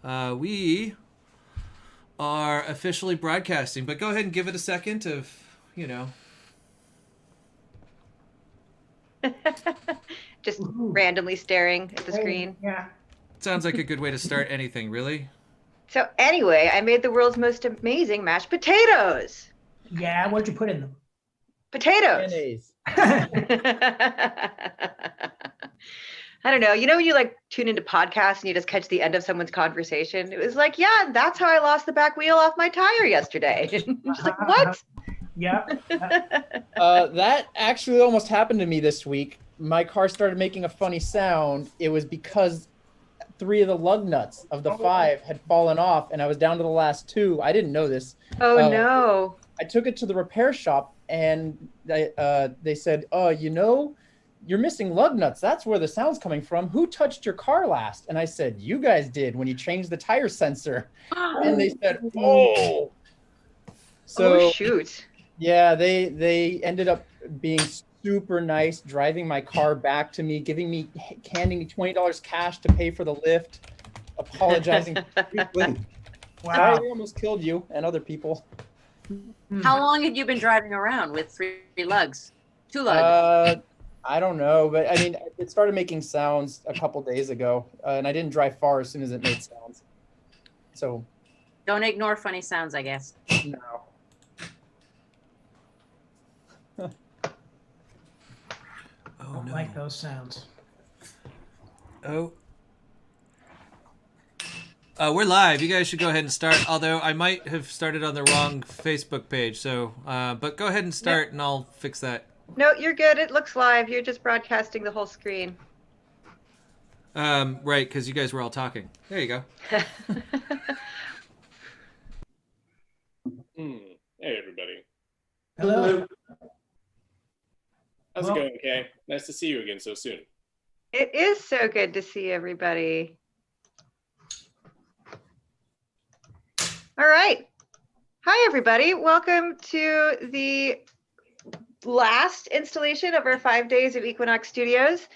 We are officially broadcasting, but go ahead and give it a second of, Just randomly staring at the screen. Yeah. Sounds like a good way to start anything, really. So anyway, I made the world's most amazing mashed potatoes. Yeah, what'd you put in them? Potatoes. Mayonnaise. I don't know. You know when you like tune into podcasts and you just catch the end of someone's conversation? It was like, yeah, that's how I lost the back wheel off my tire yesterday. I'm just like, what? Yeah. That actually almost happened to me this week. My car started making a funny sound. It was because 3 of the lug nuts of the 5 had fallen off, and I was down to the last 2. I didn't know this. Oh, no. I took it to the repair shop, and they said, "Oh, you're missing lug nuts. That's where the sound's coming from. Who touched your car last?" And I said, "You guys did when you changed the tire sensor." And they said, "Oh." So, oh, shoot. Yeah, they ended up being super nice, driving my car back to me, handing me $20 cash to pay for the lift, apologizing profusely. Wow. Sorry, we almost killed you and other people. How long had you been driving around with 3 lugs? 2 lugs? I don't know, but I mean, it started making sounds a couple days ago, and I didn't drive far as soon as it made sounds. So. Don't ignore funny sounds, I guess. No. Oh, Don't like those sounds. Oh. We're live. You guys should go ahead and start, although I might have started on the wrong Facebook page. So, but go ahead and start and I'll fix that. No, you're good. It looks live. You're just broadcasting the whole screen. Right, because you guys were all talking. There you go. Hey, everybody. Hello. How's it going, Kay? Nice to see you again so soon. It is so good to see everybody. All right. Hi, everybody. Welcome to the last installation of our 5 days of Equinox Studios.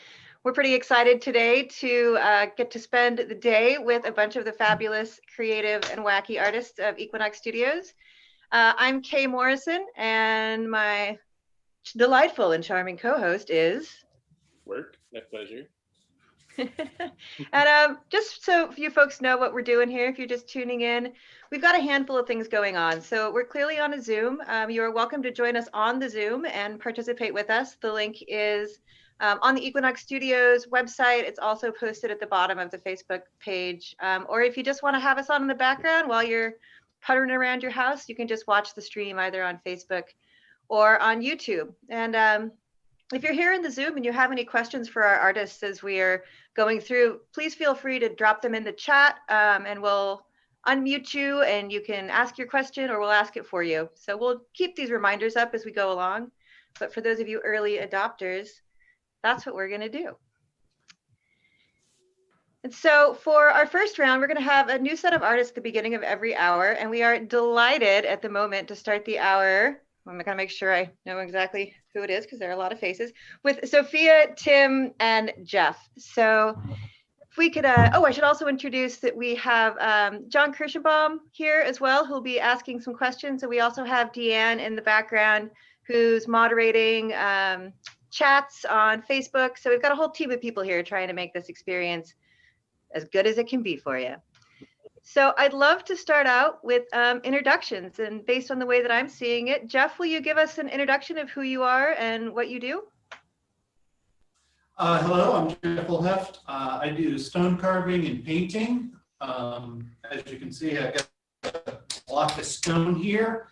We're pretty excited today to get to spend the day with a bunch of the fabulous, creative, and wacky artists of Equinox Studios. I'm Kay Morrison, and my delightful and charming co-host is... Work, my pleasure. And just so you folks know what we're doing here, if you're just tuning in, we've got a handful of things going on. So we're clearly on a Zoom. You are welcome to join us on the Zoom and participate with us. The link is on the Equinox Studios website. It's also posted at the bottom of the Facebook page. Or if you just want to have us on in the background while you're puttering around your house, you can just watch the stream either on Facebook or on YouTube. And if you're here in the Zoom and you have any questions for our artists as we are going through, please feel free to drop them in the chat and we'll unmute you and you can ask your question or we'll ask it for you. So we'll keep these reminders up as we go along. But for those of you early adopters, that's what we're going to do. And so for our first round, we're going to have a new set of artists at the beginning of every hour. And we are delighted at the moment to start the hour. I'm going to make sure I know exactly who it is because there are a lot of faces, with Sophia, Tim, and Jeff. So if we could, I should also introduce that we have John Kirschenbaum here as well, who'll be asking some questions. And we also have Deanne in the background who's moderating chats on Facebook. So we've got a whole team of people here trying to make this experience as good as it can be for you. So I'd love to start out with introductions, and based on the way that I'm seeing it, Jeff, will you give us an introduction of who you are and what you do? Hello, I'm Jeff Olhoeft. I do stone carving and painting. As you can see, I've got a block of stone here,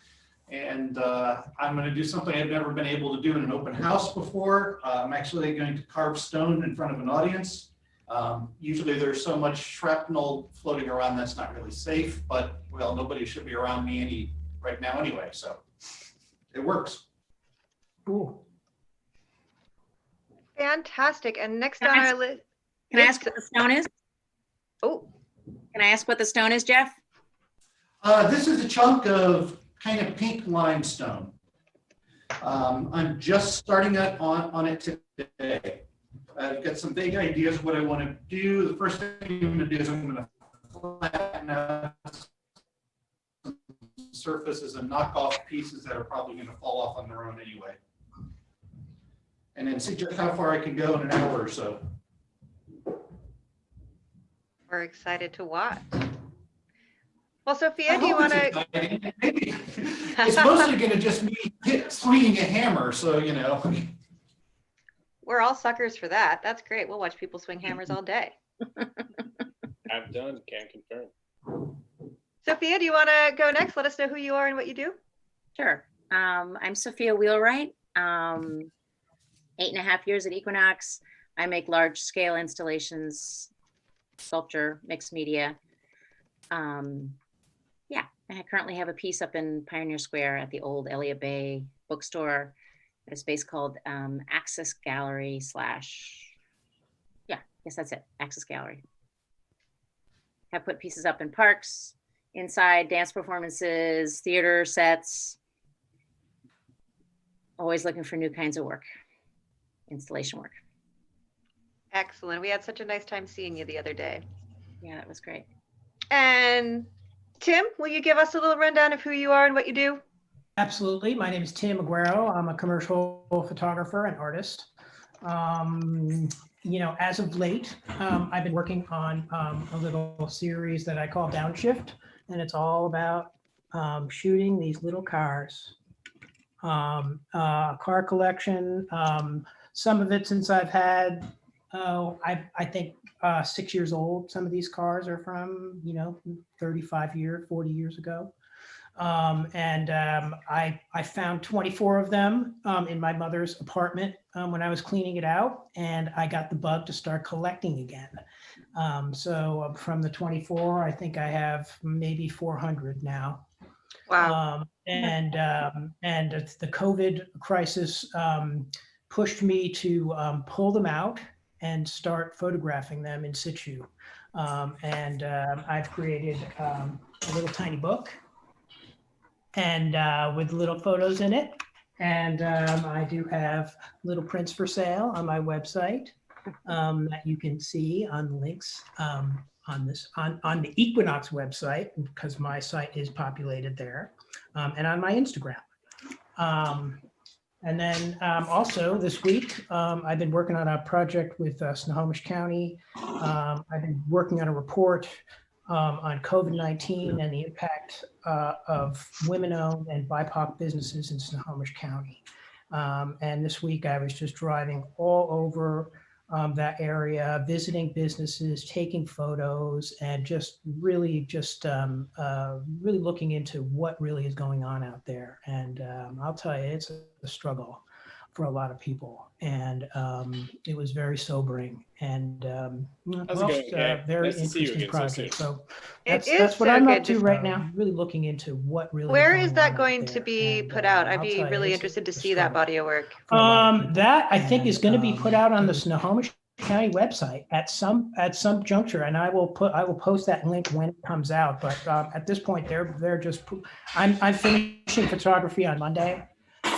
and I'm going to do something I've never been able to do in an open house before. I'm actually going to carve stone in front of an audience. Usually there's so much shrapnel floating around that's not really safe, but well, nobody should be around me right now anyway, so it works. Cool. Fantastic. And next on our list. Can I ask what the stone is? Oh. Can I ask what the stone is, Jeff? This is a chunk of kind of pink limestone. I'm just starting out on it today. I've got some big ideas of what I want to do. The first thing I'm going to do is I'm going to flat surfaces and knock off pieces that are probably going to fall off on their own anyway. And then see just how far I can go in an hour or so. We're excited to watch. Well, Sophia, I do you hope want to? it's exciting. Maybe it's mostly going to just be swinging a hammer, so you know. We're all suckers for that. That's great. We'll watch people swing hammers all day. I've done, can confirm. Sophia, do you want to go next? Let us know who you are and what you do. Sure. I'm Sophia Wheelwright. 8.5 years at Equinox. I make large scale installations, sculpture, mixed media. Yeah, I currently have a piece up in Pioneer Square at the old Aaliyah Bay bookstore. A space called Access Gallery / yeah, I guess that's it, Access Gallery. Have put pieces up in parks, inside, dance performances, theater sets. Always looking for new kinds of work, installation work. Excellent. We had such a nice time seeing you the other day. Yeah, that was great. And Tim, will you give us a little rundown of who you are and what you do? Absolutely. My name is Tim Aguero. I'm a commercial photographer and artist. You know, as of late, I've been working on a little series that I call Downshift, and it's all about shooting these little cars. Car collection. Some of it since I've had, I think 6 years old. Some of these cars are from, 35 years, 40 years ago. I found 24 of them in my mother's apartment when I was cleaning it out, and I got the bug to start collecting again. So from the 24, I think I have maybe 400 now. Wow. And the COVID crisis pushed me to pull them out and start photographing them in situ. I've created a little tiny book and with little photos in it. And I do have little prints for sale on my website that you can see on the links on the Equinox website, because my site is populated there, and on my Instagram. And then also this week, I've been working on a project with Snohomish County. I've been working on a report on COVID-19 and the impact of women-owned and BIPOC businesses in Snohomish County. And this week I was just driving all over that area, visiting businesses, taking photos, and just really looking into what really is going on out there. And I'll tell you, it's a struggle for a lot of people. And it was very sobering and very Nice to see you interesting again so project. soon. So It is that's what so I'm good up to right now, really looking into what really Where is is that on going out to there. be And, put out? I'd I'll be tell you, really it's interested to a see that struggle. body of work. For a lot of people. That I think is And, going to be put out on the Snohomish County website at some juncture, and I will post that link when it comes out. But at this point, they're just. I'm finishing photography on Monday.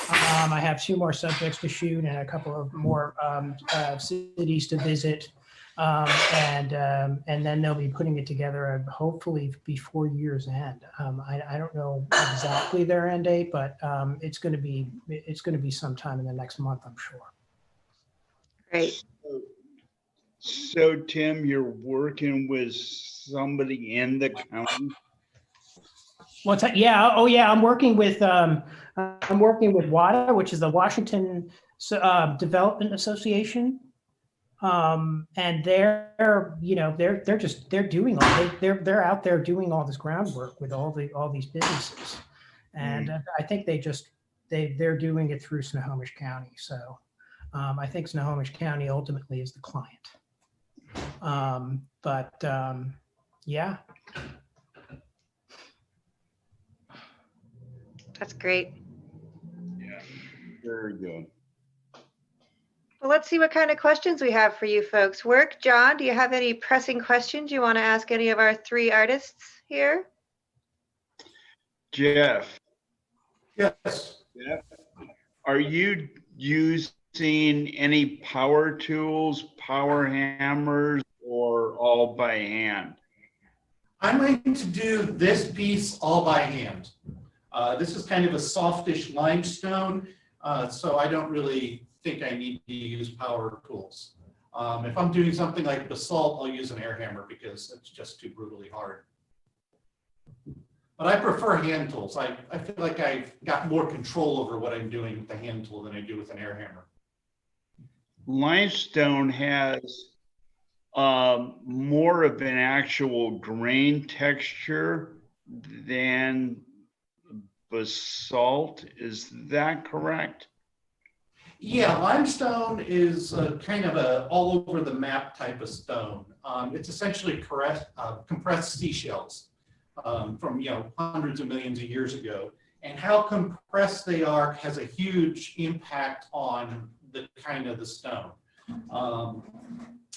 I have 2 more subjects to shoot and a couple of more cities to visit, and then they'll be putting it together hopefully before year's end. I don't know exactly their end date, but it's going to be sometime in the next month, I'm sure. Great. So Tim, you're working with somebody in the county? What's that? Yeah. Oh, yeah. I'm working with WADA, which is the Washington Development Association, and they're doing they're out there doing all this groundwork with all these businesses, and I think they're doing it through Snohomish County. So I think Snohomish County ultimately is the client. Yeah. That's great. Yeah, very good. Well, let's see what kind of questions we have for you folks. John, do you have any pressing questions you want to ask any of our 3 artists here? Jeff. Yes. Jeff, are you using any power tools, power hammers, or all by hand? I'm going to do this piece all by hand. This is kind of a softish limestone, so I don't really think I need to use power tools. If I'm doing something like basalt, I'll use an air hammer because it's just too brutally hard. But I prefer hand tools. I feel like I've got more control over what I'm doing with the hand tool than I do with an air hammer. Limestone has more of an actual grain texture than basalt. Is that correct? Yeah, limestone is kind of a all over the map type of stone. It's essentially compressed seashells from hundreds of millions of years ago. And how compressed they are has a huge impact on the kind of the stone.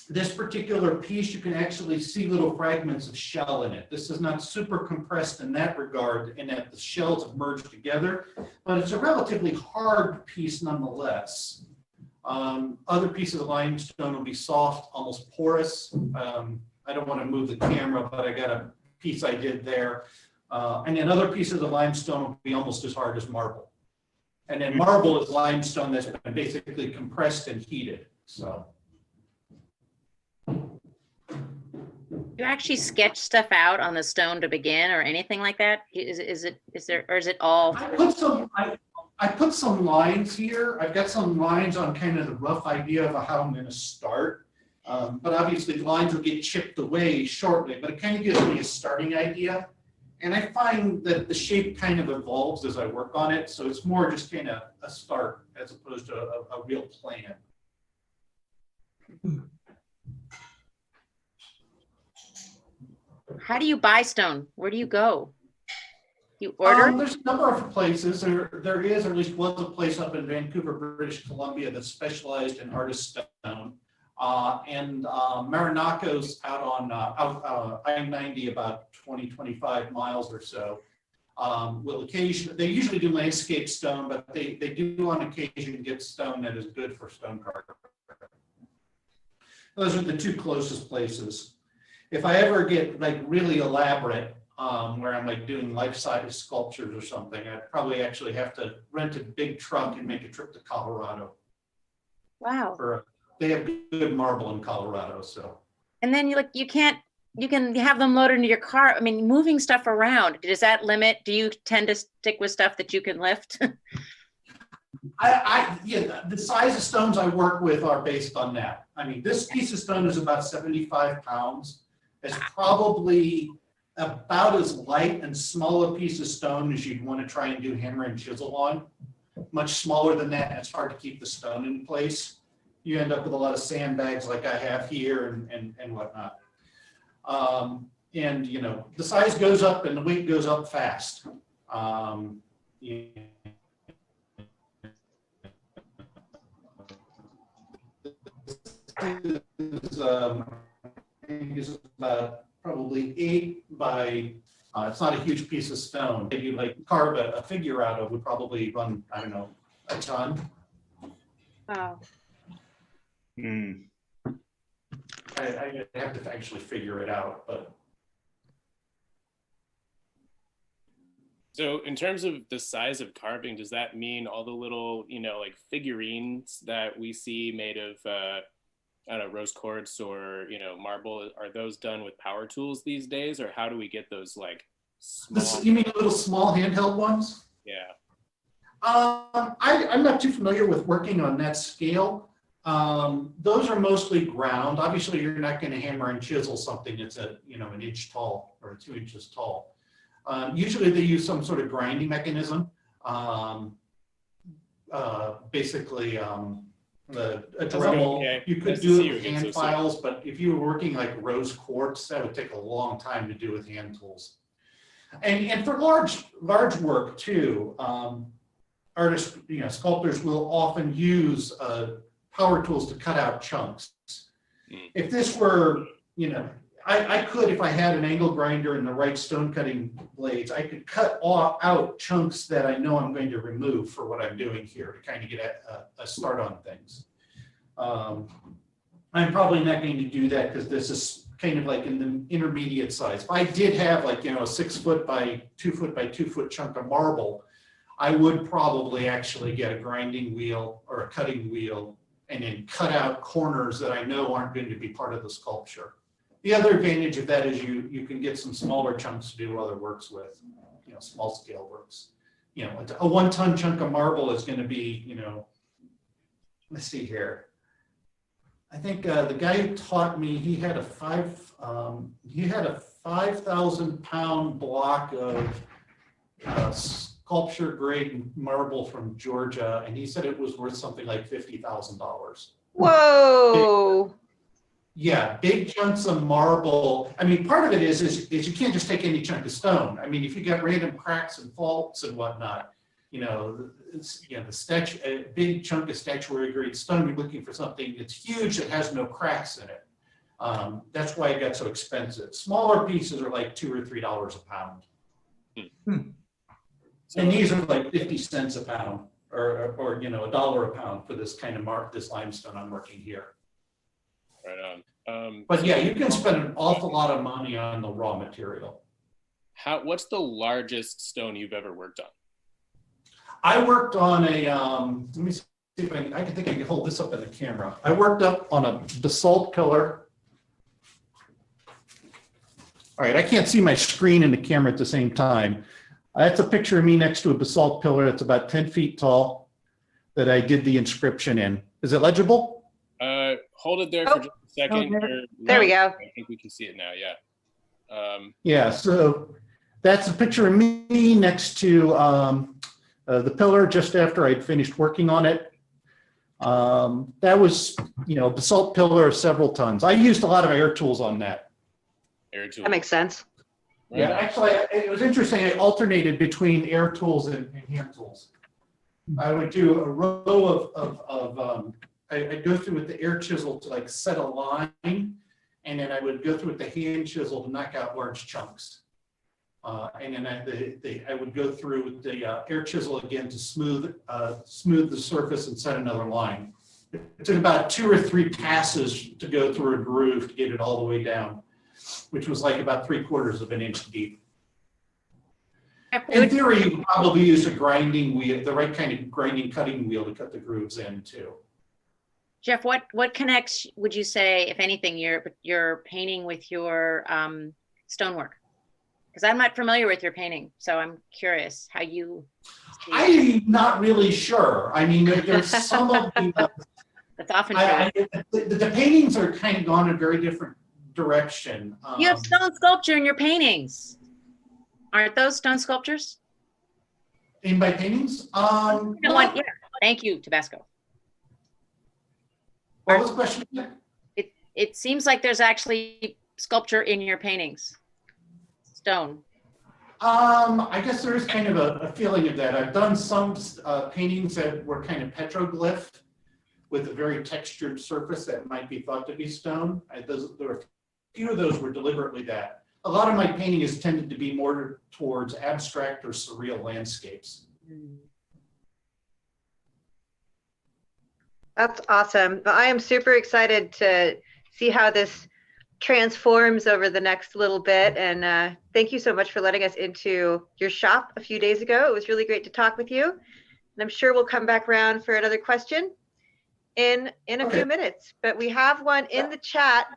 This particular piece, you can actually see little fragments of shell in it. This is not super compressed in that regard, in that the shells have merged together, but it's a relatively hard piece nonetheless. Other pieces of limestone will be soft, almost porous. I don't want to move the camera, but I got a piece I did there. And then other pieces of limestone will be almost as hard as marble. And then marble is limestone that's been basically compressed and heated. So. You actually sketch stuff out on the stone to begin, or anything like that? Is it all? I put some lines here. I've got some lines on kind of the rough idea of how I'm going to start. But obviously the lines will get chipped away shortly, but it kind of gives me a starting idea. And I find that the shape kind of evolves as I work on it. So it's more just kind of a start as opposed to a real plan. How do you buy stone? Where do you go? You order? There's a number of places. There is, or at least was, a place up in Vancouver, British Columbia that specialized in artist stone. And Marinaco's out on I-90 about 25 miles or so. Will occasion, they usually do landscape stone, but they do on occasion get stone that is good for stone carving. Those are the two closest places. If I ever get like really elaborate, where I'm like doing life-size sculptures or something, I'd probably actually have to rent a big truck and make a trip to Colorado. Wow. They have good marble in Colorado, so. And then you can have them loaded into your car. I mean, moving stuff around, does that limit? Do you tend to stick with stuff that you can lift? Yeah, the size of stones I work with are based on that. I mean, this piece of stone is about 75 pounds. It's probably about as light and small a piece of stone as you'd want to try and do hammer and chisel on. Much smaller than that, it's hard to keep the stone in place. You end up with a lot of sandbags like I have here and whatnot. And the size goes up and the weight goes up fast. Is about probably 8 by, it's not a huge piece of stone. If you like carve a figure out of, would probably run, I don't know, a ton. Wow. I have to actually figure it out, but. So in terms of the size of carving, does that mean all the little, like figurines that we see made of, I don't know, rose quartz or, marble, are those done with power tools these days, or how do we get those like small? You mean little small handheld ones? Yeah. I'm not too familiar with working on that scale. Those are mostly ground. Obviously, you're not going to hammer and chisel something that's an inch tall or 2 inches tall. Usually, they use some sort of grinding mechanism. Basically, a Dremel. Okay. You could do it with hand files, but if you were working like rose quartz, that would take a long time to do with hand tools. And for large work too, artists, sculptors will often use power tools to cut out chunks. If this were, I could, if I had an angle grinder and the right stone cutting blades, I could cut out chunks that I know I'm going to remove for what I'm doing here to kind of get a start on things. I'm probably not going to do that because this is kind of like in the intermediate size. If I did have like, a 6 foot by 2 foot by 2 foot chunk of marble, I would probably actually get a grinding wheel or a cutting wheel and then cut out corners that I know aren't going to be part of the sculpture. The other advantage of that is you can get some smaller chunks to do other works with, small scale works. A 1 ton chunk of marble is going to be, let's see here. I think the guy who taught me, he had a 5,000 pound block of sculpture grade marble from Georgia, and he said it was worth something like $50,000. Whoa. Yeah, big chunks of marble. I mean, part of it is you can't just take any chunk of stone. I mean, if you got random cracks and faults and whatnot, the a big chunk of statuary grade stone, you're looking for something that's huge that has no cracks in it. That's why it got so expensive. Smaller pieces are like $2 or $3 a pound. And these are like 50 cents a pound or $1 a pound for this kind of this limestone I'm working here. Right on. But yeah, you can spend an awful lot of money on the raw material. What's the largest stone you've ever worked on? I worked on a, let me see if I can hold this up in the camera. I worked up on a basalt pillar. All right, I can't see my screen and the camera at the same time. That's a picture of me next to a basalt pillar that's about 10 feet tall that I did the inscription in. Is it legible? Hold it there for just a second. There we go. I think we can see it now, yeah. Yeah, so that's a picture of me next to the pillar just after I'd finished working on it. That was, a basalt pillar of several tons. I used a lot of air tools on that. Air tools. That makes sense. Right. Yeah, actually, it was interesting. I alternated between air tools and hand tools. I would do a row of I'd go through with the air chisel to like set a line, and then I would go through with the hand chisel to knock out large chunks. And then I would go through with the air chisel again to smooth the surface and set another line. It took about 2 or 3 passes to go through a groove to get it all the way down, which was like about 3/4 of an inch deep. In theory, you probably use a grinding wheel, the right kind of grinding cutting wheel to cut the grooves in too. Jeff, what connects, would you say, if anything, your painting with your stonework? Because I'm not familiar with your painting, so I'm curious how you see it. I'm not really sure. I mean, there's some of the That's often true. the paintings are kind of gone in a very different direction. You have stone sculpture in your paintings. Aren't those stone sculptures? In my paintings? Yeah. Thank you, Tabasco. What was the question? It seems like there's actually sculpture in your paintings. Stone. I guess there is kind of a feeling of that. I've done some paintings that were kind of petroglyph with a very textured surface that might be thought to be stone. There were a few of those were deliberately that. A lot of my painting has tended to be more towards abstract or surreal landscapes. That's awesome. I am super excited to see how this transforms over the next little bit. And thank you so much for letting us into your shop a few days ago. It was really great to talk with you. And I'm sure we'll come back around for another question in a few minutes. But we have one in the chat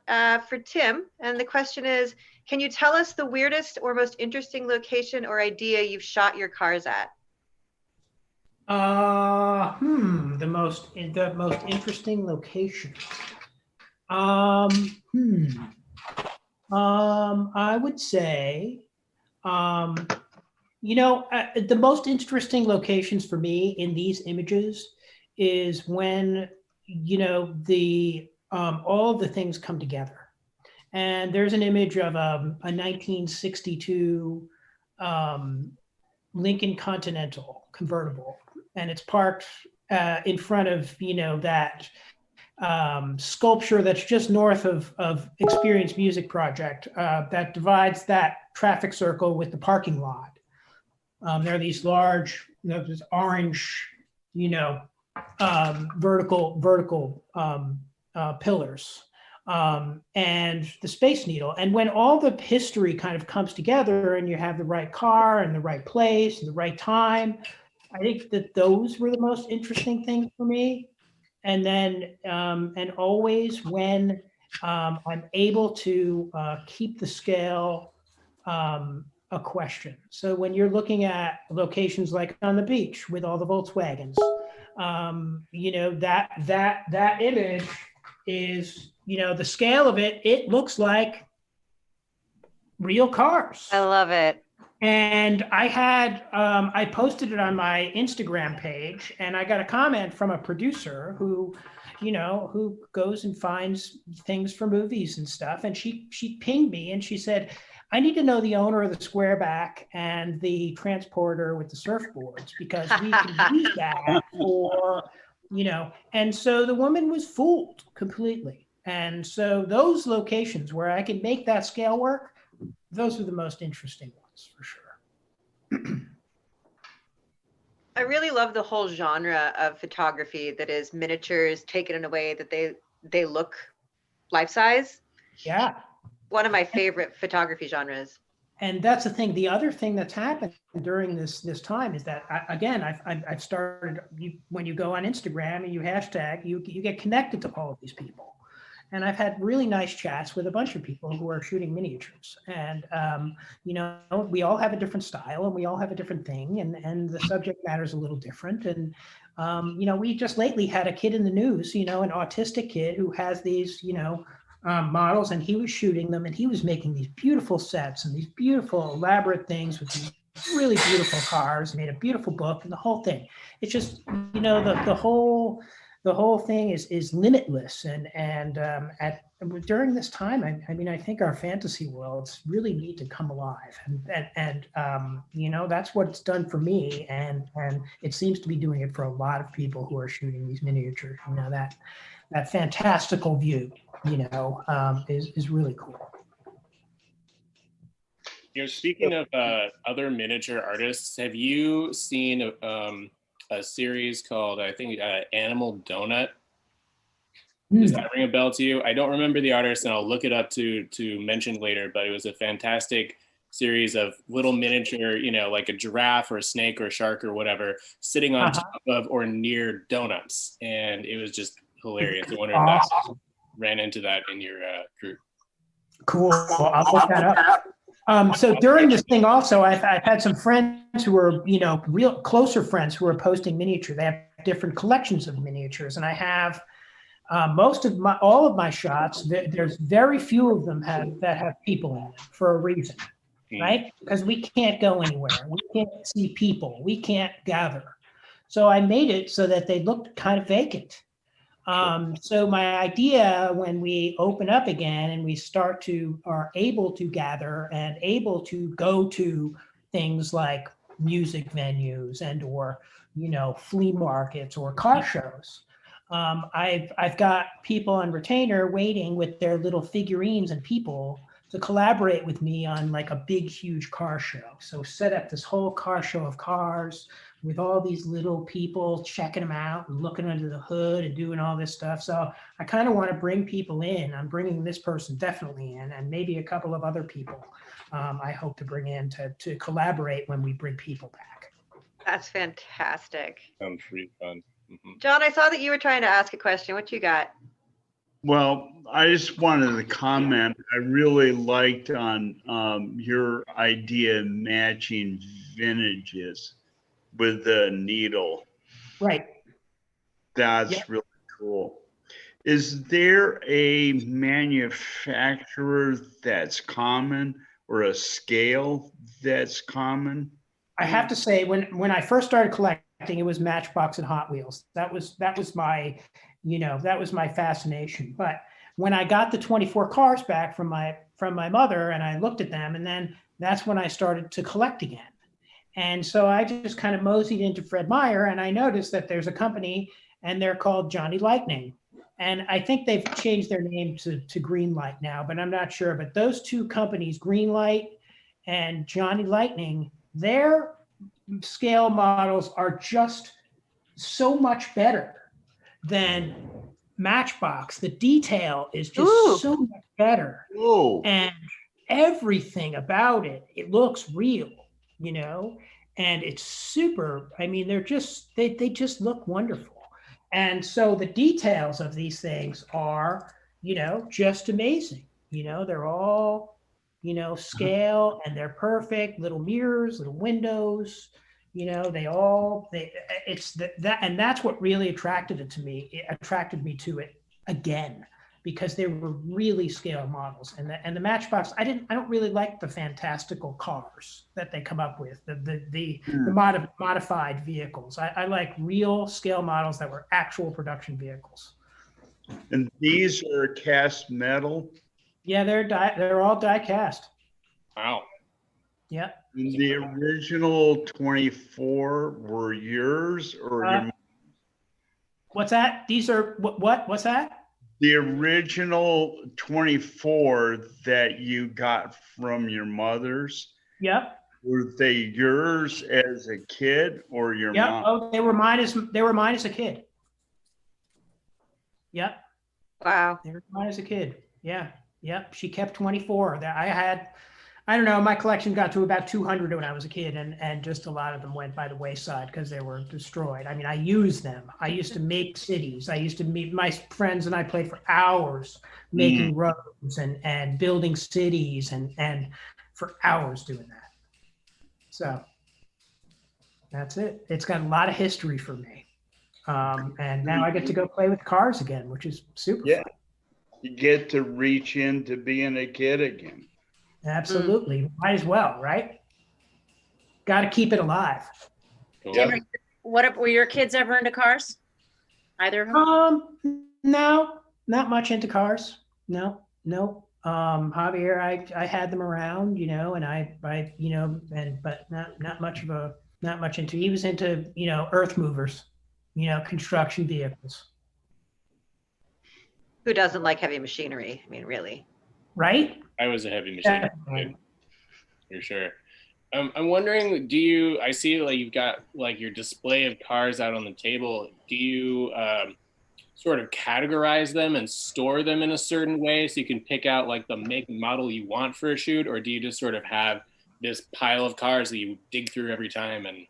for Tim. And the question is, can you tell us the weirdest or most interesting location or idea you've shot your cars at? The most interesting location. I would say, the most interesting locations for me in these images is when, all of the things come together. And there's an image of a 1962 Lincoln Continental convertible, and it's parked in front of, that sculpture that's just north of Experience Music Project that divides that traffic circle with the parking lot. There are these large, this orange, vertical pillars. and the Space Needle. And when all the history kind of comes together and you have the right car and the right place and the right time, I think that those were the most interesting things for me. And then, and always when I'm able to keep the scale a question. So when you're looking at locations like on the beach with all the Volkswagens, you know, that image is, you know, the scale of it, it looks like real cars. I love it. And I had, I posted it on my Instagram page, and I got a comment from a producer who, you know, who goes and finds things for movies and stuff. And she pinged me and she said, I need to know the owner of the squareback and the transporter with the surfboards, because we can use that for, you know. And so the woman was fooled completely. And so those locations where I can make that scale work, those are the most interesting ones for sure. I really love the whole genre of photography that is miniatures taken in a way that they look life size. Yeah. One of my favorite photography genres. And that's the thing. The other thing that's happened during this time is that I've started, when you go on Instagram and you hashtag, you get connected to all of these people. And I've had really nice chats with a bunch of people who are shooting miniatures. And, you know, we all have a different style and we all have a different thing. And the subject matter is a little different. And, you know, we just lately had a kid in the news, you know, an autistic kid who has these, you know, models, and he was shooting them and he was making these beautiful sets and these beautiful elaborate things with these really beautiful cars, made a beautiful book and the whole thing. It's just, you know, the whole thing is limitless. And during this time, I mean, I think our fantasy worlds really need to come alive, and you know, that's what it's done for me, and it seems to be doing it for a lot of people who are shooting these miniatures. You know, that fantastical view, you know, is really cool. You know, speaking of other miniature artists, have you seen a series called, I think, Animal Donut? Does that ring a bell to you? I don't remember the artist, and I'll look it up to mention later, but it was a fantastic series of little miniature, you know, like a giraffe or a snake or a shark or whatever, sitting on top of or near donuts. And it was just hilarious. I wonder if that ran into that in your group. Cool. Well, I'll look that up. So during this thing also, I've had some friends who are, you know, real closer friends who are posting miniature. They have different collections of miniatures, and I have all of my shots. There's very few of them that have people in them for a reason, right? Because we can't go anywhere. We can't see people. We can't gather. So I made it so that they looked kind of vacant. So my idea, when we open up again and we are able to gather and able to go to things like music venues and or, you know, flea markets or car shows, I've got people on retainer waiting with their little figurines and people to collaborate with me on like a big, huge car show. So set up this whole car show of cars with all these little people checking them out and looking under the hood and doing all this stuff. So I kind of want to bring people in. I'm bringing this person definitely in, and maybe a couple of other people I hope to bring in to collaborate when we bring people back. That's fantastic. Sounds pretty fun. John, I saw that you were trying to ask a question. What you got? Well, I just wanted to comment. I really liked on your idea of matching vintages with the needle. Right. That's really cool. Is there a manufacturer that's common or a scale that's common? I have to say, when I first started collecting, it was Matchbox and Hot Wheels. That was my, you know, that was my fascination. But when I got the 24 cars back from my mother and I looked at them, and then that's when I started to collect again. And so I just kind of moseyed into Fred Meyer, and I noticed that there's a company and they're called Johnny Lightning. And I think they've changed their name to Greenlight now, but I'm not sure. But those two companies, Greenlight and Johnny Lightning, their scale models are just so much better than Matchbox, the detail is just Ooh. so much better. Oh, And everything about it, it looks real, and it's super. I mean, they just look wonderful. And so the details of these things are, just amazing. They're all, scale, and they're perfect, little mirrors, little windows, and that's what really attracted me to it again, because they were really scale models. And the Matchbox, I don't really like the fantastical cars that they come up with, the modified vehicles. I like real scale models that were actual production vehicles. and these are cast metal. Yeah, they're all die cast. Wow. Yeah. And the original 24 were yours or your? What's that? These are what's that? The original 24 that you got from your mother's, Yep. were they yours as a kid or your Yep. mom? Oh, they were mine as a kid. Yep. Wow. They were mine as a kid. Yeah. Yep. She kept 24. That I don't know, my collection got to about 200 when I was a kid, and just a lot of them went by the wayside because they were destroyed. I mean, I used them. I used to make cities. I used to meet my friends, and I played for hours making roads and building cities and for hours doing that. So that's it. It's got a lot of history for me. And now I get to go play with cars again, which is super fun. You get to reach into being a kid again. Absolutely. Might as well, right? Got to keep it alive. Jim, were your kids ever into cars? Either of them? No, not much into cars. No. Javier, I had them around, and but not much into. He was into, earth movers, construction vehicles. Who doesn't like heavy machinery? I mean, really. Right? I was a heavy machine kid, for sure. I'm wondering, I see like you've got like your display of cars out on the table. Do you sort of categorize them and store them in a certain way so you can pick out like the make and model you want for a shoot? Or do you just sort of have this pile of cars that you dig through every time and,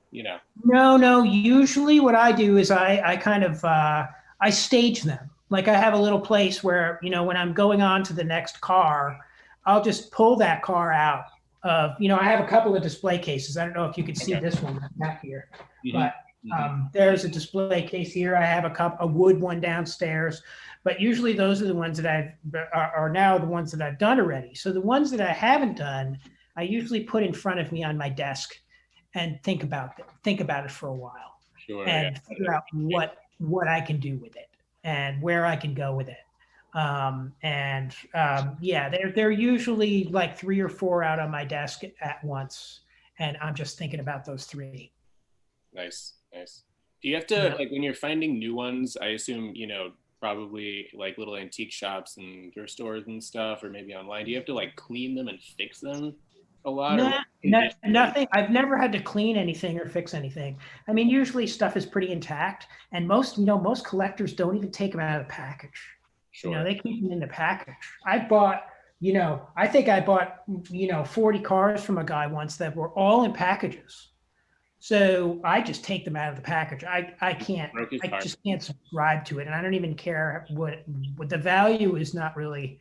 No. Usually what I do is I kind of, I stage them. Like I have a little place where, when I'm going on to the next car, I'll just pull that car out of, I have a couple of display cases. I don't know if you can see this one back here, but there's a display case here. I have a wood one downstairs, but usually those are the ones that are now the ones that I've done already. So the ones that I haven't done, I usually put in front of me on my desk and think about it for a while, figure out what I can do with it and where I can go with it. They're usually like 3 or 4 out on my desk at once, and I'm just thinking about those 3. Nice. Do you have to, like, when you're finding new ones, I assume, probably like little antique shops and thrift stores and stuff, or maybe online, do you have to like clean them and fix them a lot? Nothing. I've never had to clean anything or fix anything. I mean, usually stuff is pretty intact, and most collectors don't even take them out of the package. Sure. They keep them in the package. I bought, I think I bought, 40 cars from a guy once that were all in packages. So I just take them out of the package. I just can't subscribe to it. And I don't even care what the value is, not really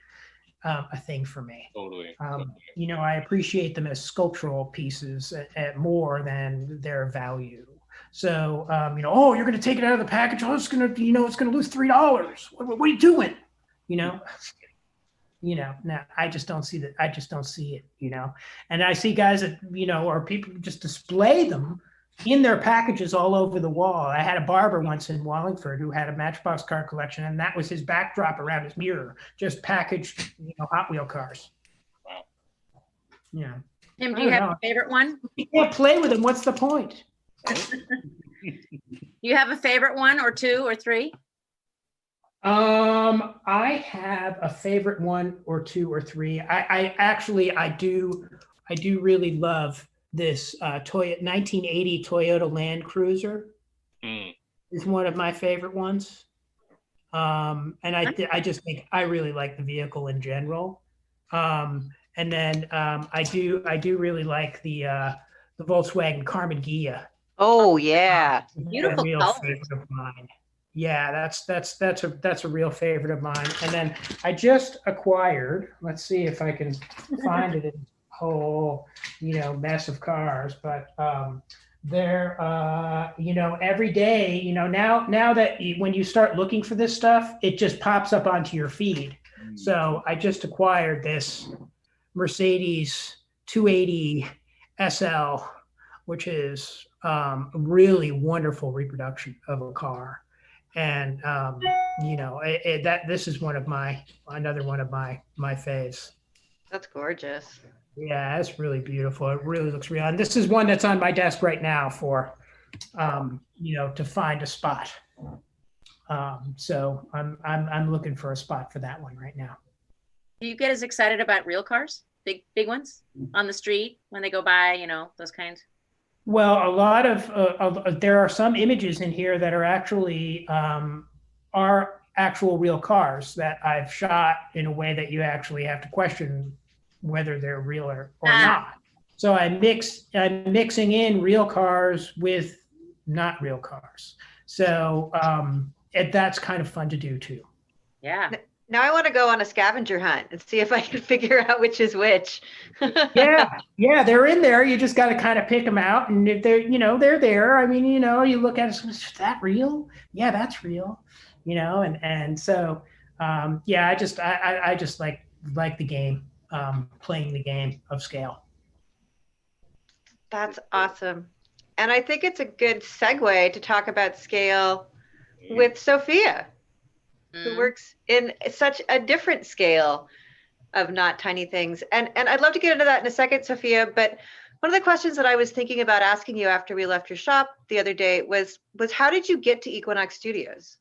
a thing for me. Totally. I appreciate them as sculptural pieces at more than their value. So, you're going to take it out of the package. Oh, it's going to, it's going to lose $3. What are you doing? No, I just don't see that. I just don't see it, and I see guys that, or people just display them in their packages all over the wall. I had a barber once in Wallingford who had a Matchbox car collection, and that was his backdrop around his mirror, just packaged, Hot Wheel cars. Wow. Yeah. Tim, do you have a favorite one? You can't play with them. What's the point? You have a favorite one or 2 or 3? I have a favorite 1 or 2 or 3. I do really love this Toyota 1980 Toyota Land Cruiser. Is one of my favorite ones. And I just think I really like the vehicle in general. And then I do really like the Volkswagen Carmen Ghia. Oh yeah. Beautiful A real color. favorite of mine. Yeah, that's a real favorite of mine. And then I just acquired. Let's see if I can find it in this whole mess of cars. But they're every day now that when you start looking for this stuff, it just pops up onto your feed. So I just acquired this Mercedes 280 SL, which is a really wonderful reproduction of a car. And this is another one of my faves. That's gorgeous. Yeah, it's really beautiful. It really looks real. And this is one that's on my desk right now for to find a spot. So I'm looking for a spot for that one right now. Do you get as excited about real cars, big ones on the street when they go by, those kinds? Well, a lot of there are some images in here that are actually are actual real cars that I've shot in a way that you actually have to question whether they're real or not. So I'm mixing in real cars with not real cars. So that's kind of fun to do too. Yeah. Now I want to go on a scavenger hunt and see if I can figure out which is which. Yeah, they're in there. You just got to kind of pick them out, and if they're there. I mean, you look at it, is that real? Yeah, that's real. And so I just like the game, playing the game of scale. That's awesome. And I think it's a good segue to talk about scale with Sophia, who works in such a different scale of not tiny things. And I'd love to get into that in a second, Sophia, but one of the questions that I was thinking about asking you after we left your shop the other day was how did you get to Equinox Studios?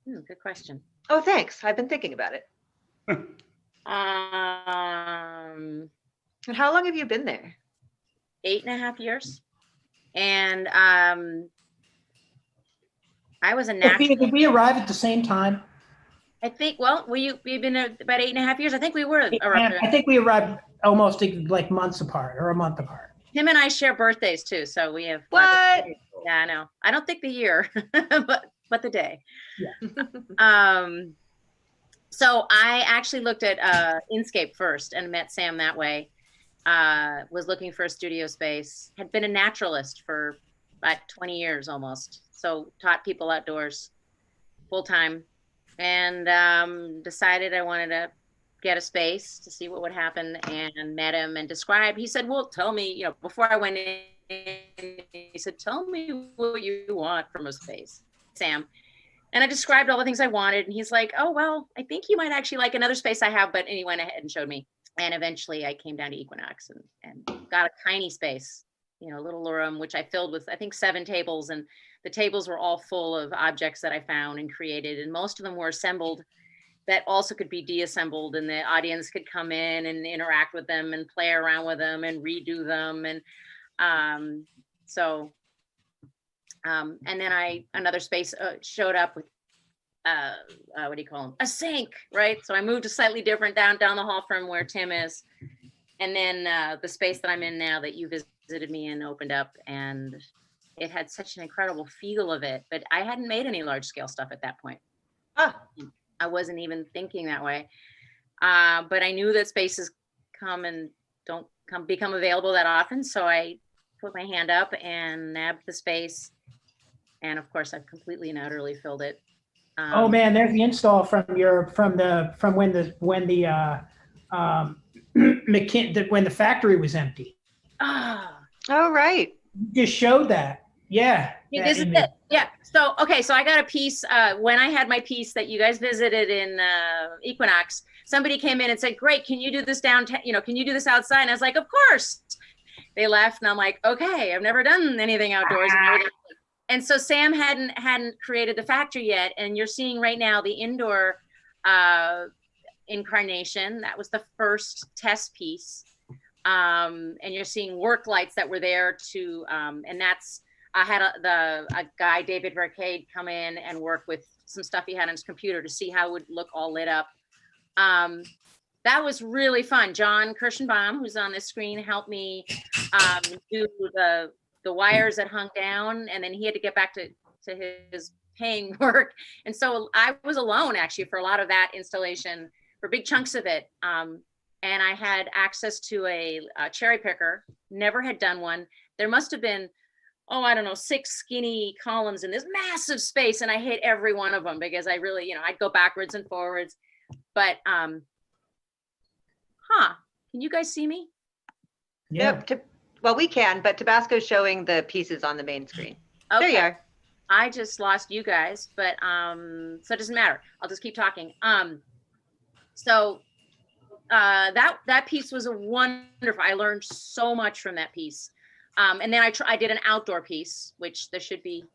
Good question. Oh, thanks. I've been thinking about it. And And how long have you been there? 8.5 years. And I was a natural. Sophia, did we arrive at the same time? I think, we've been about 8.5 years. I think we were. I think we arrived almost like months apart or a month apart. Him and I share birthdays too. So we have. What? Yeah, I know. I don't think the year, but the day. Yeah. So I actually looked at Inkscape first and met Sam that way. Was looking for a studio space. Had been a naturalist for about 20 years almost. So taught people outdoors full time, and decided I wanted to get a space to see what would happen, and met him and described. He said, well, tell me, before I went in, he said, tell me what you want from a space, Sam. And I described all the things I wanted. And he's like, oh, well, I think you might actually like another space I have. But he went ahead and showed me. And eventually I came down to Equinox and got a tiny space, a little room, which I filled with, I think, 7 tables. And the tables were all full of objects that I found and created. And most of them were assembled that also could be deassembled. And the audience could come in and interact with them and play around with them and redo them. And and then another space showed up with, what do you call them? A sink, right? So I moved to slightly different down the hall from where Tim is. And then the space that I'm in now that you visited me in opened up, and it had such an incredible feel of it, but I hadn't made any large scale stuff at that point. I wasn't even thinking that way. But I knew that spaces come and don't become available that often. So I put my hand up and nabbed the space. And of course I've completely and utterly filled it. Oh man, there's the install from when the factory was empty. Oh, right. You just showed that. Yeah. This is it. Yeah. So, okay. So I got a piece, when I had my piece that you guys visited in Equinox, somebody came in and said, great, can you do this downtown? Can you do this outside? And I was like, of course. They left and I'm like, okay, I've never done anything outdoors. And so Sam hadn't created the factory yet. And you're seeing right now the indoor incarnation. That was the first test piece. And you're seeing work lights that were there to, and that's I had a guy, David Vercade, come in and work with some stuff he had on his computer to see how it would look all lit up. That was really fun. John Kirschenbaum, who's on this screen, helped me do the wires that hung down, and then he had to get back to his paying work. And so I was alone actually for a lot of that installation, for big chunks of it. And I had access to a cherry picker, never had done one. There must have been, I don't know, 6 skinny columns in this massive space, and I hit every one of them because I really, I'd go backwards and forwards. But can you guys see me? Yeah. Yep. Well, we can, but Tabasco's showing the pieces on the main screen. Okay. There you are. I just lost you guys, but so it doesn't matter. I'll just keep talking. So that piece was a wonderful. I learned so much from that piece. And then I did an outdoor piece, which there should be.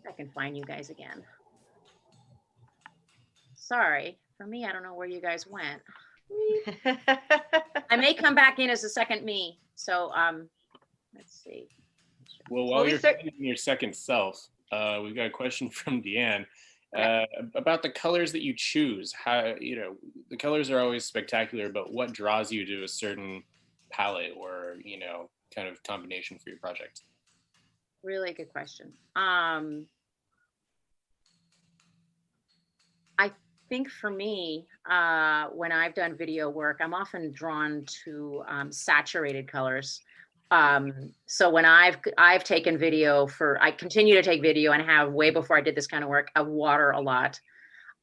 I can find you guys again. Sorry, for me, I don't know where you guys went. I may come back in as a second me. So let's see. Well, while you're finding your second self, we've got a question from Deanne about the colors that you choose. How, the colors are always spectacular, but what draws you to a certain palette or, kind of combination for your project? Really good question. I think for me, when I've done video work, I'm often drawn to saturated colors. So when I've taken video I continue to take video and have way before I did this kind of work of water a lot,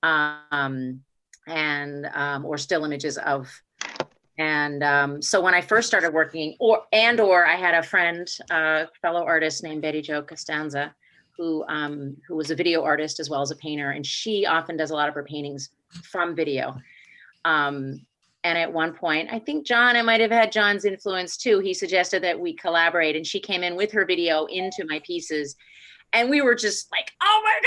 or still images of. And so when I first started working, or I had a friend, fellow artist named Betty Jo Costanza, who was a video artist as well as a painter, and she often does a lot of her paintings from video. And at one point, I think I might have had John's influence too. He suggested that we collaborate, and she came in with her video into my pieces. And we were just like, oh my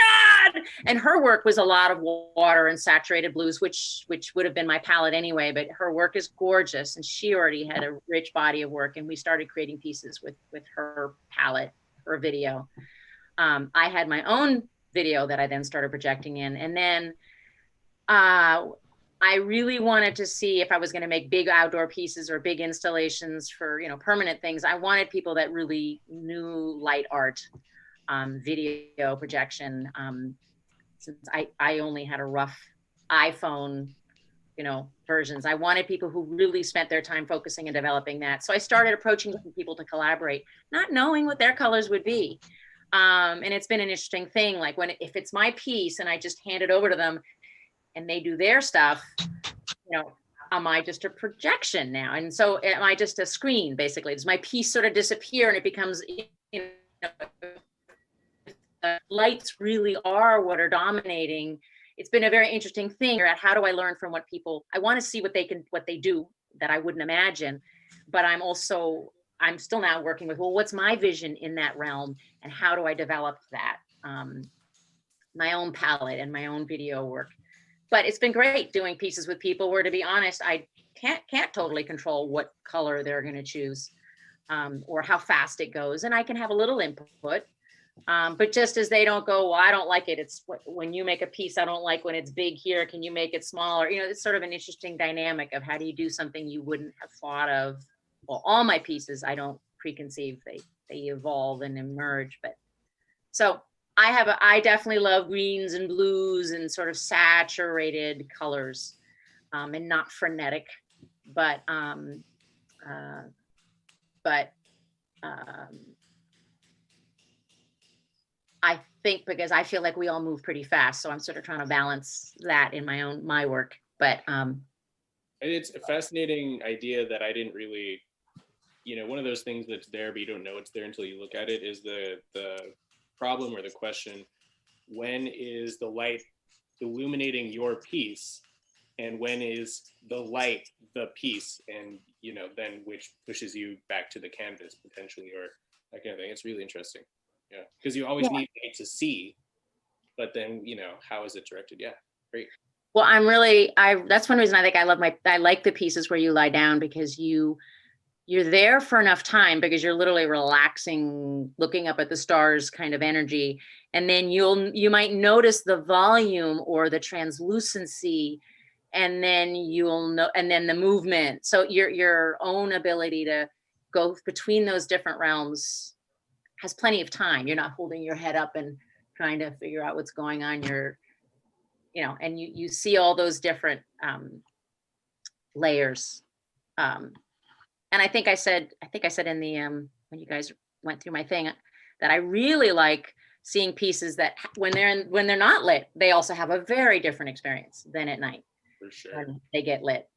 God. And her work was a lot of water and saturated blues, which would have been my palette anyway, but her work is gorgeous. And she already had a rich body of work. And we started creating pieces with her palette, her video. I had my own video that I then started projecting in. And then I really wanted to see if I was going to make big outdoor pieces or big installations for, permanent things. I wanted people that really knew light art. Video projection, since I only had a rough iPhone, versions. I wanted people who really spent their time focusing and developing that. So I started approaching different people to collaborate, not knowing what their colors would be. And it's been an interesting thing. Like if it's my piece and I just hand it over to them and they do their stuff, am I just a projection now? And so am I just a screen, basically? Does my piece sort of disappear and it becomes, lights really are what are dominating? It's been a very interesting thing at how do I learn from what people, I want to see what they do that I wouldn't imagine, but I'm still now working with, what's my vision in that realm and how do I develop that, my own palette and my own video work. But it's been great doing pieces with people where, to be honest, I can't totally control what color they're going to choose, or how fast it goes. And I can have a little input. But just as they don't go, well, I don't like it. It's when you make a piece, I don't like when it's big here. Can you make it smaller? It's sort of an interesting dynamic of how do you do something you wouldn't have thought of. Well, all my pieces, I don't preconceive. They evolve and emerge. But so I definitely love greens and blues and sort of saturated colors, and not frenetic, but I think because I feel like we all move pretty fast. So I'm sort of trying to balance that in my work, but. It's a fascinating idea that I didn't really, one of those things that's there, but you don't know it's there until you look at it, is the problem or the question, when is the light illuminating your piece and when is the light the piece, and, then which pushes you back to the canvas potentially, or that kind of thing. It's really interesting. Yeah, because you always need to see, but then how is it directed? Yeah, great. Well, that's one reason I think I like the pieces where you lie down, because you you're there for enough time because you're literally relaxing, looking up at the stars kind of energy. And then you might notice the volume or the translucency, and then you'll know, and then the movement. So your own ability to go between those different realms has plenty of time. You're not holding your head up and trying to figure out what's going on. You're, and you see all those different layers. And I think I said in the when you guys went through my thing that I really like seeing pieces that when they're not lit, they also have a very different experience than at night. For sure. When they get lit,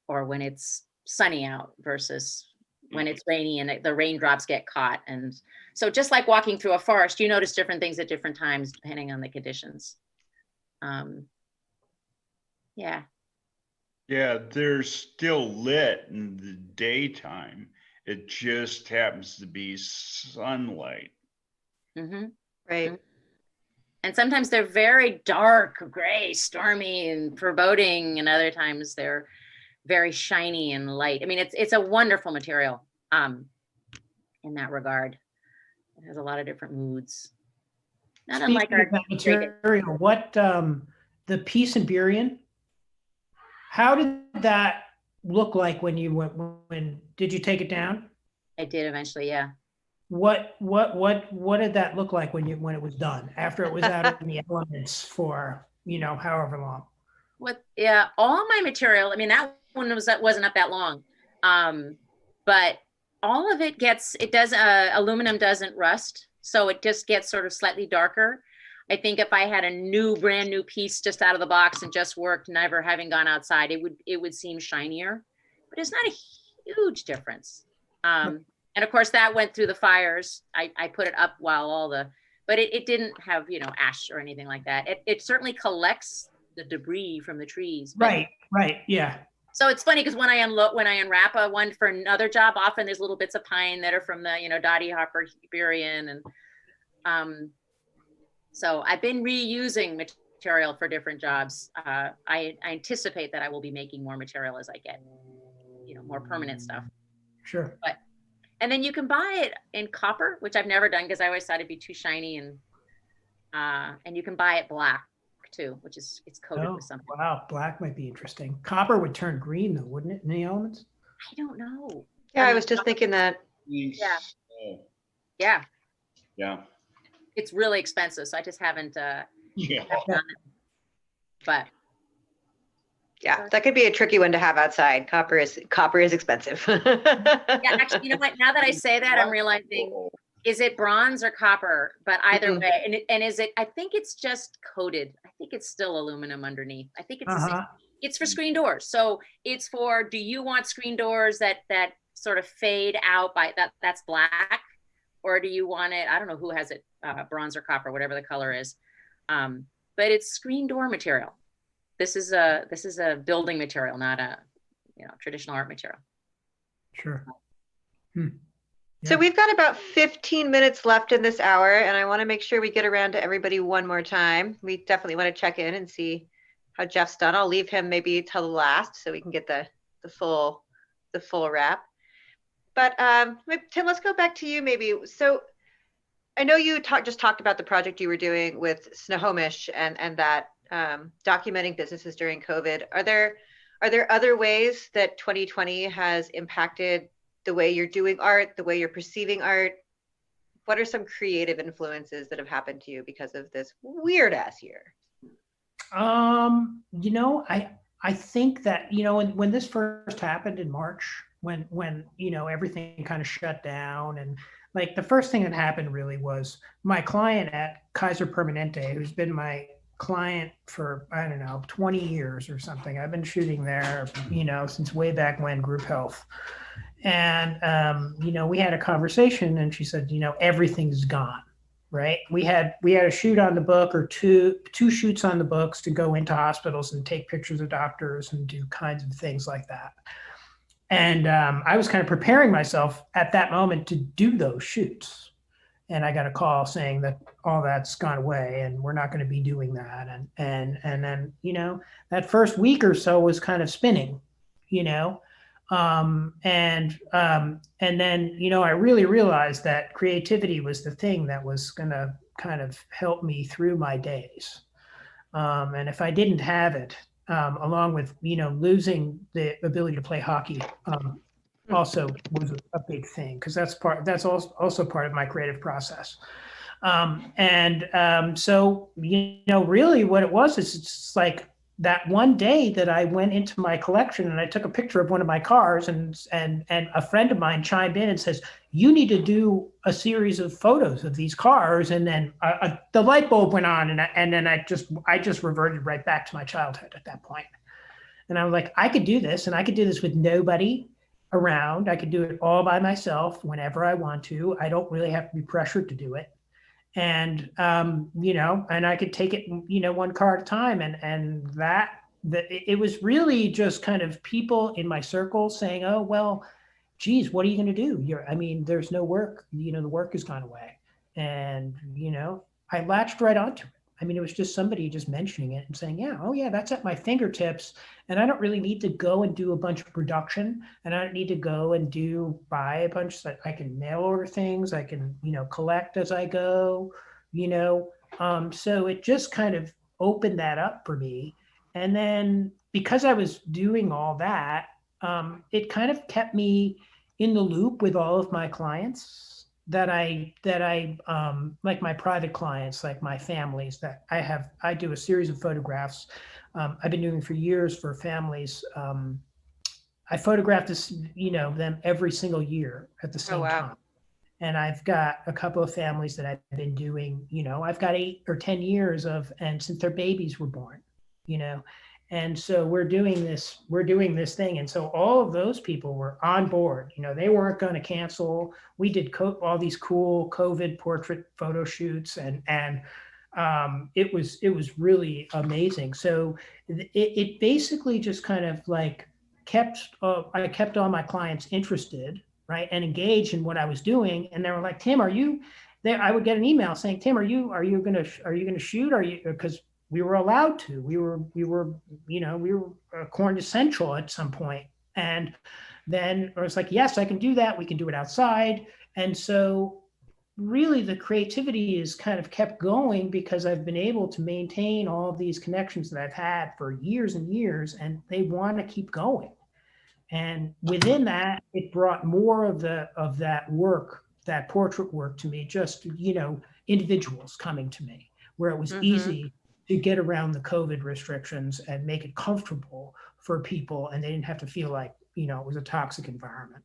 or when it's sunny out versus when it's rainy and the raindrops get caught. And so just like walking through a forest, you notice different things at different times depending on the conditions. Yeah. Yeah, they're still lit in the daytime. It just happens to be sunlight. Mm-hmm. Right. Mm-hmm. And sometimes they're very dark, gray, stormy, and foreboding, and other times they're very shiny and light. I mean, it's a wonderful material in that regard. It has a lot of different moods. Not unlike Speaking our of that material, what the piece in Burien, how did that look like when did you take it down? I did eventually, yeah. What did that look like when it was done, after it was out in the elements for however long? Yeah, all my material, I mean, that one wasn't up that long, but all of it aluminum doesn't rust, so it just gets sort of slightly darker. I think if I had a brand new piece just out of the box and just worked, never having gone outside, it would seem shinier, but it's not a huge difference. And of course that went through the fires. I put it up while but it didn't have, ash or anything like that. It certainly collects the debris from the trees. Right. Yeah. So it's funny because when I unwrap one for another job, often there's little bits of pine that are from the, Dottie Hopper Burien. And so I've been reusing material for different jobs. I anticipate that I will be making more material as I get, more permanent stuff. Sure. And then you can buy it in copper, which I've never done because I always thought it'd be too shiny, and you can buy it black too, which is it's coated with something. Wow, black might be interesting. Copper would turn green though, wouldn't it, in the elements? I don't know. Yeah, I was just thinking that. Yeah. Yeah. It's really expensive, so I just haven't done it. But yeah, that could be a tricky one to have outside. Copper is expensive. yeah, actually, you know what? Now that I say that, I'm realizing, is it bronze or copper? But either way, and is it? I think it's just coated. I think it's still aluminum underneath. I think it's it's for screen doors. So it's for. Do you want screen doors that sort of fade out by that's black, or do you want it? I don't know who has it, bronze or copper, whatever the color is. But it's screen door material. This is a building material, not a traditional art material. Sure. So we've got about 15 minutes left in this hour, and I want to make sure we get around to everybody one more time. We definitely want to check in and see how Jeff's done. I'll leave him maybe till the last so we can get the full wrap. But Tim, let's go back to you maybe. So I know you just talked about the project you were doing with Snohomish and that documenting businesses during COVID. Are there other ways that 2020 has impacted the way you're doing art, the way you're perceiving art? What are some creative influences that have happened to you because of this weird ass year? I think that, when this first happened in March, when everything kind of shut down, and like the first thing that happened really was my client at Kaiser Permanente, who's been my client for, 20 years or something. I've been shooting there, since way back when, Group Health. And, we had a conversation and she said, everything's gone, right? We had a shoot on the book, or two shoots on the books to go into hospitals and take pictures of doctors and do kinds of things like that. And I was kind of preparing myself at that moment to do those shoots. And I got a call saying that all that's gone away and we're not going to be doing that. And then, that first week or so was kind of spinning, And then, I really realized that creativity was the thing that was going to kind of help me through my days. And if I didn't have it, along with, losing the ability to play hockey, also was a big thing, because that's also part of my creative process. So, really what it was is it's just like that one day that I went into my collection and I took a picture of one of my cars, and a friend of mine chimed in and says, you need to do a series of photos of these cars. And then the light bulb went on, and then I just reverted right back to my childhood at that point. And I was like, I could do this, and I could do this with nobody around. I could do it all by myself whenever I want to. I don't really have to be pressured to do it. And, and I could take it, one car at a time. And it was really just kind of people in my circle saying, oh, well, geez, what are you going to do? There's no work, the work has gone away. And, I latched right onto it. It was just somebody just mentioning it and saying, yeah, oh yeah, that's at my fingertips. And I don't really need to go and do a bunch of production, and I don't need to go and buy a bunch. So I can mail order things. I can, collect as I go, so it just kind of opened that up for me. And then because I was doing all that, it kind of kept me in the loop with all of my clients that I like, my private clients, like my families that I do a series of photographs. I've been doing for years for families. I photograph them every single year at the same time. And I've got a couple of families that I've been doing, I've got 8 or 10 years and since their babies were born, And so we're doing this thing. And so all of those people were on board, they weren't going to cancel. We did all these cool COVID portrait photo shoots, and it was really amazing. So it basically just kind of like I kept all my clients interested, right, and engaged in what I was doing. And they were like, Tim, are you there? I would get an email saying, Tim, are you going to shoot? Because we were allowed to. We were quintessential at some point. And then I was like, yes, I can do that. We can do it outside. And so really the creativity is kind of kept going because I've been able to maintain all of these connections that I've had for years and years, and they want to keep going. And within that, it brought more of that work, that portrait work to me, just, individuals coming to me, where it was easy to get around the COVID restrictions and make it comfortable for people, and they didn't have to feel like, it was a toxic environment.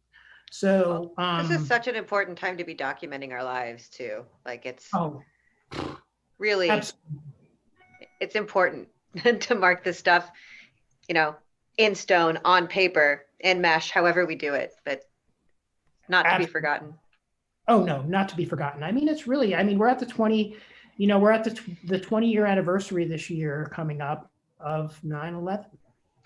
So this is such an important time to be documenting our lives too. Like it's really, absolutely. It's important to mark this stuff, in stone, on paper, in mesh, however we do it, but not to be forgotten. Oh no, not to be forgotten. It's really, we're at the 20-year anniversary this year coming up of 9/11.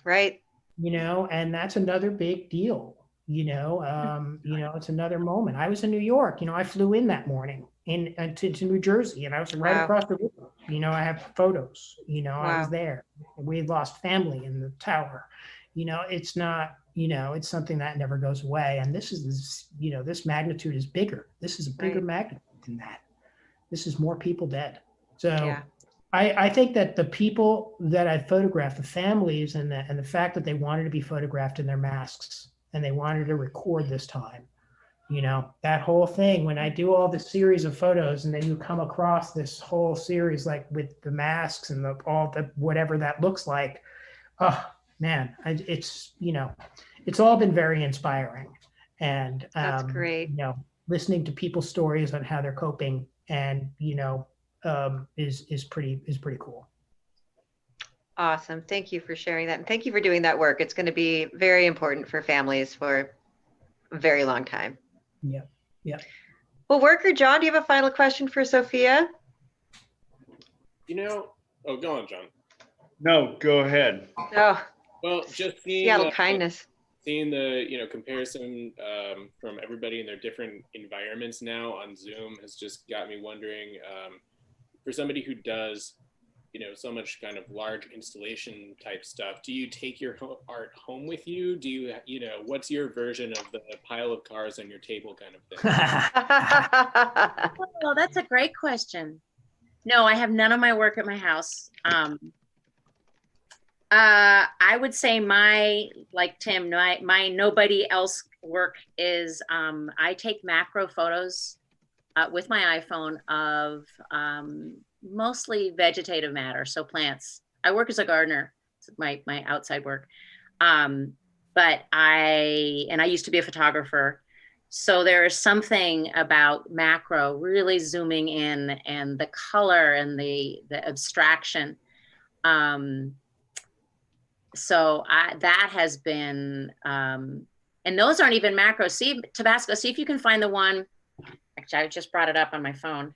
Right. And that's another big deal. It's another moment. I was in New York, I flew in that morning to New Jersey, and I was right across the river. I have photos, I was there. We had lost family in the tower. It's not, it's something that never goes away. And this magnitude is bigger. This is a bigger magnitude than that. This is more people dead. So I think that the people that I photographed, the families, and the fact that they wanted to be photographed in their masks, and they wanted to record this time, that whole thing, when I do all this series of photos, and then you come across this whole series, like with the masks and all the whatever that looks like, oh man, it's all been very inspiring. And that's great. Listening to people's stories on how they're coping, and is pretty cool. Awesome. Thank you for sharing that. And thank you for doing that work. It's going to be very important for families for a very long time. Yeah. Yeah. Well, Worker John, do you have a final question for Sophia? Oh, go on, John. No, go ahead. Oh, well, just seeing Seattle kindness. Seeing the comparison from everybody in their different environments now on Zoom has just got me wondering, for somebody who does so much kind of large installation type stuff. Do you take your art home with you? Do you, what's your version of the pile of cars on your table kind of thing? Well, that's a great question. No, I have none of my work at my house. I would say like Tim, my nobody else work is I take macro photos with my iPhone of mostly vegetative matter, so plants. I work as a gardener, it's my outside work. But I used to be a photographer. So there is something about macro really zooming in and the color and the abstraction. So that has been, and those aren't even macro. See, Tabasco, see if you can find the one. Actually, I just brought it up on my phone.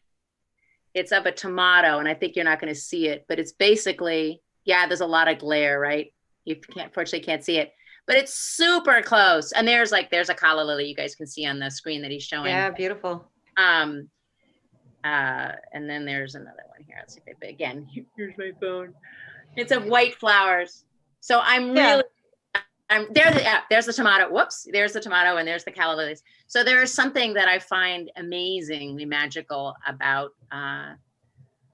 It's of a tomato, and I think you're not going to see it, but it's basically, yeah, there's a lot of glare, right? You fortunately can't see it, but it's super close. And there's a calla lily you guys can see on the screen that he's showing. Yeah, beautiful. And then there's another one here. Let's see if again, here's my phone. It's of white flowers. So there's the tomato. Whoops, there's the tomato and there's the calla lilies. So there is something that I find amazingly magical about, and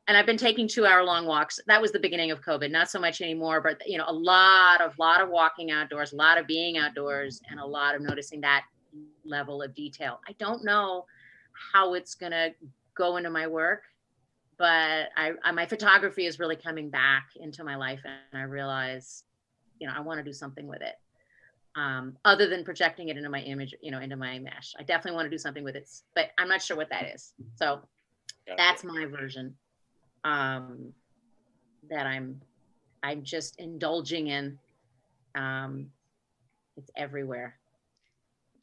I've been taking 2-hour-long walks. That was the beginning of COVID, not so much anymore, but a lot of walking outdoors, a lot of being outdoors, and a lot of noticing that level of detail. I don't know how it's gonna go into my work, but my photography is really coming back into my life, and I realize, I want to do something with it. Other than projecting it into my image, into my mesh. I definitely want to do something with it, but I'm not sure what that is. So that's my version that I'm just indulging in. It's everywhere.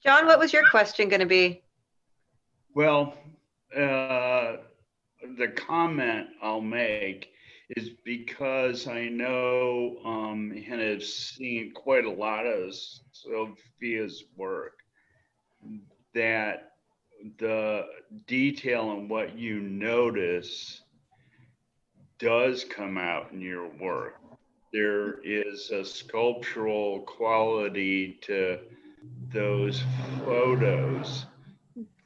John, what was your question going to be? Well, the comment I'll make is because I know and have seen quite a lot of Sophia's work, that the detail in what you notice does come out in your work. There is a sculptural quality to those photos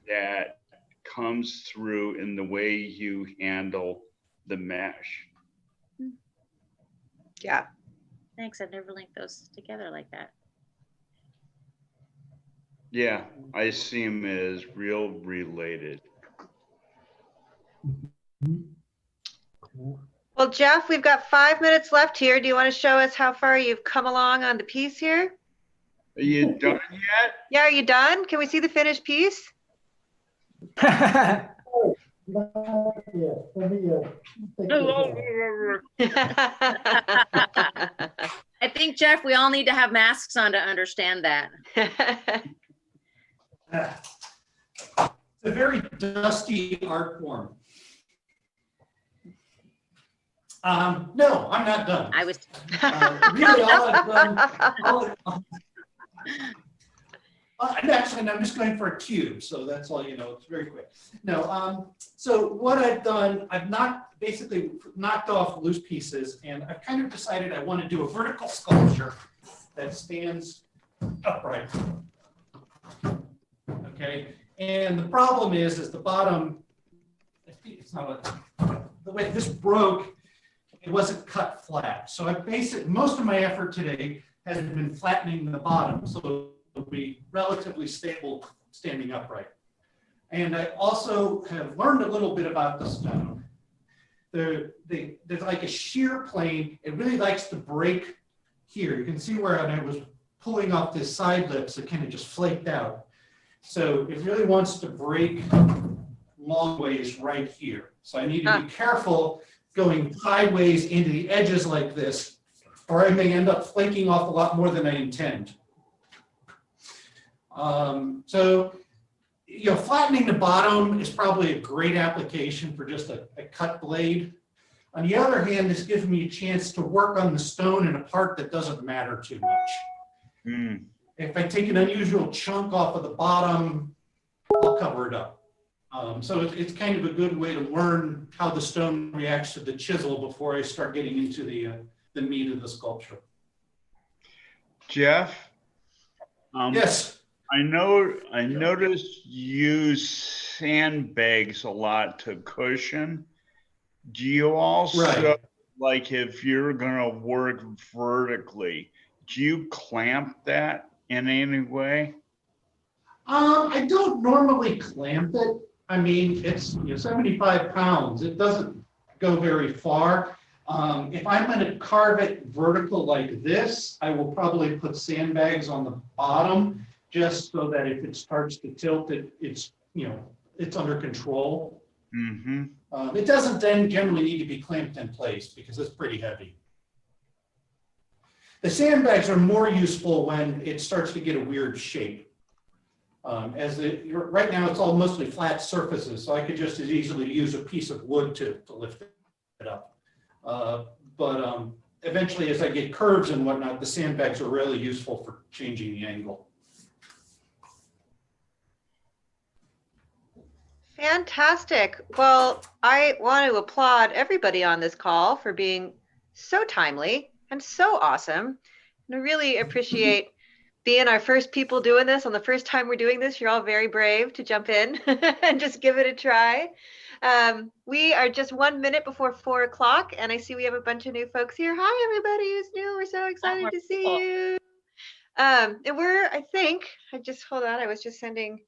that comes through in the way you handle the mesh. Yeah. Thanks. I've never linked those together like that. Yeah, I see them as real related. Well, Jeff, we've got 5 minutes left here. Do you want to show us how far you've come along on the piece here? Are you done yet? Yeah, are you done? Can we see the finished piece? I think, Jeff, we all need to have masks on to understand that. It's a very dusty art form. No, I'm not done. I was Really, all I've done. Actually, I'm just going for a cube, so that's all you know. It's very quick. No, so what I've done, I've basically knocked off loose pieces, and I've kind of decided I want to do a vertical sculpture that stands upright. Okay, and the problem is the bottom. It's not the way this broke. It wasn't cut flat, so most of my effort today has been flattening the bottom, so it'll be relatively stable standing upright. And I also have learned a little bit about the stone. There's like a shear plane. It really likes to break here. You can see where I was pulling off this side lips, it kind of just flaked out. So it really wants to break long ways right here. So I need to be careful going sideways into the edges like this, or I may end up flaking off a lot more than I intend. So, flattening the bottom is probably a great application for just a cut blade. On the other hand, this gives me a chance to work on the stone in a part that doesn't matter too much. If I take an unusual chunk off of the bottom, I'll cover it up. So it's kind of a good way to learn how the stone reacts to the chisel before I start getting into the meat of the sculpture. Jeff? Yes. I noticed you use sandbags a lot to cushion. Do you also, Right. like if you're gonna work vertically, do you clamp that in any way? I don't normally clamp it. I mean, it's 75 pounds. It doesn't go very far. If I'm going to carve it vertical like this, I will probably put sandbags on the bottom just so that if it starts to tilt, it's under control. Mm-hmm. It doesn't then generally need to be clamped in place because it's pretty heavy. The sandbags are more useful when it starts to get a weird shape. Right now it's all mostly flat surfaces, so I could just as easily use a piece of wood to lift it up. But eventually, as I get curves and whatnot, the sandbags are really useful for changing the angle. Fantastic. Well, I want to applaud everybody on this call for being so timely and so awesome. And I really appreciate being our first people doing this on the first time we're doing this. You're all very brave to jump in and just give it a try. We are just 1 minute before 4 o'clock, and I see we have a bunch of new folks here. Hi, everybody who's new. We're so excited to see you. And hold on, I was just sending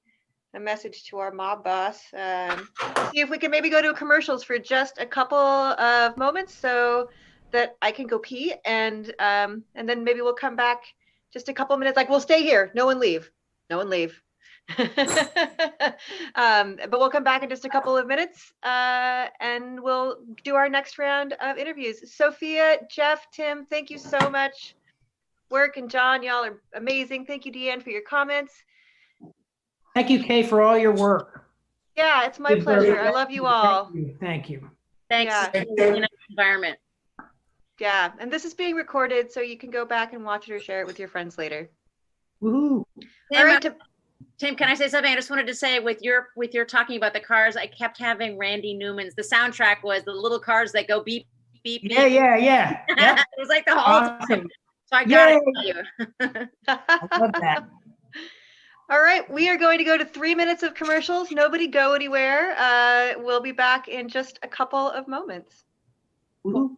a message to our mob boss. See if we can maybe go to commercials for just a couple of moments so that I can go pee, and then maybe we'll come back just a couple of minutes. Like, we'll stay here. No one leave. No one leave. But we'll come back in just a couple of minutes, and we'll do our next round of interviews. Sophia, Jeff, Tim, thank you so much. Work and John, y'all are amazing. Thank you, Deanne, for your comments. Thank you, Kay, for all your work. Yeah, it's my pleasure. I love you all. Thank you. Thanks. Yeah. You know, environment. Yeah, and this is being recorded, so you can go back and watch it or share it with your friends later. Woohoo. All right, Tim, can I say something? I just wanted to say with your talking about the cars, I kept having Randy Newman's. The soundtrack was the little cars that go beep, beep, beep. Yeah. Yep. It was like the whole time. Awesome. So I got it Yay. for you. I love that. All right, we are going to go to 3 minutes of commercials. Nobody go anywhere. We'll be back in just a couple of moments. Woohoo.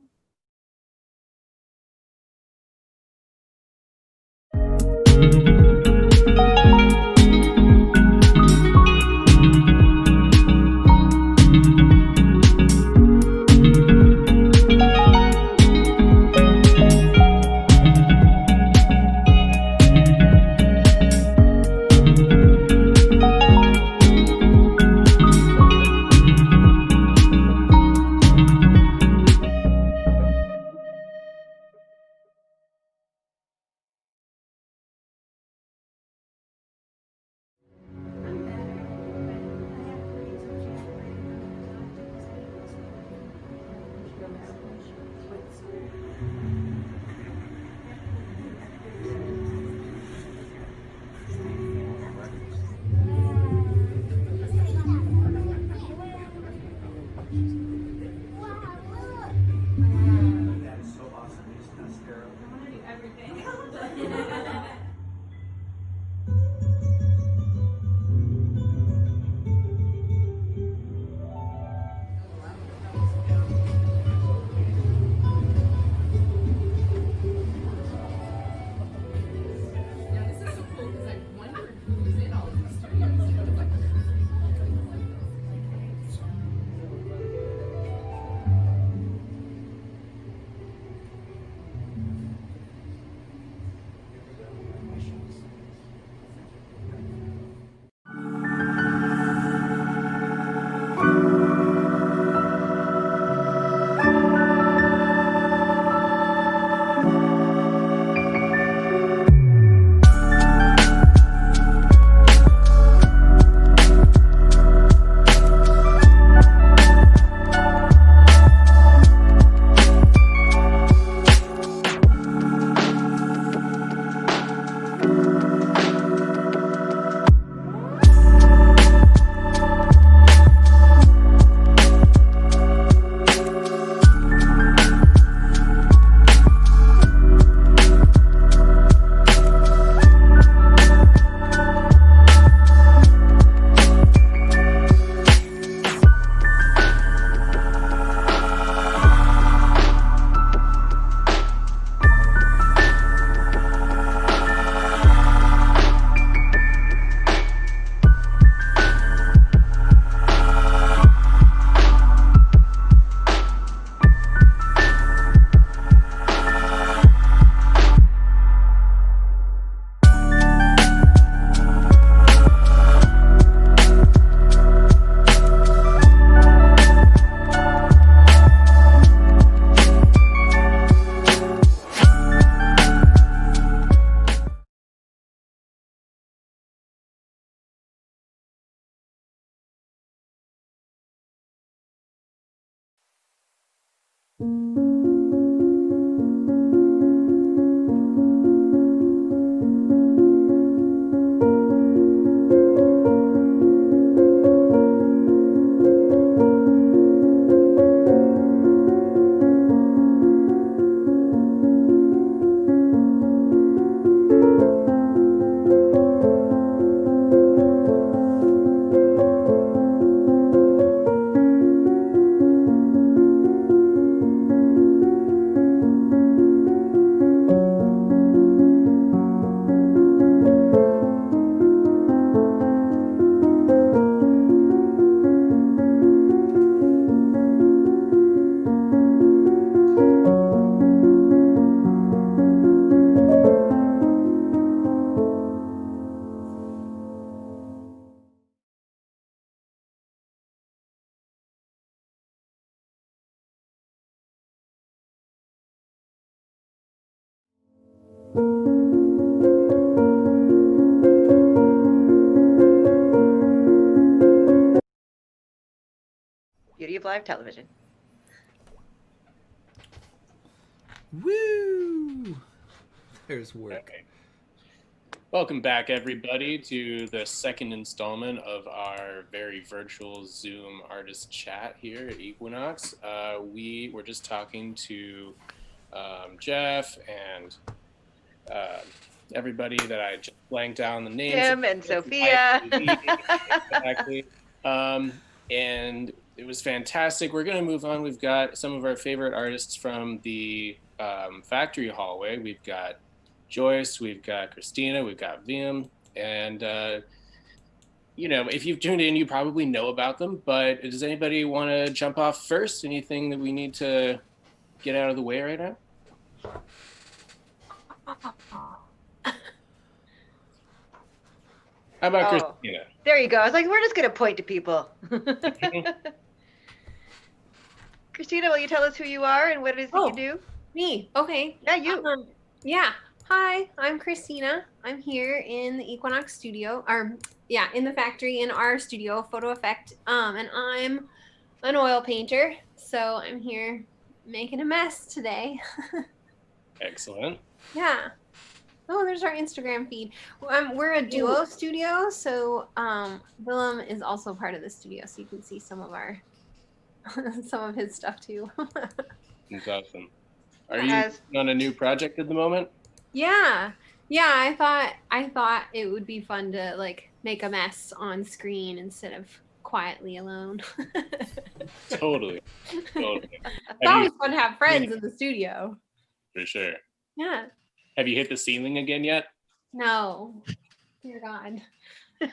Beauty of live television. Woo! There's work. Okay. Welcome back, everybody, to the second installment of our very virtual Zoom artist chat here at Equinox. We were just talking to Jeff and everybody that I just blanked out on the names. Tim and Sophia. Exactly. And it was fantastic. We're going to move on. We've got some of our favorite artists from the factory hallway. We've got Joyce, we've got Kristina, we've got Vilem, and if you've tuned in, you probably know about them, but does anybody want to jump off first? Anything that we need to get out of the way right now? How about Kristina? There you go. I was like, we're just going to point to people. Kristina, will you tell us who you are and what it is that you do? Me. Okay. Yeah, you. Yeah. Hi, I'm Kristina. I'm here in the Equinox studio, in the factory in our studio, Photo Effect. And I'm an oil painter. So I'm here making a mess today. Excellent. Yeah. Oh, there's our Instagram feed. We're a duo studio. So Vilem is also part of the studio. So you can see some of his stuff too. That's awesome. Are you on a new project at the moment? Yeah. I thought it would be fun to like make a mess on screen instead of quietly alone. Totally. It's always fun to have friends in the studio. For sure. Yeah. Have you hit the ceiling again yet? No. Dear God. I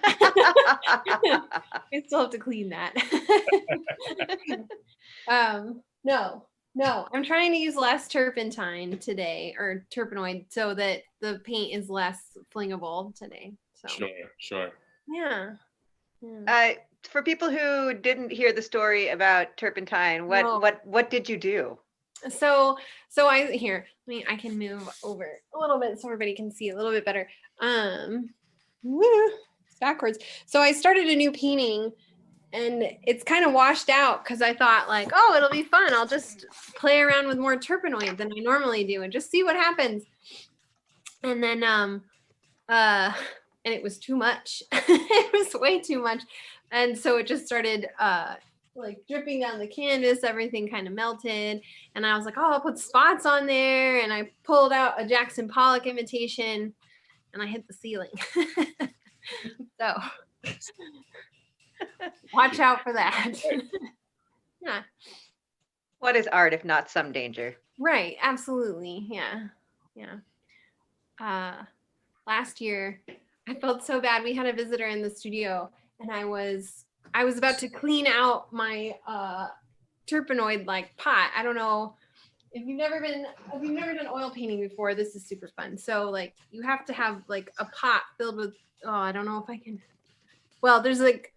still have to clean that. No, I'm trying to use less turpentine today, or turpenoid, so that the paint is less flingable today. So Sure. Yeah. For people who didn't hear the story about turpentine, what did you do? So I can move over a little bit so everybody can see a little bit better. It's backwards. So I started a new painting. And it's kind of washed out because I thought like, oh, it'll be fun. I'll just play around with more turpenoid than I normally do and just see what happens. And then, and it was too much. It was way too much. And so it just started like dripping down the canvas. Everything kind of melted. And I was like, oh, I'll put spots on there. And I pulled out a Jackson Pollock imitation and I hit the ceiling. So watch out for that. Yeah. What is art if not some danger? Right. Absolutely. Yeah. Last year, I felt so bad. We had a visitor in the studio, and I was about to clean out my turpenoid like pot. I don't know if you've never done oil painting before. This is super fun. So like you have to have like a pot filled with I don't know if I can. Well, there's like,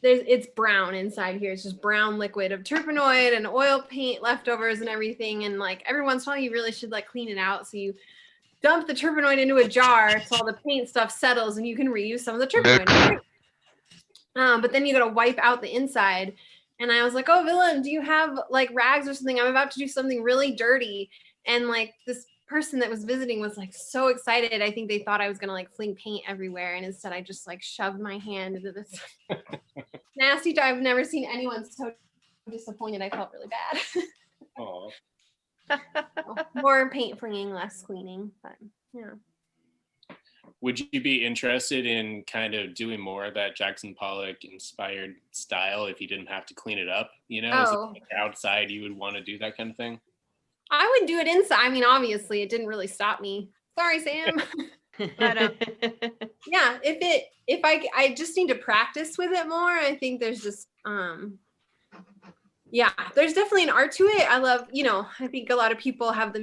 it's brown inside here. It's just brown liquid of turpenoid and oil paint leftovers and everything. And like every once in a while, you really should like clean it out. So you dump the turpenoid into a jar so all the paint stuff settles and you can reuse some of the turpenoid. But then you got to wipe out the inside. And I was like, oh, Vilem, do you have like rags or something? I'm about to do something really dirty. And like this person that was visiting was like so excited. I think they thought I was going to like fling paint everywhere. And instead I just like shoved my hand into this nasty jar. I've never seen anyone so disappointed. I felt really bad. Aw. More paint flinging, less cleaning, but yeah. Would you be interested in kind of doing more of that Jackson Pollock inspired style if you didn't have to clean it up? You know, is it Oh. like outside you would want to do that kind of thing? I would do it inside. I mean, obviously it didn't really stop me. Sorry, Sam. But yeah, if I just need to practice with it more. I think there's just yeah, there's definitely an art to it. I love, you know, I think a lot of people have the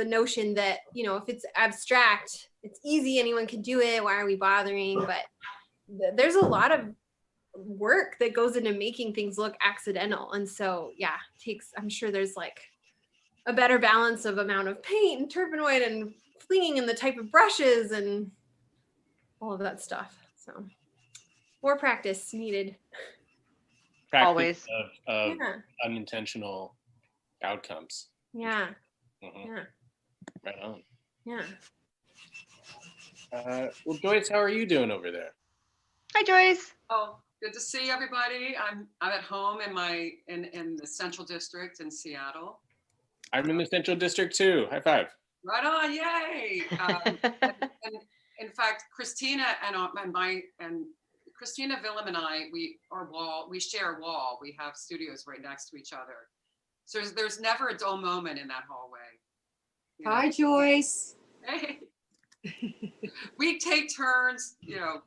notion that, you know, if it's abstract, it's easy, anyone can do it. Why are we bothering? But there's a lot of work that goes into making things look accidental. And so, yeah, I'm sure there's like a better balance of amount of paint and turpenoid and flinging and the type of brushes and all of that stuff. So more practice needed. Practice Always. of Yeah. unintentional outcomes. Yeah. Mhm. Yeah. Right on. Yeah. Well, Joyce, how are you doing over there? Hi, Joyce. Oh, good to see everybody. I'm at home in the Central District in Seattle. I'm in the Central District too. High five. Right on, yay! And in fact, Kristina and Kristina, Vilem, and I, we share a wall. We have studios right next to each other. So there's never a dull moment in that hallway. You know? Hi, Joyce. Hey. We take turns, you know,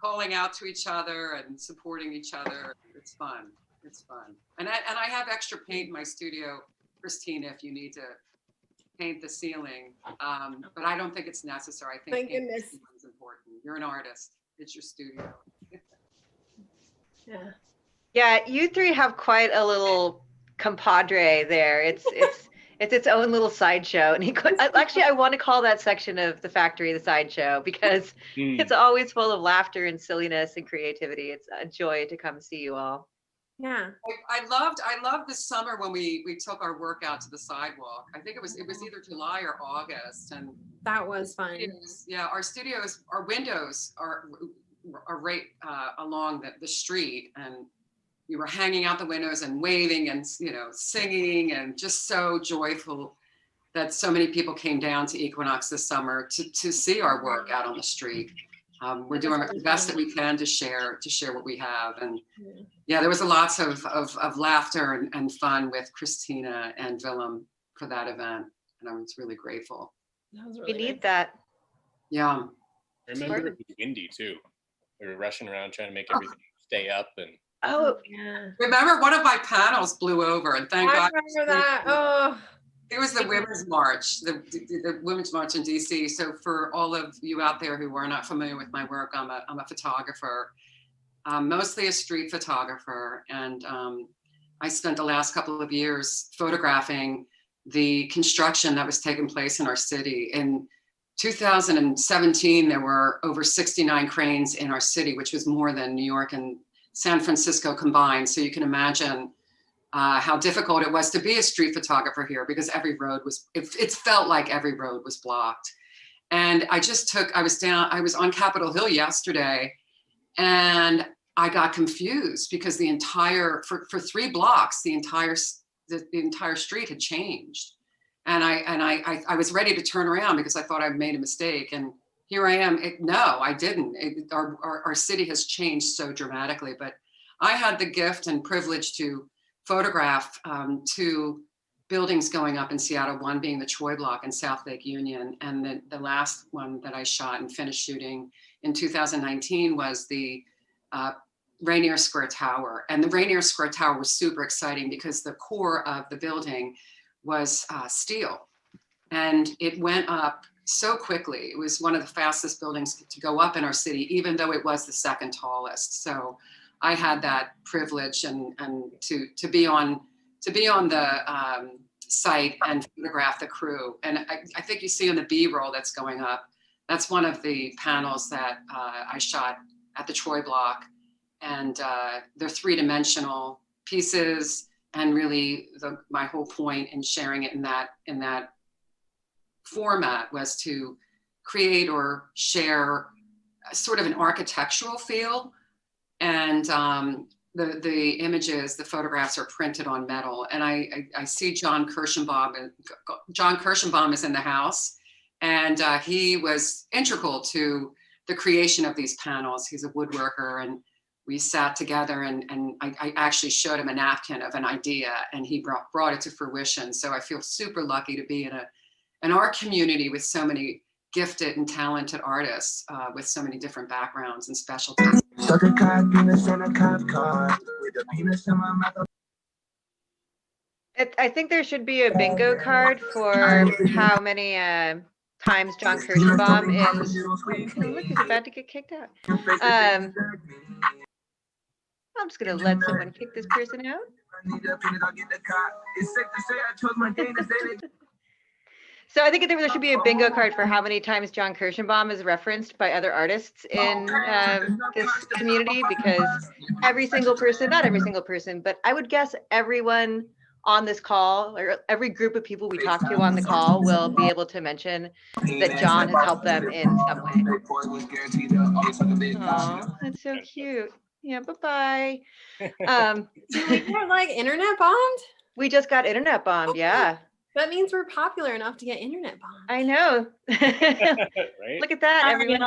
calling out to each other and supporting each other. It's fun. It's fun. And I have extra paint in my studio, Kristina, if you need to paint the ceiling. But I don't think it's necessary. I think Thank painting goodness. is important. You're an artist. It's your studio. Yeah. Yeah, you three have quite a little compadre there. It's its own little sideshow. And actually, I want to call that section of the factory the sideshow because it's always full of laughter and silliness and creativity. It's a joy to come see you all. Yeah. I loved this summer when we took our work out to the sidewalk. I think it was either July or August, and That was fun. yeah, our windows are right along the street, and we were hanging out the windows and waving and, you know, singing, and just so joyful that so many people came down to Equinox this summer to see our work out on the street. We're doing the best that we can to share what we have. And yeah, there was lots of laughter and fun with Kristina and Vilem for that event. And I was really grateful. That was We really need nice. that. Yeah. I remember it was windy too. We were rushing around trying to make everything stay up, and Oh, Yeah. Remember, one of my panels blew over, and thank I God. remember that. Oh. It was the Women's March, the Women's March in DC. So for all of you out there who are not familiar with my work, I'm a photographer, mostly a street photographer. And I spent the last couple of years photographing the construction that was taking place in our city. In 2017, there were over 69 cranes in our city, which was more than New York and San Francisco combined. So you can imagine how difficult it was to be a street photographer here, because every road was, it felt like every road was blocked. And I was on Capitol Hill yesterday, and I got confused because for 3 blocks, the entire street had changed. And I was ready to turn around because I thought I'd made a mistake. And here I am. No, I didn't. Our city has changed so dramatically, but I had the gift and privilege to photograph 2 buildings going up in Seattle, one being the Troy Block in South Lake Union. And the last one that I shot and finished shooting in 2019 was the Rainier Square Tower. And the Rainier Square Tower was super exciting because the core of the building was steel. And it went up so quickly. It was one of the fastest buildings to go up in our city, even though it was the 2nd tallest. So I had that privilege and to be on the site and photograph the crew. And I think you see on the B-roll that's going up, that's one of the panels that I shot at the Troy Block. And they're three-dimensional pieces. And really my whole point in sharing it in that format was to create or share sort of an architectural feel. And the images, the photographs are printed on metal. And I see John Kirschenbaum. John Kirschenbaum is in the house, and he was integral to the creation of these panels. He's a woodworker, and we sat together, and I actually showed him a napkin of an idea, and he brought it to fruition. So I feel super lucky to be in our community with so many gifted and talented artists with so many different backgrounds and specialties. I think there should be a bingo card for how many times John Kirschenbaum is. Oh, look, he's about to get kicked out. I'm just gonna let someone kick this person out. So I think there should be a bingo card for how many times John Kirschenbaum is referenced by other artists in this community, because every single person, not every single person, but I would guess everyone on this call, or every group of people we talk to on the call, will be able to mention that John has helped them in some way. Oh, that's so cute. Yeah, bye-bye. We're like internet bombed? We just got internet bombed, yeah. That means we're popular enough to get internet bombed. I know. Right? Look at that, everyone.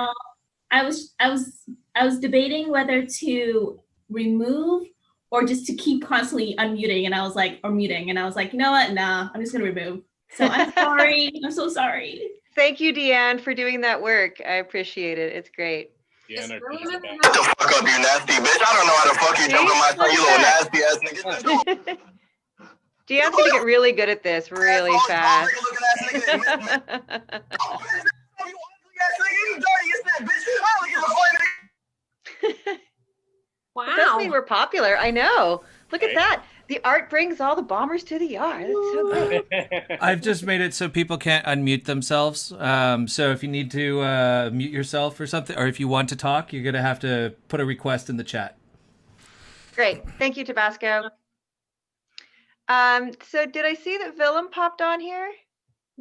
I was debating whether to remove or just to keep constantly unmuting, and I was like, or muting, and I was like, you know what? Nah, I'm just gonna remove. So I'm sorry. I'm so sorry. Thank you, Deanne, for doing that work. I appreciate it. It's great. Yeah, Shut the fuck up, you nasty bitch. I don't know how the fuck you jump on my tongue, you little nasty ass nigga. Deanne's gonna get really good at this really fast. Wow. It does mean we're popular. I know. Look at that. The art brings all the bombers to the yard. That's so great. I've just made it so people can't unmute themselves. So if you need to mute yourself or something, or if you want to talk, you're going to have to put a request in the chat. Great. Thank you, Tabasco. So did I see that Vilem popped on here?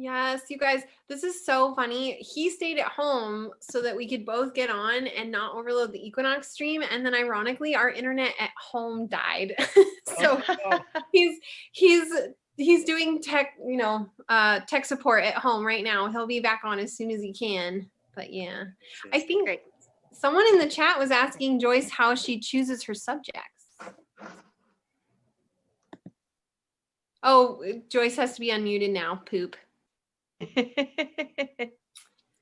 Yes, you guys, this is so funny. He stayed at home so that we could both get on and not overload the Equinox stream. And then ironically, our internet at home died. So he's doing tech, tech support at home right now. He'll be back on as soon as he can. But yeah, I think someone in the chat was asking Joyce how she chooses her subjects. Oh, Joyce has to be unmuted now. Poop.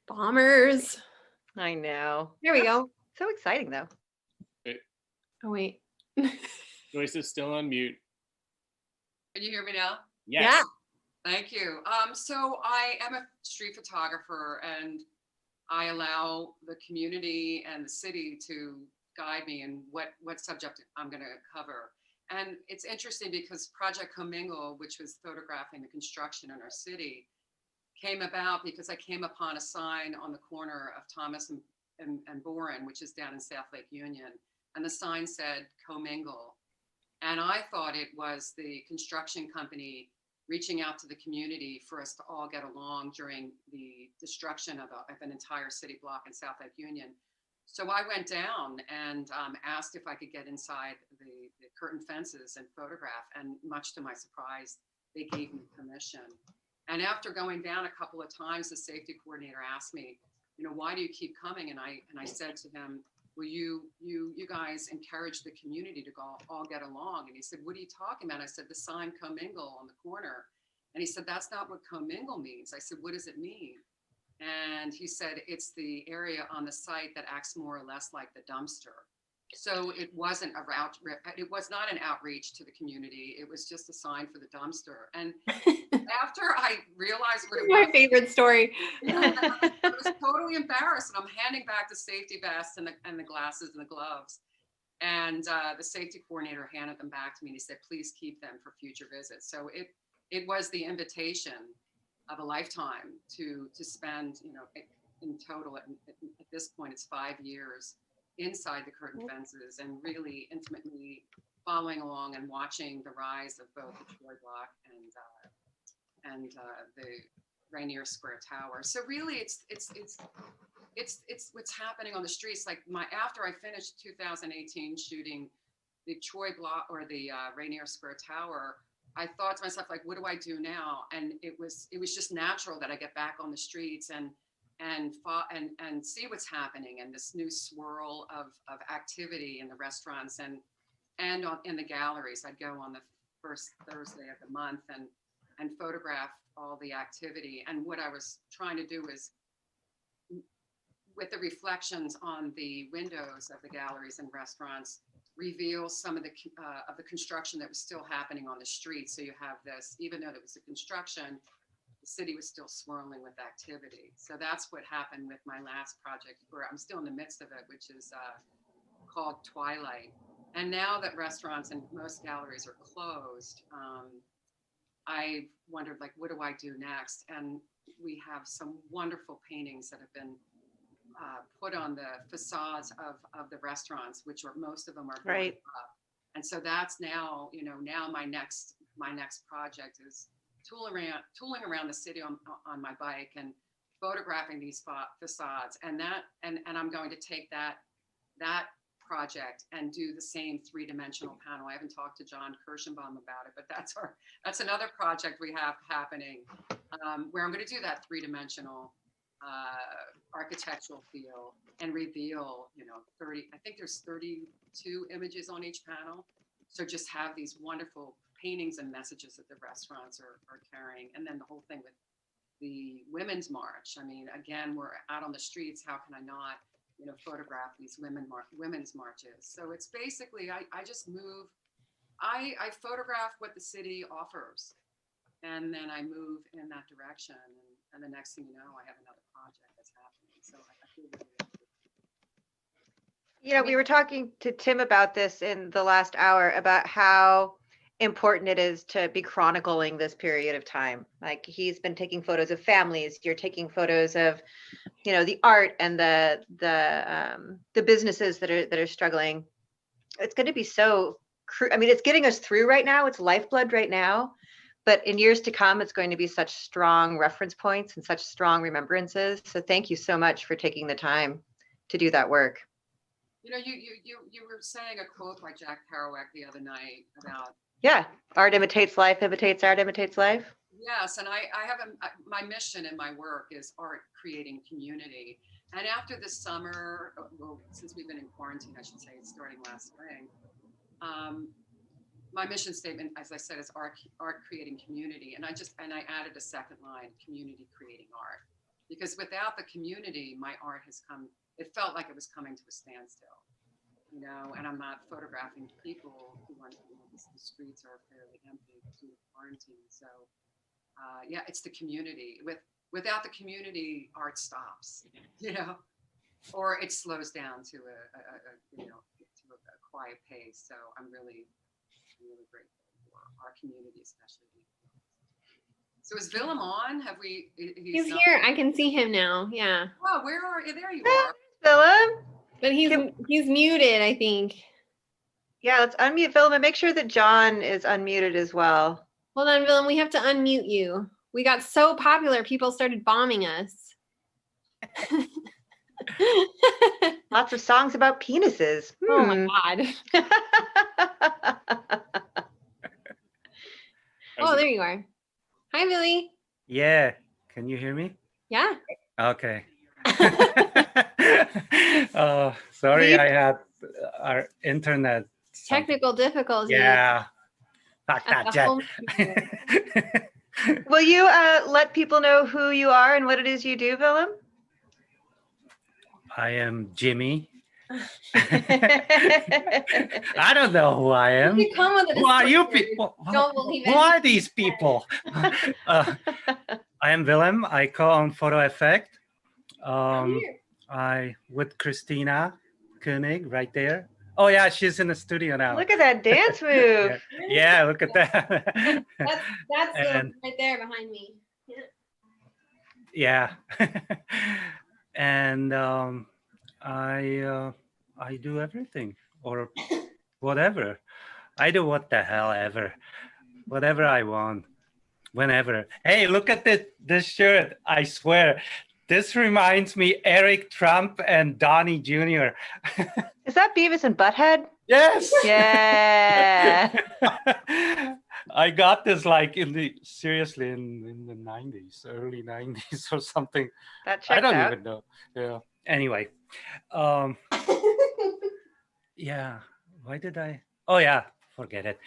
Bombers. I know. There we go. So exciting, though. Oh, wait. Joyce is still on mute. Can you hear me now? Yes. Yeah. Thank you. So I am a street photographer, and I allow the community and the city to guide me in what subject I'm going to cover. And it's interesting because Project Commingle, which was photographing the construction in our city, came about because I came upon a sign on the corner of Thomas and Boren, which is down in South Lake Union. And the sign said commingle. And I thought it was the construction company reaching out to the community for us to all get along during the destruction of an entire city block in South Lake Union. So I went down and asked if I could get inside the curtain fences and photograph. And much to my surprise, they gave me permission. And after going down a couple of times, the safety coordinator asked me, why do you keep coming? And I said to him, well, you guys encourage the community to all get along. And he said, what are you talking about? I said, the sign commingle on the corner. And he said, that's not what commingle means. I said, what does it mean? And he said, it's the area on the site that acts more or less like the dumpster. So it wasn't it was not an outreach to the community. It was just a sign for the dumpster. And after I realized what it was, my favorite story. I was totally embarrassed. And I'm handing back the safety vest and the glasses and the gloves. And the safety coordinator handed them back to me, and he said, please keep them for future visits. So it was the invitation of a lifetime to spend, in total, at this point, it's 5 years inside the curtain fences and really intimately following along and watching the rise of both the Troy Block and the Rainier Square Tower. So really, it's what's happening on the streets. Like after I finished 2018 shooting the Troy Block or the Rainier Square Tower, I thought to myself, like, what do I do now? And it was just natural that I get back on the streets and see what's happening and this new swirl of activity in the restaurants and in the galleries. I'd go on the first Thursday of the month and photograph all the activity. And what I was trying to do is, with the reflections on the windows of the galleries and restaurants, reveal some of the construction that was still happening on the street. So you have this, even though there was a construction, the city was still swirling with activity. So that's what happened with my last project, where I'm still in the midst of it, which is called Twilight. And now that restaurants and most galleries are closed, I wondered, like, what do I do next? And we have some wonderful paintings that have been put on the facades of the restaurants, which are, most of them are right up. And so that's now, now my next project is tooling around the city on my bike and photographing these facades. And I'm going to take that project and do the same three-dimensional panel. I haven't talked to John Kirschenbaum about it, but that's another project we have happening, where I'm going to do that three-dimensional architectural feel and reveal, 30, I think there's 32 images on each panel. So just have these wonderful paintings and messages that the restaurants are carrying. And then the whole thing with the Women's March. I mean, again, we're out on the streets. How can I not, photograph these women's marches? So it's basically, I just move, I photograph what the city offers, and then I move in that direction. And the next thing you know, I have another project that's happening. So I feel really we were talking to Tim about this in the last hour, about how important it is to be chronicling this period of time. Like, he's been taking photos of families, you're taking photos of, the art and the businesses that are struggling. It's going to be so it's getting us through right now. It's lifeblood right now. But in years to come, it's going to be such strong reference points and such strong remembrances. So thank you so much for taking the time to do that work. You were saying a quote by Jack Kerouac the other night about, art imitates life, imitates art, imitates life. Yes, and I have my mission in my work is art creating community. And after this summer, well, since we've been in quarantine, I should say, starting last spring, my mission statement, as I said, is art creating community. And I added a second line, community creating art. Because without the community, my art it felt like it was coming to a standstill, and I'm not photographing people who are, the streets are fairly empty due to quarantine. So it's the community. Without the community, art stops, or it slows down to a quiet pace. So I'm really grateful for our community, especially. So is Vilem on? Have we? He's here. I can see him now. Yeah. Oh, where are you? There you are. Vilem. But he's muted, I think. Yeah, let's unmute Vilem and make sure that John is unmuted as well. Hold on, Vilem. We have to unmute you. We got so popular, people started bombing us. Lots of songs about penises. Oh my God. Oh, there you are. Hi, Billy. Yeah. Can you hear me? Yeah. Okay. Oh, sorry, I had our internet. Technical difficulties. Yeah. Fuck that jet. Will you let people know who you are and what it is you do, Vilem? I am Jimmy. I don't know who I am. Who are you people? Don't believe it. Who are these people? I am Vilem. I co-own Photo Effect. I with Kristina Koenig right there. Oh yeah, she's in the studio now. Look at that dance move. Yeah, look at that. That's right there behind me. Yeah. And I I do everything or whatever. I do what the hell ever, whatever I want, whenever. Hey, look at this shirt. I swear, this reminds me Eric Trump and Donnie Jr. Is that Beavis and Butthead? Yes. Yeah. I got this like in the 90s, early 90s or something. That checks I don't out. even know. Yeah. Anyway, yeah. Why did I? Oh yeah, forget it.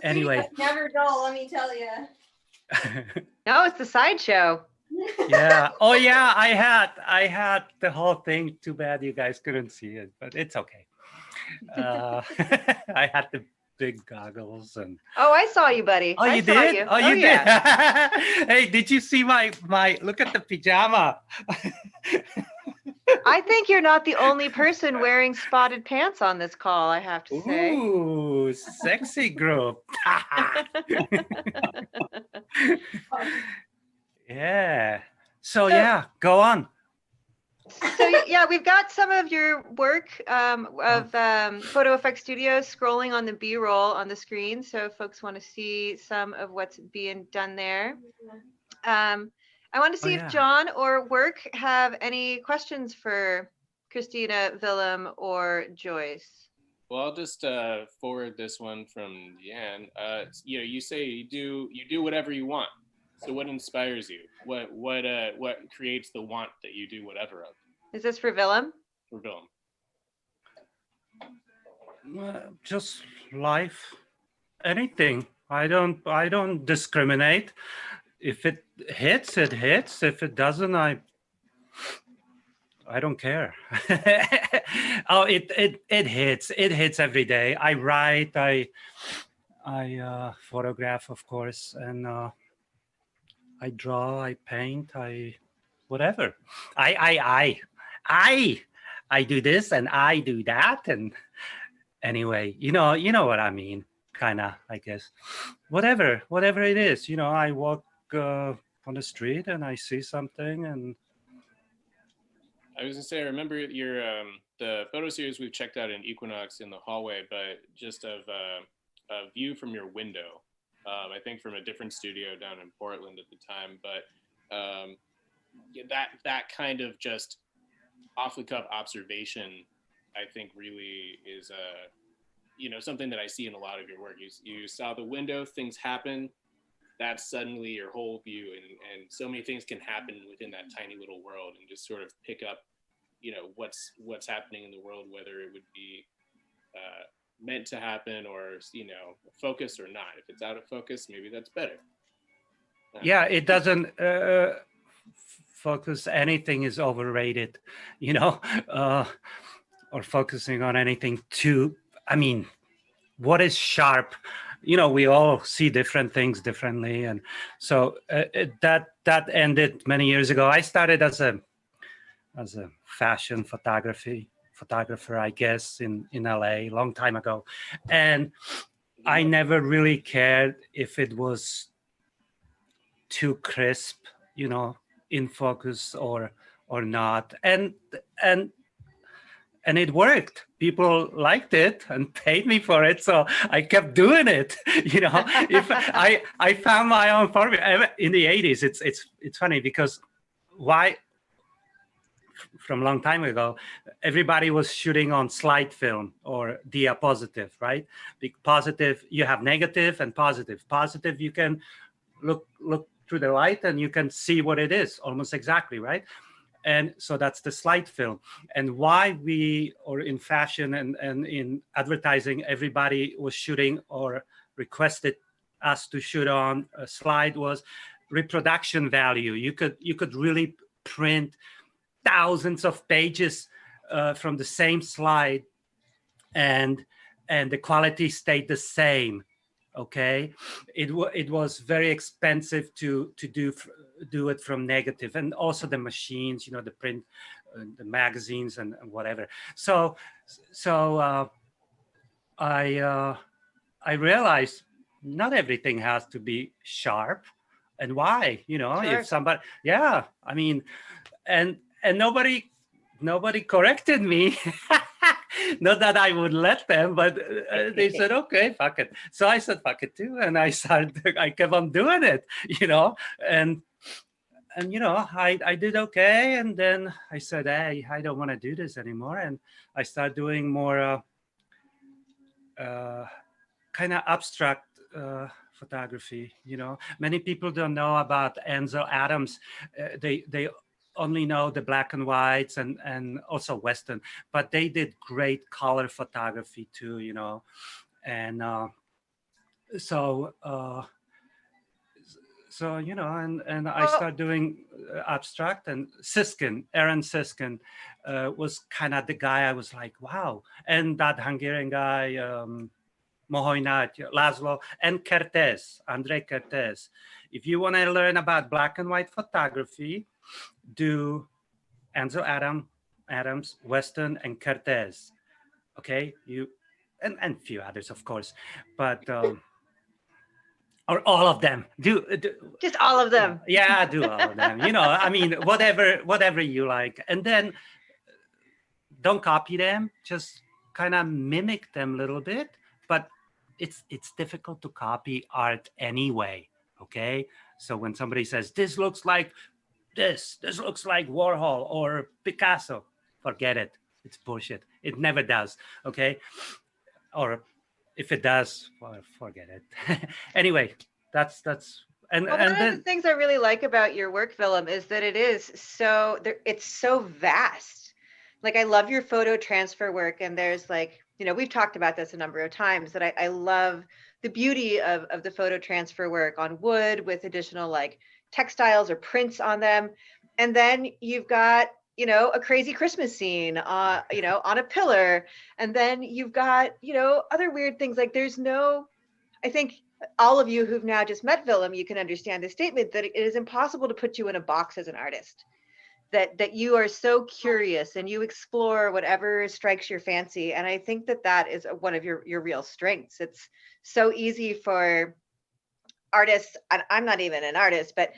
Anyway. Never dull, let me tell you. No, it's the sideshow. Yeah. Oh yeah, I had the whole thing. Too bad you guys couldn't see it, but it's okay. I had the big goggles and. Oh, I saw you, buddy. Oh, you I saw did? you. Oh, you did. Yeah. Hey, did you see my look at the pajama? I think you're not the only person wearing spotted pants on this call, I have to say. Ooh, sexy group. Yeah. So yeah, go on. So yeah, we've got some of your work of Photo Effects Studios scrolling on the B-roll on the screen. So if folks want to see some of what's being done there. I want to see if John or Work have any questions for Kristina, Vilem, or Joyce. Well, I'll just forward this one from Deanne. You say you do whatever you want. So what inspires you? What creates the want that you do whatever of? Is this for Vilem? For Vilem. Just life, anything. I don't discriminate. If it hits, it hits. If it doesn't, I don't care. Oh, it hits. It hits every day. I write. I photograph, of course, and I draw. I paint. Whatever. I do this and I do that, and anyway, you know what I mean. Kinda, I guess. Whatever it is. I walk on the street and I see something, and I was gonna say, I remember your the photo series we've checked out in Equinox in the hallway, but just of a view from your window. I think from a different studio down in Portland at the time, but that kind of just off the cuff observation, I think really is something that I see in a lot of your work. You saw the window, things happen. That's suddenly your whole view, and so many things can happen within that tiny little world, and just sort of pick up, what's happening in the world, whether it would be meant to happen or focus or not. If it's out of focus, maybe that's better. Yeah, it doesn't focus. Anything is overrated, or focusing on anything too. I mean, what is sharp? We all see different things differently, and so that ended many years ago. I started as a fashion photographer, I guess, in LA a long time ago, and I never really cared if it was too crisp, in focus or not, and it worked. People liked it and paid me for it, so I kept doing it. If I found my own formula in the 80s. It's funny because from a long time ago, everybody was shooting on slide film or diapositive, right? Positive, you have negative and positive. Positive, you can look through the light and you can see what it is almost exactly, right? And so that's the slide film. And why or in fashion and in advertising, everybody was shooting or requested us to shoot on a slide was reproduction value. You could really print thousands of pages from the same slide, and the quality stayed the same. Okay, it was very expensive to do it from negative, and also the machines, the print, the magazines and whatever. So I realized not everything has to be sharp, and why, Sure. If somebody, and nobody corrected me. Not that I would let them, but they said, okay, fuck it. So I said, fuck it too. And I kept on doing it, and I did okay. And then I said, hey, I don't want to do this anymore. And I started doing more kind of abstract photography. Many people don't know about Ansel Adams. They only know the black and whites and also Western, but they did great color photography too, and so and I started doing abstract. And Aaron Siskin was kind of the guy I was like, wow. And that Hungarian guy, Mohoinat, Laszlo, and Andrei Kertész. If you want to learn about black and white photography, do Ansel Adams, Weston, and Kertész. Okay, and a few others, of course, but or all of them. Do just all of them. Yeah, do all of them. I mean, whatever you like, and then don't copy them. Just kind of mimic them a little bit. But it's difficult to copy art anyway. Okay, so when somebody says this looks like this looks like Warhol or Picasso, forget it. It's bullshit. It never does. Okay, or if it does, well, forget it. Anyway, that's and one then of the things I really like about your work, Vilem, is that it's so vast. Like, I love your photo transfer work, and there's we've talked about this a number of times, that I love the beauty of the photo transfer work on wood with additional textiles or prints on them. And then you've got, a crazy Christmas scene, on a pillar. And then you've got, other weird things. I think all of you who've now just met Vilem, you can understand the statement that it is impossible to put you in a box as an artist, that you are so curious and you explore whatever strikes your fancy. And I think that is one of your real strengths. It's so easy for artists, and I'm not even an artist, but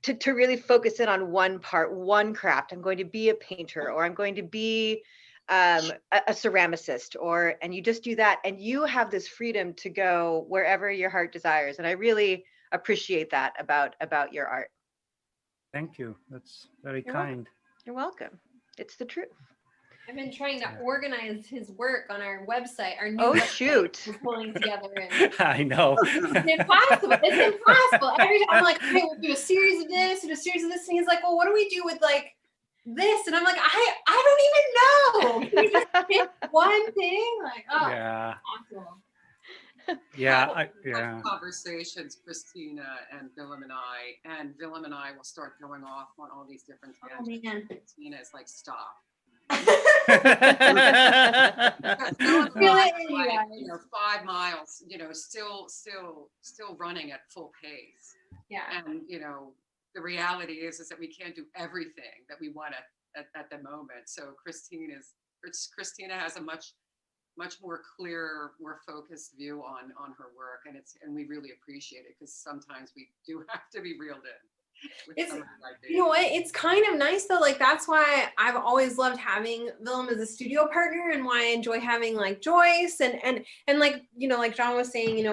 to really focus in on one part, one craft. I'm going to be a painter, or I'm going to be a ceramicist, and you just do that, and you have this freedom to go wherever your heart desires. And I really appreciate that about your art. Thank you. That's very kind. You're welcome. It's the truth. I've been trying to organize his work on our website. Our new website we're pulling together. And I know. It's impossible. It's impossible. Every time I'm like, okay, we'll do a series of this and a series of this. And he's like, well, what do we do with this? And I'm like, I don't even know. Can you just pick one thing? Yeah. Awesome. Yeah, Converstations, Kristina and Vilem and I will start going off on all these different tangents. Man. Kristina is like, stop. 5 miles, still running at full pace. Yeah. And the reality is that we can't do everything that we want at the moment. So Kristina has a much more clear, more focused view on her work, and we really appreciate it, because sometimes we do have to be reeled in. You know what? It's kind of nice though. That's why I've always loved having Vilem as a studio partner, and why I enjoy having Joyce and like John was saying,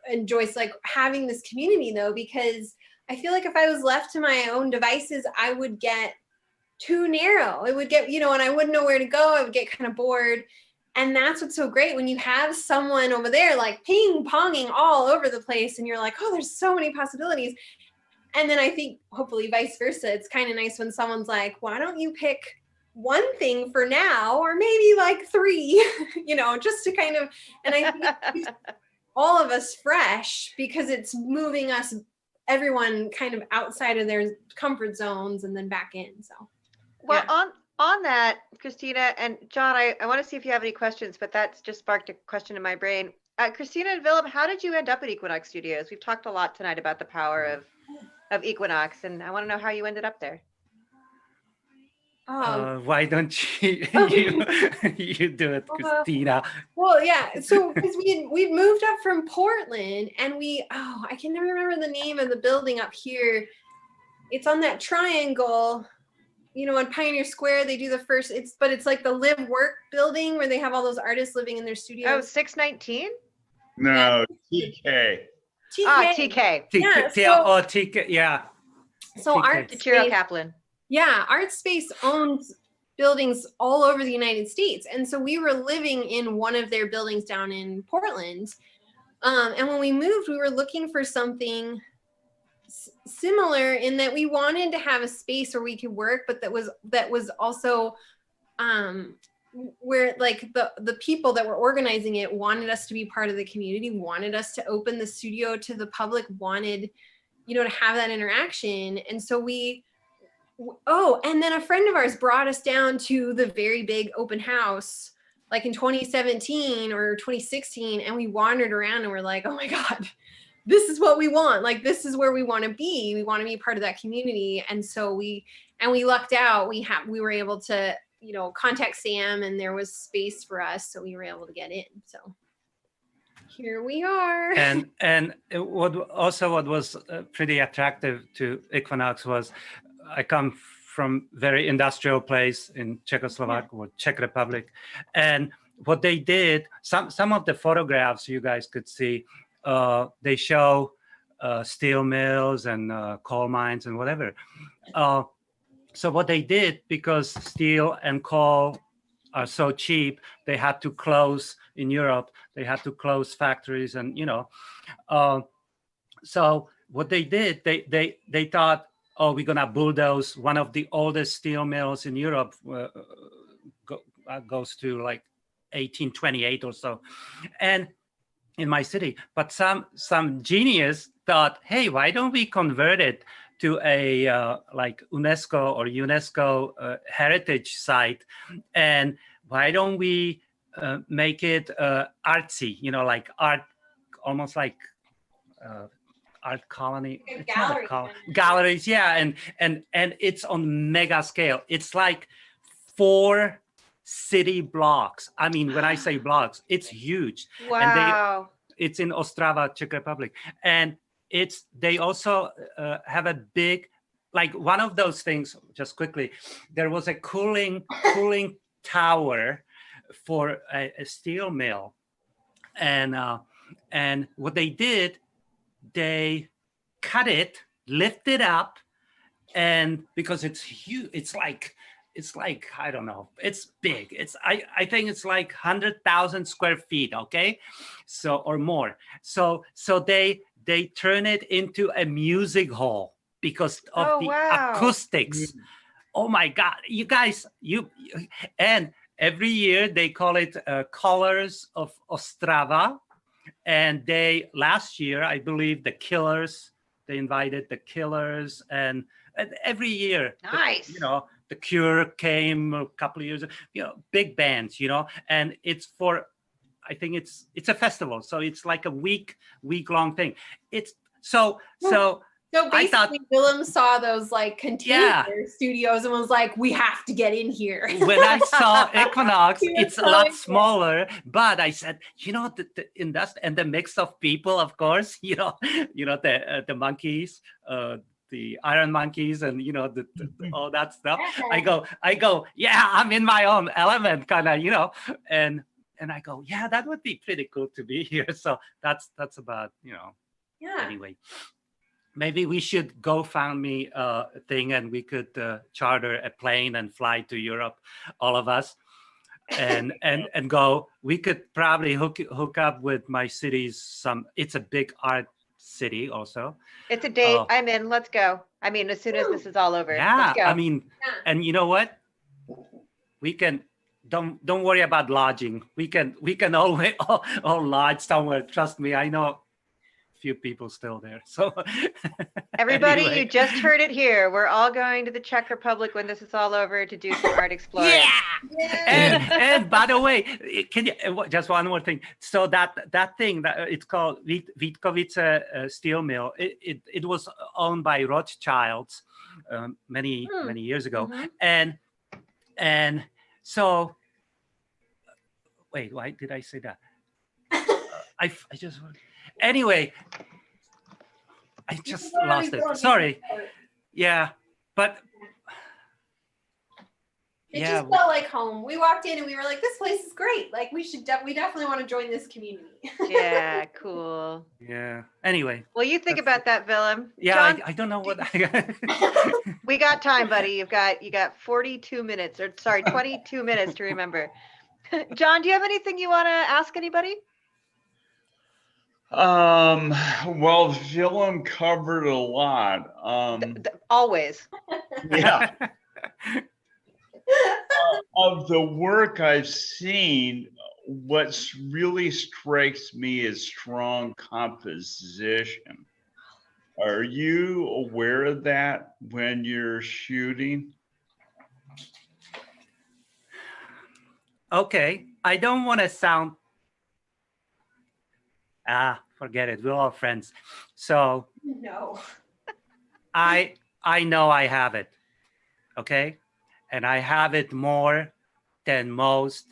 and Joyce, having this community though, because I feel like if I was left to my own devices, I would get too narrow. It would get, and I wouldn't know where to go. I would get kind of bored. And that's what's so great when you have someone over there ping ponging all over the place, and you're like, oh, there's so many possibilities. And then I think hopefully vice versa. It's kind of nice when someone's like, why don't you pick one thing for now, or maybe 3, just to kind of, and I think it keeps all of us fresh, because it's moving everyone kind of outside of their comfort zones and then back in. So, well, on that, Kristina and John, I want to see if you have any questions, but that's just sparked a question in my brain. Kristina and Vilem, how did you end up at Equinox Studios? We've talked a lot tonight about the power of Equinox, and I want to know how you ended up there. Why don't you you do it, Kristina? Well, yeah. So because we'd moved up from Portland, and I can never remember the name of the building up here. It's on that triangle. you know, on Pioneer Square, they do the first, but it's like the live work building where they have all those artists living in their studios. Oh, 619? No, TK. TK. Ah, TK. Yeah, TK, yeah. So TK. Art Tachiro Space, Kaplan. yeah, Art Space owns buildings all over the United States. And so we were living in one of their buildings down in Portland. And when we moved, we were looking for something similar in that we wanted to have a space where we could work, but that was also where like the people that were organizing it wanted us to be part of the community, wanted us to open the studio to the public, wanted, you know, to have that interaction. And so and then a friend of ours brought us down to the very big open house like in 2017 or 2016, and we wandered around and we're like, oh my God, this is what we want. Like, this is where we want to be. We want to be part of that community. And so we lucked out. We were able to, you know, contact Sam, and there was space for us. So we were able to get in. So here we are. And what was pretty attractive to Equinox was I come from very industrial place in Czechoslovakia or Czech Republic. And what they did, some of the photographs you guys could see, they show steel mills and coal mines and whatever. So what they did, because steel and coal are so cheap, they had to close in Europe. They had to close factories, and you know. So what they did, they thought, oh, we're gonna bulldoze one of the oldest steel mills in Europe. Goes to like 1828 or so, and in my city. But some genius thought, hey, why don't we convert it to a like UNESCO heritage site, and why don't we make it artsy, you know, like art, almost like art colony, galleries, yeah, and it's on mega scale. It's like 4 city blocks. I mean, when I say blocks, it's huge. Wow. And it's in Ostrava, Czech Republic, and they also have a big, like one of those things. Just quickly, there was a cooling tower for a steel mill, and what they did, they cut it, lift it up, and because it's huge, it's like I don't know, it's big. I think it's like 100,000 square feet, okay, so or more. So they turn it into a music hall because of acoustics. Oh my God, you guys, and every year they call it Colors of Ostrava. And last year, I believe the Killers, they invited the Killers, and every year, nice. You know, the Cure came a couple of years ago, you know, big bands, you know, and it's I think it's a festival. So it's like a week-long thing. It's so basically, Vilem saw those like container studios and was like, we have to get in here. When I saw Equinox, it's a lot smaller, but I said, you know, the industry and the mix of people, of course, you know, the monkeys, the iron monkeys, and you know, all that stuff. I go, yeah, I'm in my own element, kind of, you know, and I go, yeah, that would be pretty cool to be here. So that's about, you know, anyway. Maybe we should GoFundMe thing, and we could charter a plane and fly to Europe, all of us, and go. We could probably hook up with my city's It's a big art city, also. It's a date. I'm in. Let's go. I mean, as soon as this is all over. Yeah, let's go. I mean, and you know what? We can. Don't worry about lodging. We can always all lodge somewhere. Trust me, I know few people still there. So everybody, anyway. You just heard it here. We're all going to the Czech Republic when this is all over to do some art exploring. Yeah. And by the way, can you just one more thing? So that thing that it's called Vítkovice steel mill. It was owned by Rothschilds many years ago, and so wait, why did I say that? I just. Anyway, I just lost it. Sorry. Yeah, but It just felt like home. We walked in and we were like, this place is great. Like we definitely want to join this community. Yeah, cool. Yeah. Anyway. Well, you think about that, Vilem. Yeah, John, I don't know what we got time, buddy. You got 42 minutes, or sorry, 22 minutes to remember. John, do you have anything you want to ask anybody? Well, Vilem covered a lot. Always. Yeah. Of the work I've seen, what really strikes me is strong composition. Are you aware of that when you're shooting? Okay, I don't want to sound, forget it, we're all friends. So No. I know I have it, okay? And I have it more than most.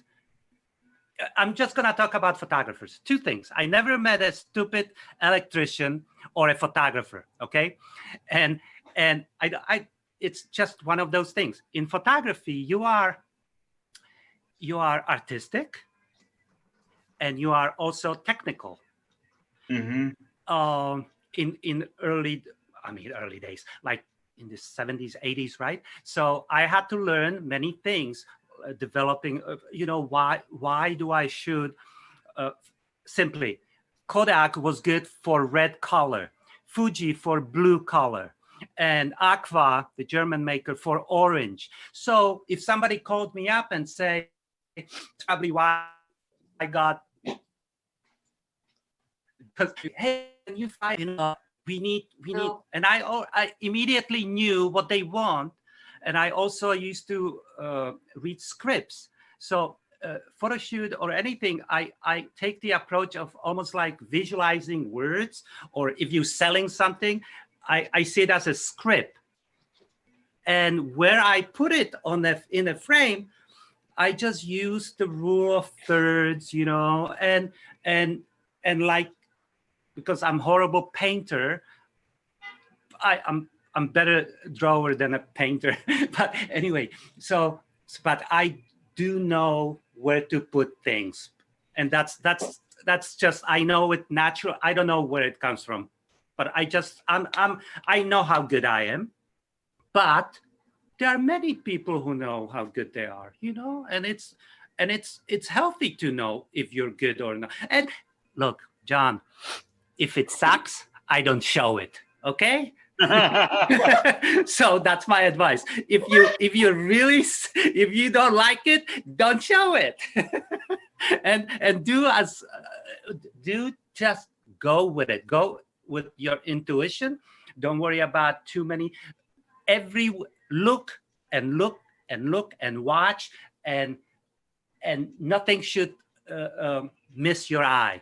I'm just gonna talk about photographers. Two things. I never met a stupid electrician or a photographer, okay? And I it's just one of those things. In photography, you are artistic and you are also technical. Mm-hmm. In early days, like in the 70s, 80s, right? So I had to learn many things, developing, why do I shoot? Simply, Kodak was good for red color, Fuji for blue color, and Aqua, the German maker, for orange. So if somebody called me up and say, probably why I got, because, hey, can you find, we need, and I immediately knew what they want. And I also used to read scripts. So photo shoot or anything, I take the approach of almost like visualizing words, or if you're selling something, I see it as a script. And where I put it in a frame, I just use the rule of thirds, and like, because I'm horrible painter, I'm better drawer than a painter. But anyway, but I do know where to put things. And that's just, I know it natural. I don't know where it comes from, but I know how good I am, but there are many people who know how good they are, and it's healthy to know if you're good or not. And look, John, if it sucks, I don't show it. Okay. So that's my advice. If you don't like it, don't show it. and just go with it. Go with your intuition. Don't worry about too many. Look and watch, and nothing should miss your eye.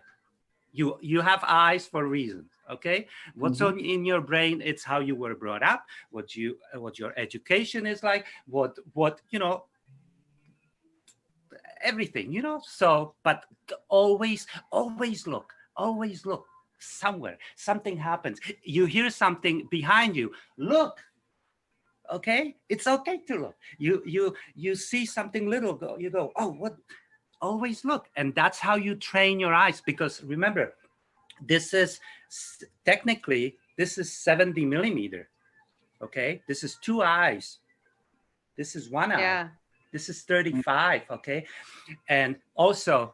You have eyes for reasons. Okay, what's on in your brain? It's how you were brought up, what your education is like, what everything, So, but always look somewhere. Something happens. You hear something behind you. Look. Okay, it's okay to look. You see something little. You go, oh, what? Always look, and that's how you train your eyes. Because remember, this is technically 70 millimeter. Okay, this is 2 eyes. This is 1 eye. Yeah. This is 35. Okay, and also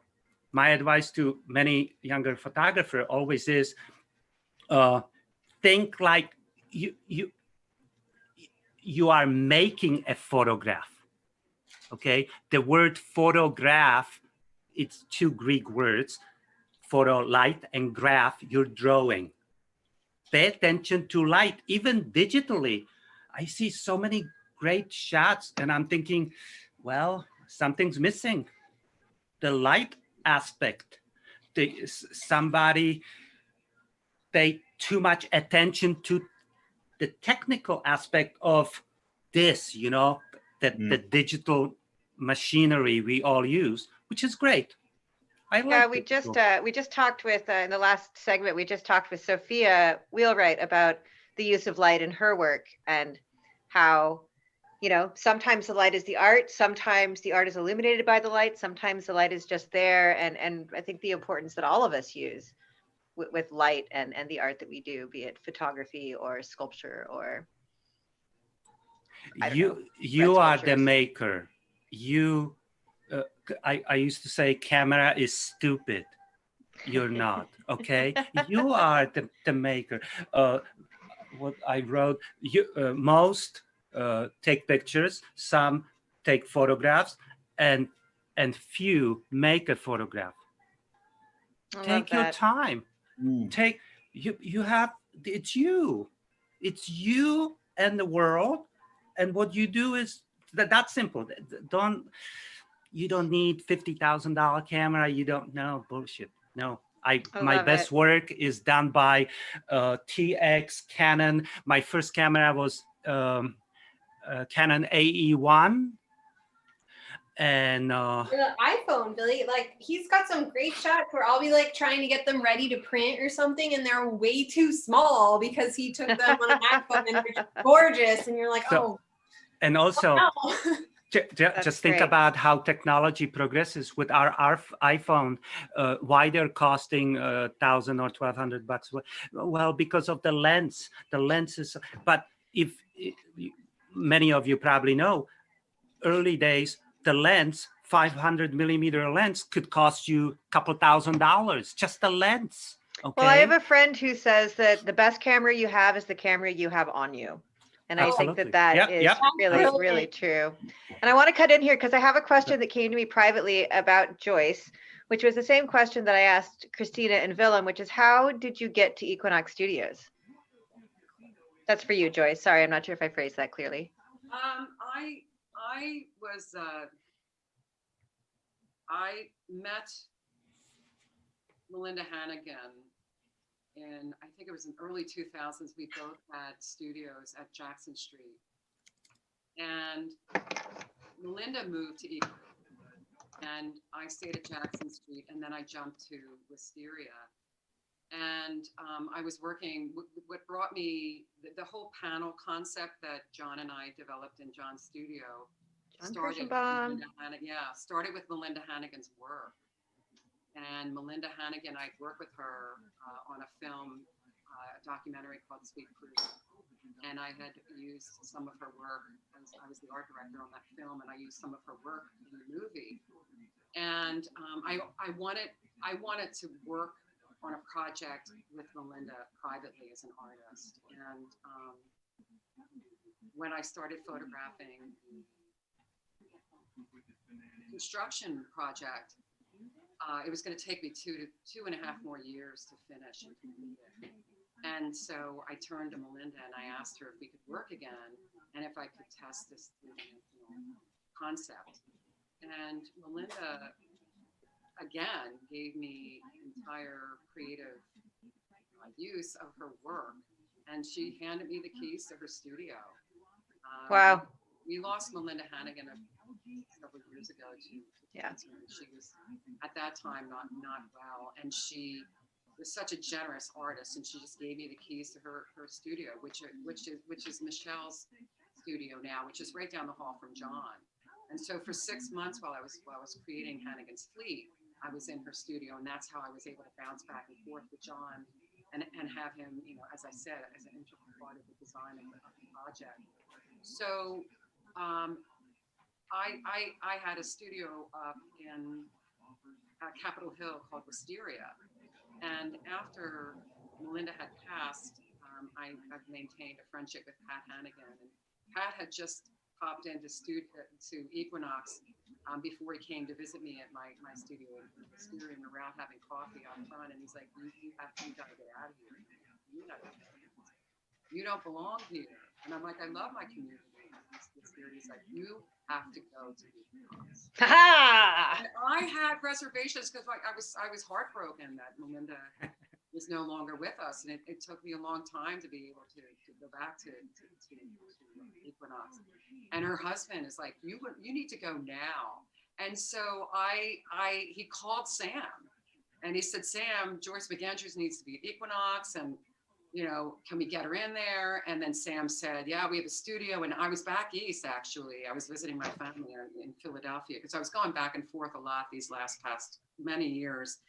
my advice to many younger photographers always is, think like you are making a photograph. Okay, the word photograph, it's 2 Greek words. Photo, light, and graph, you're drawing. Pay attention to light, even digitally. I see so many great shots and I'm thinking, well, something's missing. The light aspect. Somebody paid too much attention to the technical aspect of this, the digital machinery we all use, which is great. We just talked with in the last segment. We just talked with Sophia Wheelwright about the use of light in her work and how, you know, sometimes the light is the art, sometimes the art is illuminated by the light, sometimes the light is just there. And I think the importance that all of us use with light and the art that we do, be it photography or sculpture or you are the maker. You I used to say camera is stupid. You're not, okay? You are the maker. What I wrote, most take pictures, some take photographs, and few make a photograph. Take your time. Take you have it's you and the world, and what you do is that's simple. You don't need $50,000 camera. You don't know bullshit. No, my best work is done by TX Canon. My first camera was Canon AE1. And the iPhone, Billy, like he's got some great shots where I'll be like trying to get them ready to print or something, and they're way too small because he took them on an iPhone and they're just gorgeous, and you're like, and also. Just think about how technology progresses with our iPhone. Why they're costing $1,000 or $1,200? Well, because of the lens. The lens is. But if many of you probably know, early days the lens, 500 millimeter lens, could cost you a couple $1,000. Just the lens. Okay. Well, I have a friend who says that the best camera you have is the camera you have on you. And I think that is really, really true. And I want to cut in here because I have a question that came to me privately about Joyce, which was the same question that I asked Kristina and Vilem, which is how did you get to Equinox Studios? That's for you, Joyce. Sorry, I'm not sure if I phrased that clearly. I was, I met Melinda Hannigan in, I think it was in early 2000s. We both had studios at Jackson Street. And Melinda moved to Equinox, and I stayed at Jackson Street, and then I jumped to Wisteria. And I was working, what brought me, the whole panel concept that John and I developed in John's studio started with Melinda Hannigan's work. And Melinda Hannigan, I'd worked with her on a film, a documentary called Sweet Fruit. And I had used some of her work, I was the art director on that film, and I used some of her work in the movie. And I wanted to work on a project with Melinda privately as an artist. And when I started photographing the construction project, it was going to take me 2.5 more years to finish and complete it. And so I turned to Melinda and I asked her if we could work again and if I could test this concept. And Melinda, again, gave me entire creative use of her work. And she handed me the keys to her studio. Wow. We lost Melinda Hannigan several years ago to cancer. She was at that time not well, and she was such a generous artist, and she just gave me the keys to her studio, which is Michelle's studio now, which is right down the hall from John. And so for 6 months while I was creating Hannigan's Fleet, I was in her studio, and that's how I was able to bounce back and forth with John and have him, as I said, as an integral part of the design of the project. So I had a studio up in Capitol Hill called Wisteria. And after Melinda had passed, I've maintained a friendship with Pat Hannigan. And Pat had just popped into to Equinox before he came to visit me at my studio in Wisteria, and around having coffee out front. And he's like, you got to get out of here. You don't belong here. And I'm like, I love my community. He's like, you have to go to Equinox. I had reservations because I was heartbroken that Melinda was no longer with us, and it took me a long time to be able to go back to Equinox. And her husband is like, you need to go now. And so he called Sam, and he said, Sam, Joyce McAndrews needs to be at Equinox, and you know, can we get her in there? And then Sam said, yeah, we have a studio. And I was back east, actually. I was visiting my family in Philadelphia because I was going back and forth a lot these past many years.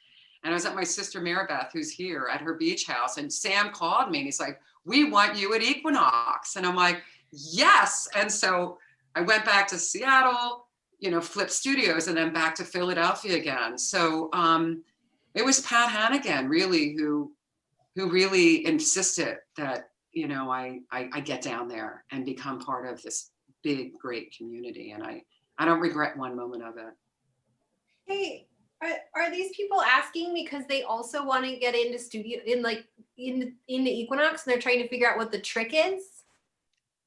And I was at my sister Maribeth, who's here, at her beach house. And Sam called me and he's like, we want you at Equinox. And I'm like, yes. And so I went back to Seattle, you know, flipped studios, and then back to Philadelphia again. So it was Pat Hannigan, really, who really insisted that, you know, I get down there and become part of this big, great community. And I don't regret one moment of it. Hey, are these people asking because they also want to get into into Equinox, and they're trying to figure out what the trick is?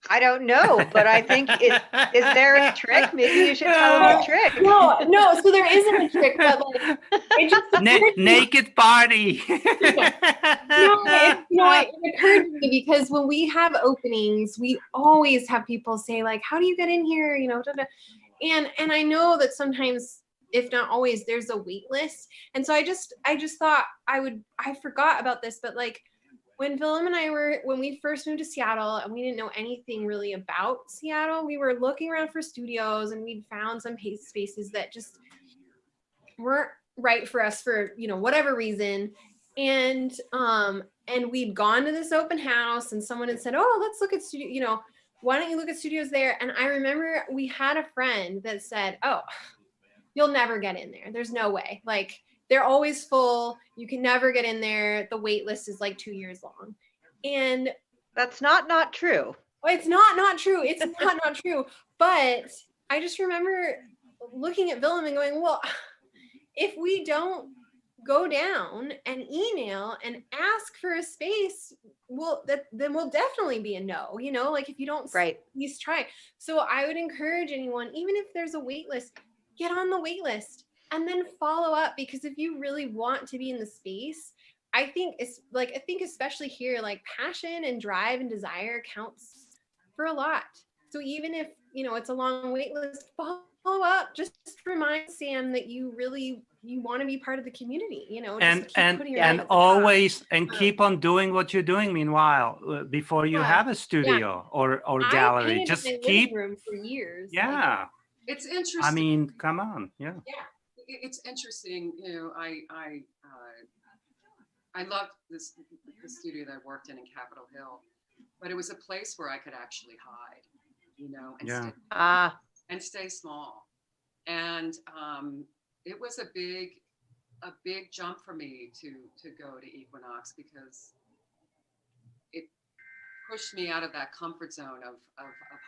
I don't know, but I think is there a trick? Maybe you should tell them the trick. No. So there isn't a trick, but like it just naked party. It occurred to me because when we have openings, we always have people say like, "How do you get in here?" You know, and I know that sometimes, if not always, there's a wait list, and so I just thought I forgot about this, but like, when Vilem and I when we first moved to Seattle and we didn't know anything really about Seattle, we were looking around for studios and we'd found some spaces that just weren't right for us for, you know, whatever reason. And we'd gone to this open house and someone had said, oh, let's look at studio, you know, why don't you look at studios there? And I remember we had a friend that said, oh, you'll never get in there. There's no way. Like, they're always full. You can never get in there. The wait list is like 2 years long. And that's not true. It's not true. It's not true. But I just remember looking at Vilem and going, well, if we don't go down and email and ask for a space, then we'll definitely be a no, you know, like if you don't at least try. So I would encourage anyone, even if there's a wait list, get on the wait list. And then follow up, because if you really want to be in the space, I think especially here, like passion and drive and desire counts for a lot. So even if, you know, it's a long wait list, follow up, just remind Sam that you want to be part of the community, you know, keep on doing what you're doing meanwhile, before you have a studio or gallery. Just keep room for years. Yeah. Like, it's interesting. I mean, come on. Yeah. It's interesting, you know. I loved the studio that I worked in Capitol Hill, but it was a place where I could actually hide, you know, and stay small. And it was a big jump for me to go to Equinox, because it pushed me out of that comfort zone of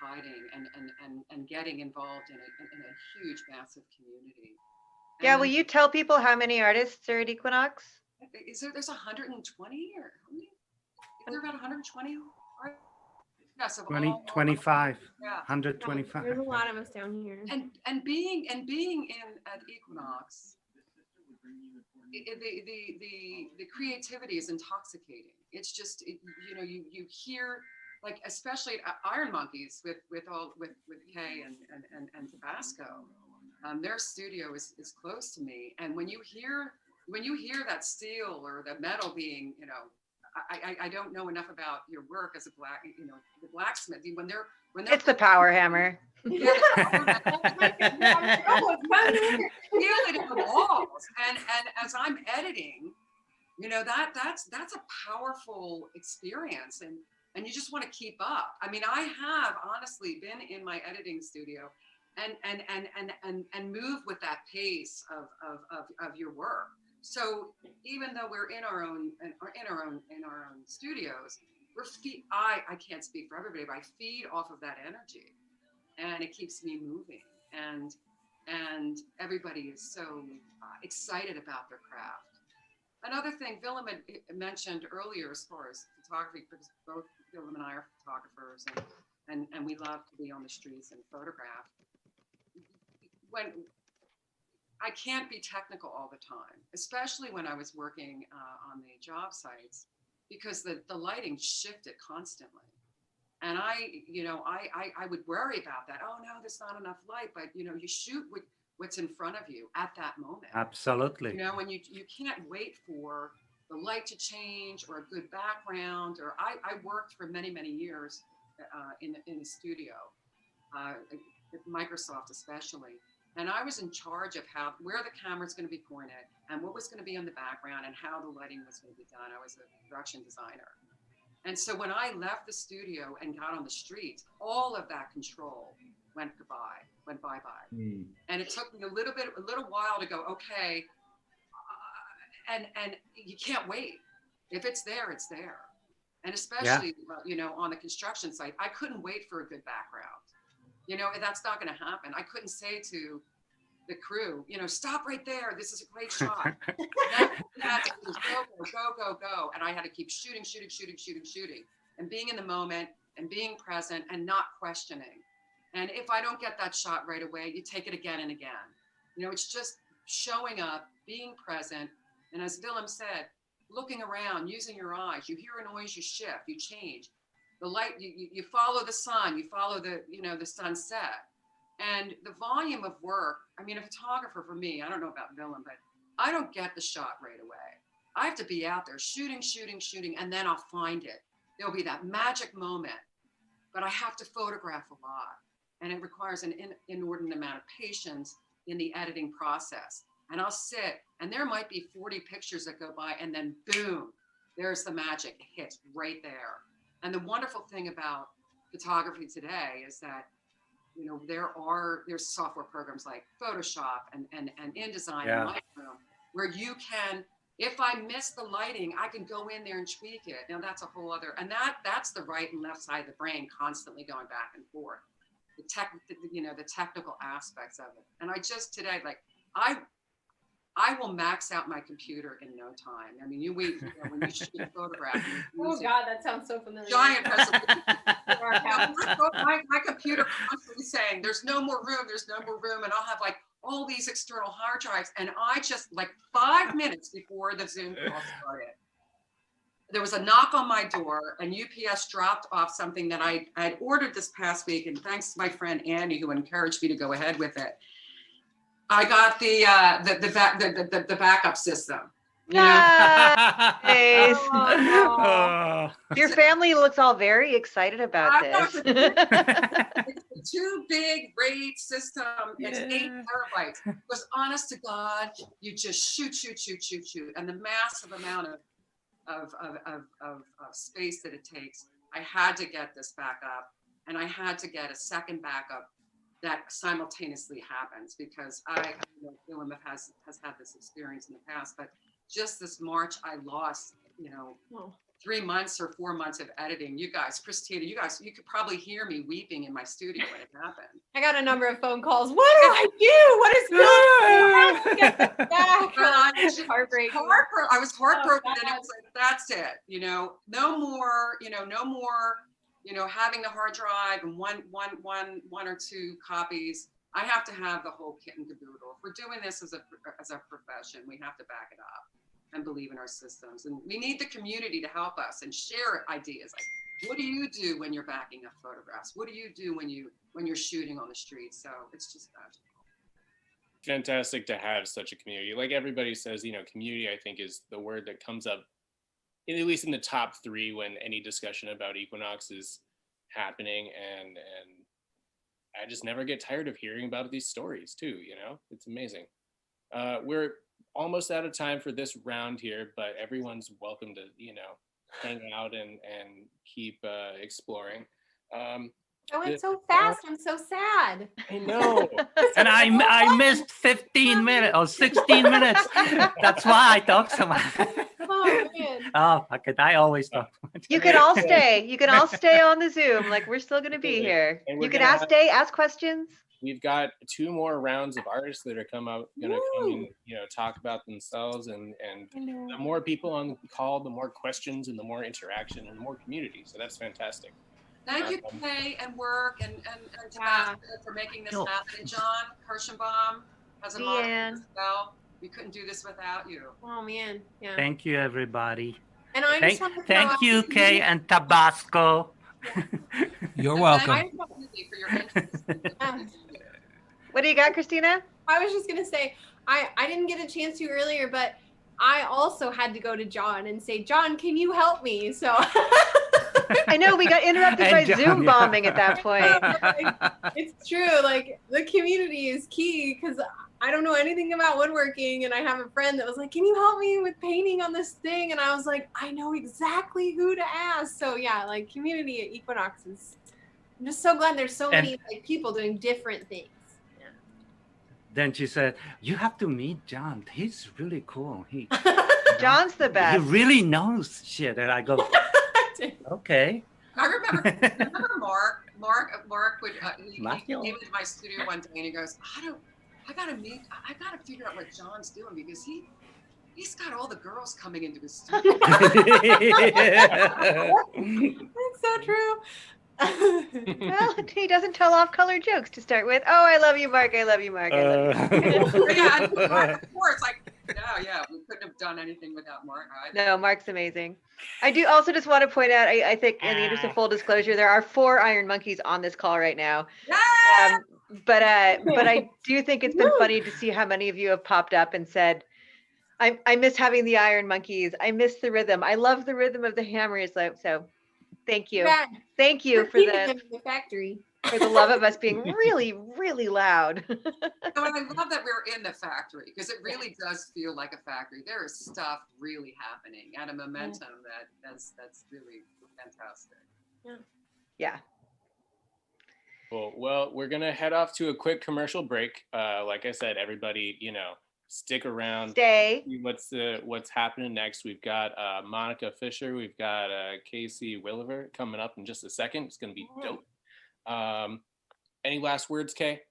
hiding and getting involved in a huge, massive community. Yeah, will you tell people how many artists are at Equinox? There's 120 or how many? Is there about 120 artists? Yeah, so 25. Yeah. 125. There's a lot of us down here. And being at Equinox, the creativity is intoxicating. It's just you know, you hear, like, especially at Iron Monkeys with Kay and Tabasco. Their studio is close to me, and when you hear that steel or the metal being, you know, I don't know enough about your work as a the blacksmith. When they're it's the power hammer. Yeah, feel it in the walls, and as I'm editing, you know, that's a powerful experience, and you just want to keep up. I mean, I have honestly been in my editing studio and move with that pace of your work. So even though we're in our own studios, I can't speak for everybody, but I feed off of that energy, and it keeps me moving. And everybody is so excited about their craft. Another thing Vilem had mentioned earlier, as far as photography, because both Vilem and I are photographers, and we love to be on the streets and photograph. When I can't be technical all the time, especially when I was working on the job sites, because the lighting shifted constantly. And I would worry about that. Oh no, there's not enough light, but you know, you shoot what's in front of you at that moment. Absolutely. You know, when you can't wait for the light to change or a good background, or I worked for many, many years in the studio, at Microsoft especially. And I was in charge of where the camera's going to be pointed and what was going to be in the background and how the lighting was going to be done. I was a production designer. And so when I left the studio and got on the street, all of that control went bye-bye. And it took me a little while to go, okay, and you can't wait. If it's there, it's there. And especially, you know, on the construction site, I couldn't wait for a good background. You know, that's not going to happen. I couldn't say to the crew, you know, stop right there. This is a great shot. Go. And I had to keep shooting, and being in the moment and being present and not questioning. And if I don't get that shot right away, you take it again and again. You know, it's just showing up, being present. And as Vilem said, looking around, using your eyes. You hear a noise, you shift, you change. The light, you follow the sun, you follow the, you know, the sunset. And the volume of work, I mean, a photographer for me, I don't know about Vilem, but I don't get the shot right away. I have to be out there shooting, and then I'll find it. There'll be that magic moment, but I have to photograph a lot. And it requires an inordinate amount of patience in the editing process. And I'll sit, and there might be 40 pictures that go by, and then boom, there's the magic. It hits right there. And the wonderful thing about photography today is that, you know, there's software programs like Photoshop and InDesign and Lightroom, where you can, if I miss the lighting, I can go in there and tweak it. Now that's a whole other, and that's the right and left side of the brain constantly going back and forth. The technical aspects of it. And I just today, like, I will max out my computer in no time. I mean, when you shoot a photograph. Oh God, that sounds so familiar. Giant resolution. my computer constantly saying, there's no more room, and I'll have like all these external hard drives. And I just, like 5 minutes before the Zoom call started, there was a knock on my door, and UPS dropped off something that I had ordered this past week. And thanks to my friend Andy, who encouraged me to go ahead with it, I got the backup system. Nice. Your family looks all very excited about this. It's a 2 big RAID system. It's 8 terabytes. Because honest to God, you just shoot. And the massive amount of space that it takes, I had to get this backup, and I had to get a second backup that simultaneously happens, because Vilem has had this experience in the past, but just this March, I lost, 3 months or 4 months of editing. You guys, Kristina, you could probably hear me weeping in my studio when it happened. I got a number of phone calls. What do I do? What is going on? Heartbreaking. I was heartbroken, and it was like, that's it. No more, having the hard drive and one or two copies. I have to have the whole kit and caboodle. If we're doing this as a profession, we have to back it up and believe in our systems. And we need the community to help us and share ideas. Like, what do you do when you're backing up photographs? What do you do when you're shooting on the street? So it's just magical. Fantastic to have such a community. Like everybody says, community, I think, is the word that comes up, at least in the top 3 when any discussion about Equinox is happening. And I just never get tired of hearing about these stories too, it's amazing. We're almost out of time for this round here, but everyone's welcome to, hang out and keep exploring. I went so fast. I'm so sad. I know. And I missed 15 minutes or 16 minutes. That's why I talk so much. Oh man. Oh, okay. I always talk too much. You can all stay. You can all stay on the Zoom. Like, we're still going to be here. You can ask questions. We've got 2 more rounds of artists that are going to come and, talk about themselves. And the more people on the call, the more questions and the more interaction and the more community. So that's fantastic. Thank you, Kay and Work and Tabasco for making this happen. And John Kirschenbaum has a model as well. We couldn't do this without you. Oh man, yeah. Thank you, everybody. And I just want to thank you, Kay and Tabasco. You're welcome. For your interest. What do you got, Kristina? I was just gonna say, I didn't get a chance to earlier, but I also had to go to John and say, John, can you help me? So I know we got interrupted And by John, Zoom yeah. bombing at that point. it's true. Like the community is key because I don't know anything about woodworking. And I have a friend that was like, can you help me with painting on this thing? And I was like, I know exactly who to ask. So yeah, like community at Equinox is, I'm just so glad there's so many like people doing different things. Then she said, you have to meet John. He's really cool. John's the He best. really knows shit. And I go, okay. I remember Mark. Mark would he came into my studio one day and he goes, I gotta figure out what John's doing because he's got all the girls coming into his studio. That's so true. Well, he doesn't tell off-color jokes to start with. Oh, I love you, Mark. I love you, Mark. I love you. Yeah, of course. Like, yeah, we couldn't have done anything without Mark. Right? No, Mark's amazing. I do also just want to point out, I think in the interest of full disclosure, there are 4 Iron Monkeys on this call right now. But I do think it's been funny to see how many of you have popped up and said, I miss having the Iron Monkeys. I miss the rhythm. I love the rhythm of the hammers. So thank you. Thank you for the factory. For the love of us being really, really loud. So I love that we're in the factory because it really does feel like a factory. There is stuff really happening at a momentum that's really fantastic. Yeah. Cool. Well, we're gonna head off to a quick commercial break. Like I said, everybody, stick around. Stay. See what's happening next? We've got Monica Fischer. We've got Cassie Welliver coming up in just a second. It's gonna be dope. Any last words, Kay?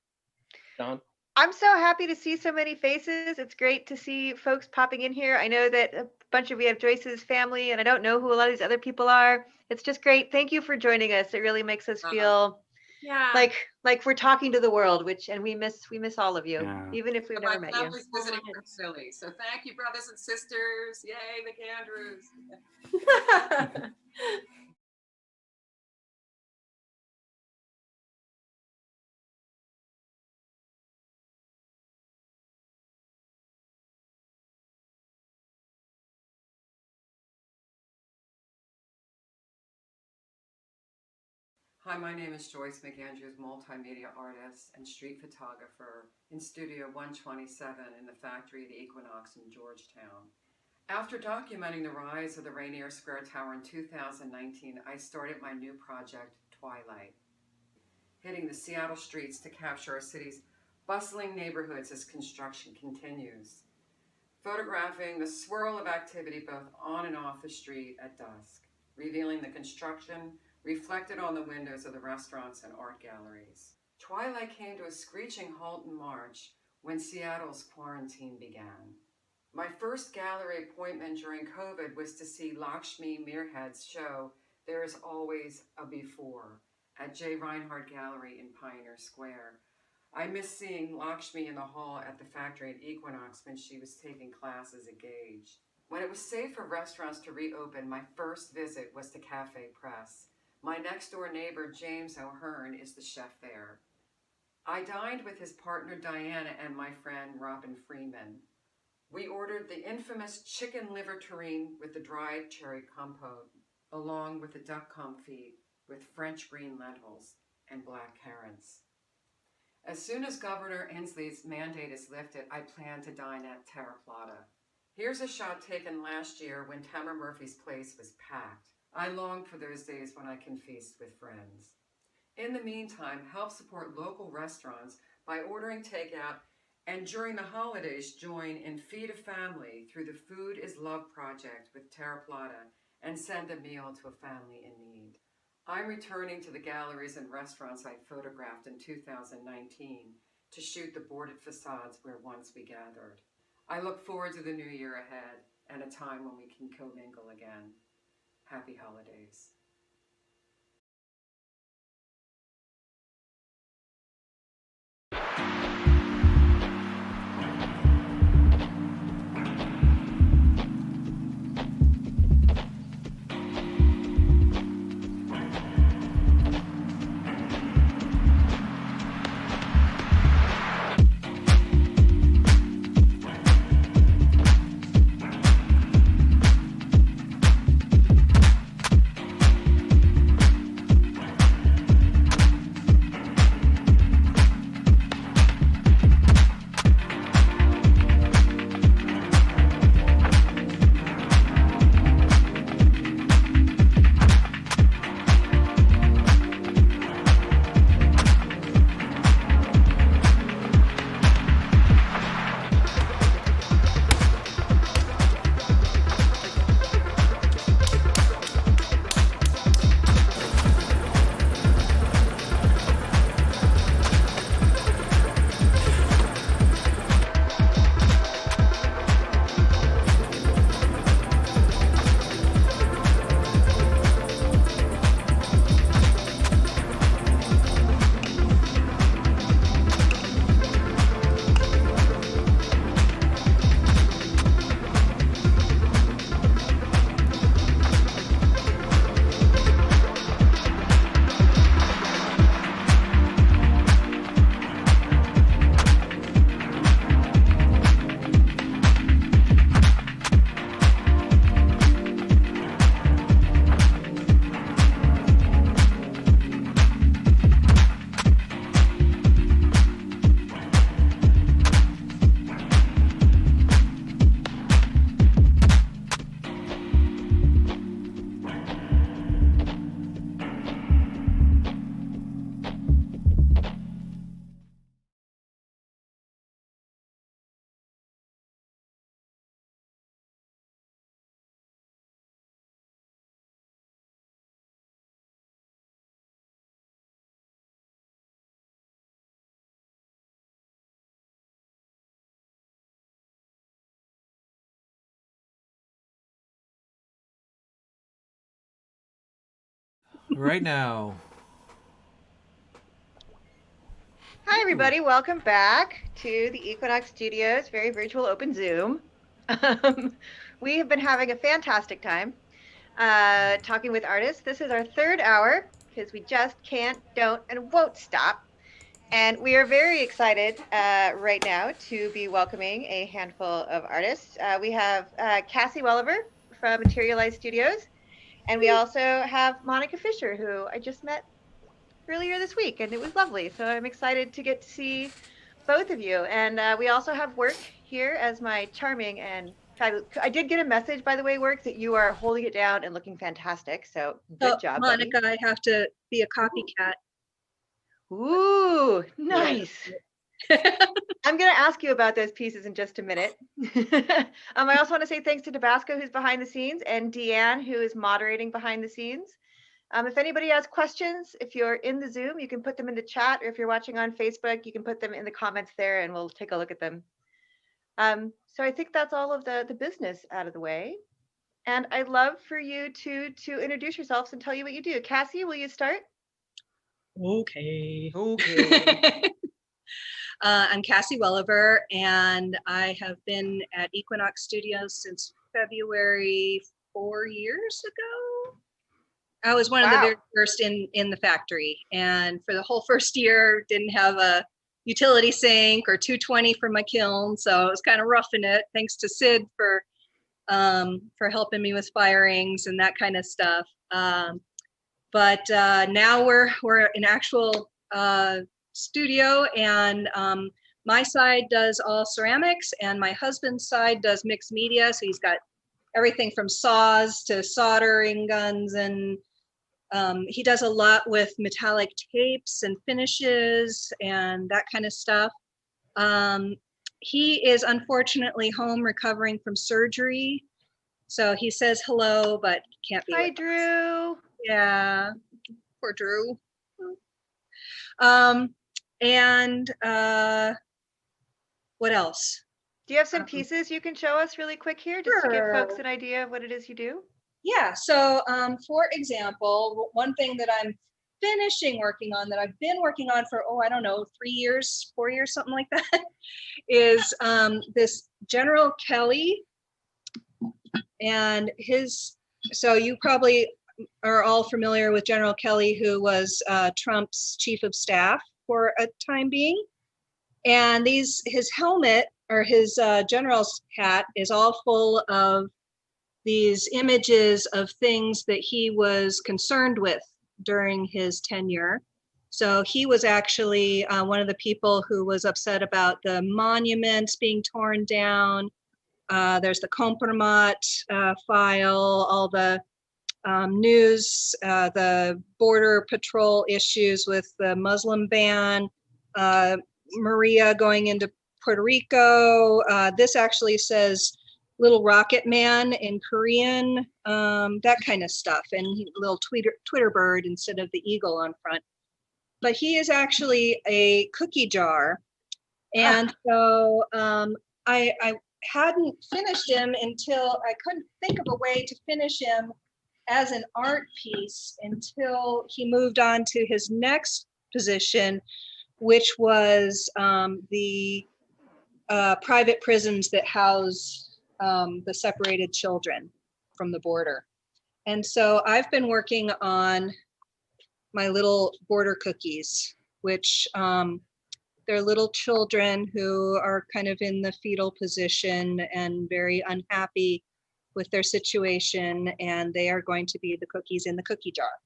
Don? I'm so happy to see so many faces. It's great to see folks popping in here. I know that we have Joyce's family, and I don't know who a lot of these other people are. It's just great. Thank you for joining us. It really makes us feel like we're talking to the world, and we miss all of you, even if we've never met you. My family's visiting from Philly, so thank you, brothers and sisters. Yay, McAndrews. Hi, my name is Joyce McAndrews, multimedia artist and street photographer in Studio 127 in the factory at Equinox in Georgetown. After documenting the rise of the Rainier Square Tower in 2019, I started my new project, Twilight, hitting the Seattle streets to capture our city's bustling neighborhoods as construction continues, photographing the swirl of activity both on and off the street at dusk, revealing the construction reflected on the windows of the restaurants and art galleries. Twilight came to a screeching halt in March when Seattle's quarantine began. My first gallery appointment during COVID was to see Lakshmi Mirhead's show, There Is Always a Before, at J. Reinhardt Gallery in Pioneer Square. I missed seeing Lakshmi in the hall at the factory at Equinox when she was taking classes at Gage. When it was safe for restaurants to reopen, my first visit was to Cafe Press. My next-door neighbor, James O'Hearn, is the chef there. I dined with his partner, Diana, and my friend, Robin Freeman. We ordered the infamous chicken liver terrine with the dried cherry compote, along with the duck confit with French green lentils and black currants. As soon as Governor Inslee's mandate is lifted, I plan to dine at Terra Plata. Here's a shot taken last year when Tamara Murphy's place was packed. I long for those days when I can feast with friends. In the meantime, help support local restaurants by ordering takeout, and during the holidays, join in Feed a Family through the Food is Love project with Terra Plata and send a meal to a family in need. I'm returning to the galleries and restaurants I photographed in 2019 to shoot the boarded facades where once we gathered. I look forward to the new year ahead and a time when we can commingle again. Happy holidays. right now. Hi, everybody. Welcome back to the Equinox Studios, very virtual open Zoom. We have been having a fantastic time talking with artists. This is our third hour because we just can't, don't, and won't stop. And we are very excited right now to be welcoming a handful of artists. We have Cassie Welliver from Materialize Studios, and we also have Monica Fischer, who I just met earlier this week, and it was lovely. So I'm excited to get to see both of you. And we also have Work here as my charming and fabulous. I did get a message, by the way, Work, that you are holding it down and looking fantastic. So good job, Monica. buddy. I have to be a copycat. Ooh, nice. I'm going to ask you about those pieces in just a minute. I also want to say thanks to Tabasco, who's behind the scenes, and Deanne, who is moderating behind the scenes. If anybody has questions, if you're in the Zoom, you can put them in the chat, or if you're watching on Facebook, you can put them in the comments there and we'll take a look at them. So I think that's all of the business out of the way. And I'd love for you to introduce yourselves and tell you what you do. Cassie, will you start? Okay. Okay. I'm Cassie Welliver, and I have been at Equinox Studios since February 4 years ago. I was one of the very first in the factory, and for the whole first year, didn't have a utility sink or 220 for my kiln, so I was kind of roughing it. Thanks to Sid for helping me with firings and that kind of stuff. But now we're an actual studio, and my side does all ceramics, and my husband's side does mixed media. So he's got everything from saws to soldering guns, and he does a lot with metallic tapes and finishes and that kind of stuff. He is unfortunately home recovering from surgery. So he says hello, but can't be. Hi, Drew. Yeah, poor Drew. What else? Do you have some pieces you can show us really quick here, just to give folks Sure. an idea of what it is you do? Yeah, so for example, one thing that I'm finishing working on, that I've been working on for, I don't know, 3 years, 4 years, something like that, is this General Kelly. And so you probably are all familiar with General Kelly, who was Trump's chief of staff for a time being. And his helmet, or his general's hat, is all full of these images of things that he was concerned with during his tenure. So he was actually one of the people who was upset about the monuments being torn down. There's the Compromat file, all the news, the border patrol issues with the Muslim ban, Maria going into Puerto Rico. This actually says Little Rocket Man in Korean, that kind of stuff, and little Twitter bird instead of the eagle on front. But he is actually a cookie jar. And so I hadn't finished him until I couldn't think of a way to finish him as an art piece until he moved on to his next position, which was the private prisons that house the separated children from the border. And so I've been working on my little border cookies, which they're little children who are kind of in the fetal position and very unhappy with their situation, and they are going to be the cookies in the cookie jar.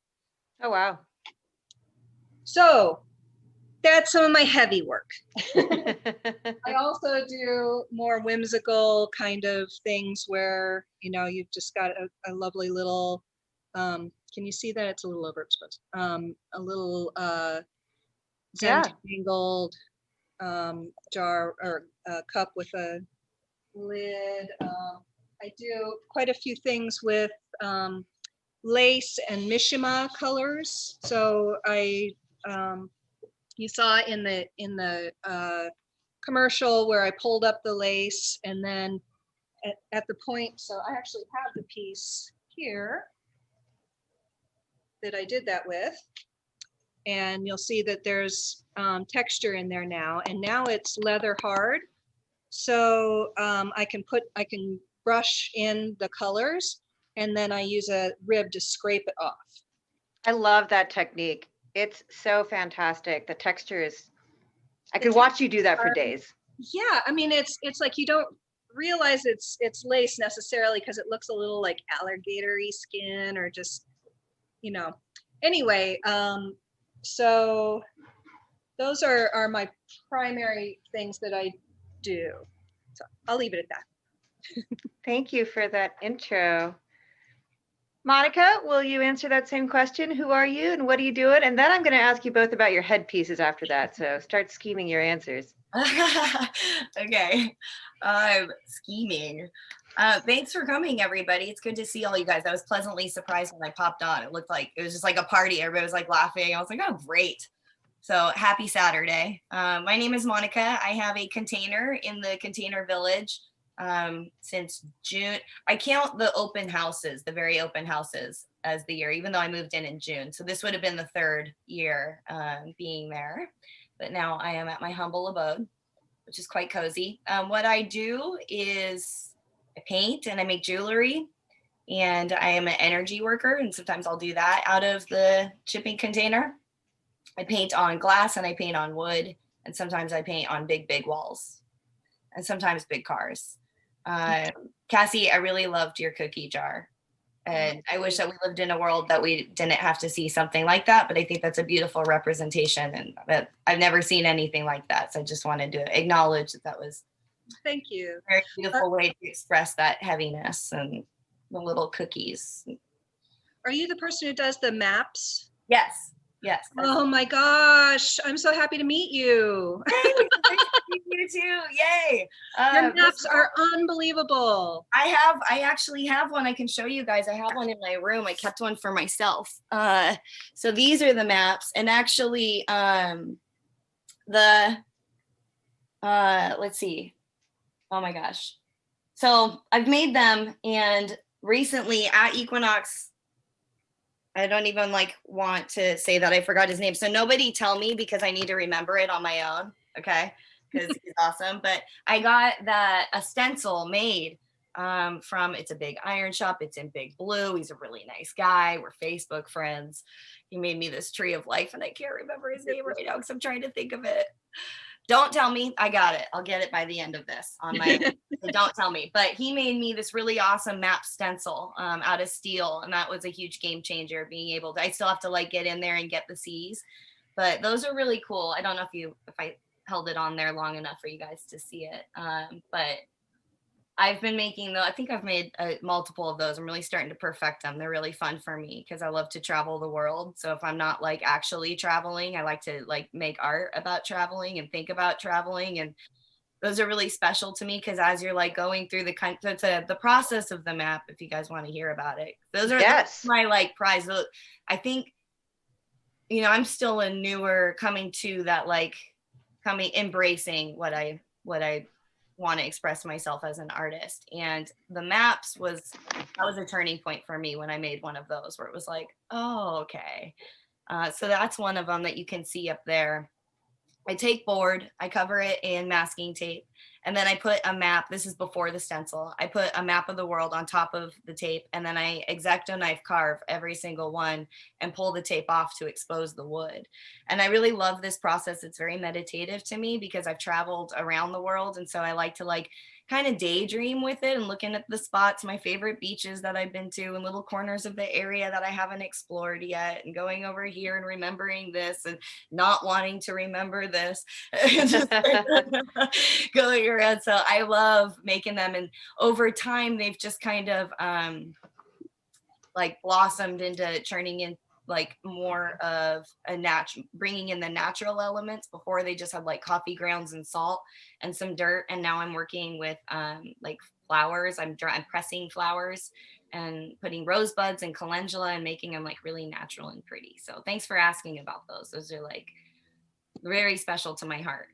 Oh, wow. So that's some of my heavy work. I also do more whimsical kind of things where, you've just got a lovely little, can you see that? It's a little overexposed. A little Zentangled jar or cup with a lid. I do quite a few things with lace and mishima colors. So you saw in the commercial where I pulled up the lace, and then at the point, so I actually have the piece here. that I did that with. And you'll see that there's texture in there now, and now it's leather hard. So I can brush in the colors, and then I use a rib to scrape it off. I love that technique. It's so fantastic. The texture is, I could watch you do that for days. Yeah, I mean, it's like you don't realize it's lace necessarily because it looks a little like alligator-y skin, or just, you know. Anyway, so those are my primary things that I do. So I'll leave it at that. Thank you for that intro. Monica, will you answer that same question? Who are you and what are you doing? And then I'm going to ask you both about your headpieces after that. So start scheming your answers. Okay. Scheming. Thanks for coming, everybody. It's good to see all you guys. I was pleasantly surprised when I popped on. It looked like it was just like a party. Everybody was like laughing. I was like, oh, great. So happy Saturday. My name is Monica. I have a container in the Container Village since June. I count the open houses, the very open houses, as the year, even though I moved in June. So this would have been the third year being there. But now I am at my humble abode, which is quite cozy. What I do is I paint and I make jewelry, and I am an energy worker, and sometimes I'll do that out of the shipping container. I paint on glass and I paint on wood, and sometimes I paint on big, big walls, and sometimes big cars. Cassie, I really loved your cookie jar. And I wish that we lived in a world that we didn't have to see something like that, but I think that's a beautiful representation, and I've never seen anything like that. So I just wanted to acknowledge that was Thank you. a very beautiful way to express that heaviness and the little cookies. Are you the person who does the maps? Yes. Yes. Oh my gosh, I'm so happy to meet you. You too. Yay. Your maps are unbelievable. I actually have one I can show you guys. I have one in my room. I kept one for myself. So these are the maps, and actually let's see. Oh my gosh. So I've made them, and recently at Equinox, I don't even want to say that I forgot his name. So nobody tell me, because I need to remember it on my own. Okay. Because he's awesome. But I got a stencil made from, it's a big iron shop. It's in Big Blue. He's a really nice guy. We're Facebook friends. He made me this tree of life, and I can't remember his name right now because I'm trying to think of it. Don't tell me. I got it. I'll get it by the end of this on my so don't tell me. But he made me this really awesome map stencil out of steel, and that was a huge game changer, being able to, I still have to get in there and get the C's, but those are really cool. I don't know if I held it on there long enough for you guys to see it, but I've been making I think I've made multiple of those. I'm really starting to perfect them. They're really fun for me because I love to travel the world. So if I'm not actually traveling, I like to make art about traveling and think about traveling. And those are really special to me because as you're going through the process of the map, if you guys want to hear about it, those are my prize. I think, I'm still a newer coming to that, embracing what I want to express myself as an artist. And the maps was a turning point for me when I made one of those, where it was oh, okay. So that's one of them that you can see up there. I take board, I cover it in masking tape, and then I put a map. This is before the stencil. I put a map of the world on top of the tape, and then I X-Acto knife carve every single one and pull the tape off to expose the wood. And I really love this process. It's very meditative to me because I've traveled around the world, and so I like to kind of daydream with it and looking at the spots, my favorite beaches that I've been to, and little corners of the area that I haven't explored yet, and going over here and remembering this and not wanting to remember this. Going around. So I love making them, and over time they've just kind of blossomed into turning in more of bringing in the natural elements. Before they just had coffee grounds and salt and some dirt, and now I'm working with flowers. I'm pressing flowers and putting rosebuds and calendula and making them really natural and pretty. So thanks for asking about those. Those are very special to my heart.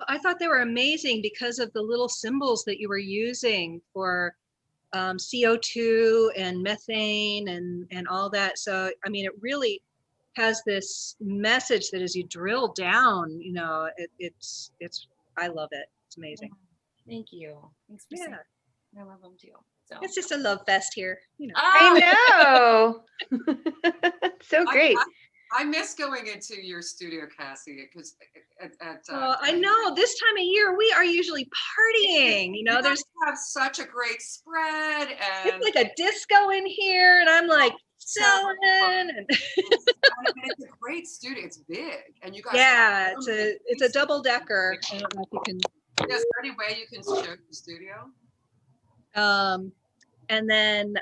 I thought they were amazing because of the little symbols that you were using for CO2 and methane and all that. So, I mean, it really has this message that as you drill down, you know, it's, I love it. It's amazing. Thank you. Thanks for saying. I love them too. So It's just a love fest here. You know. I know. So great. I miss going into your studio, Cassie, because I know this time of year we are usually partying. You know, there's have such a great spread, and it's like a disco in here, and I'm like selling. And it's a great studio. It's big, and you guys. Yeah, it's a double decker. I don't know if you can. Is there any way you can show the studio? And then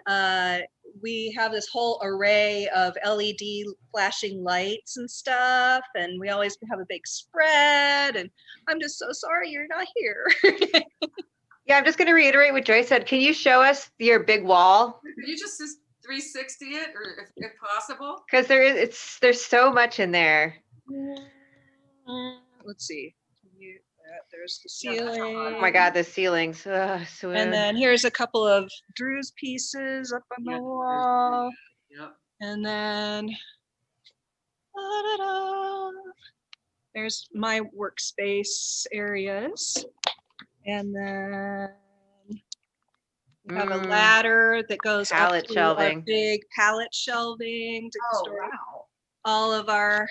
we have this whole array of LED flashing lights and stuff, and we always have a big spread, and I'm just so sorry you're not here. Yeah, I'm just going to reiterate what Joyce said. Can you show us your big wall? Can you just 360 it, or if possible? Because there's so much in there. Let's see. There's the ceiling. Oh my God, the ceilings. And then here's a couple of Drew's pieces up on the wall. Yep. And then there's my workspace areas. And then we have a ladder that goes pallet up to shelving. our big pallet shelving to store all of our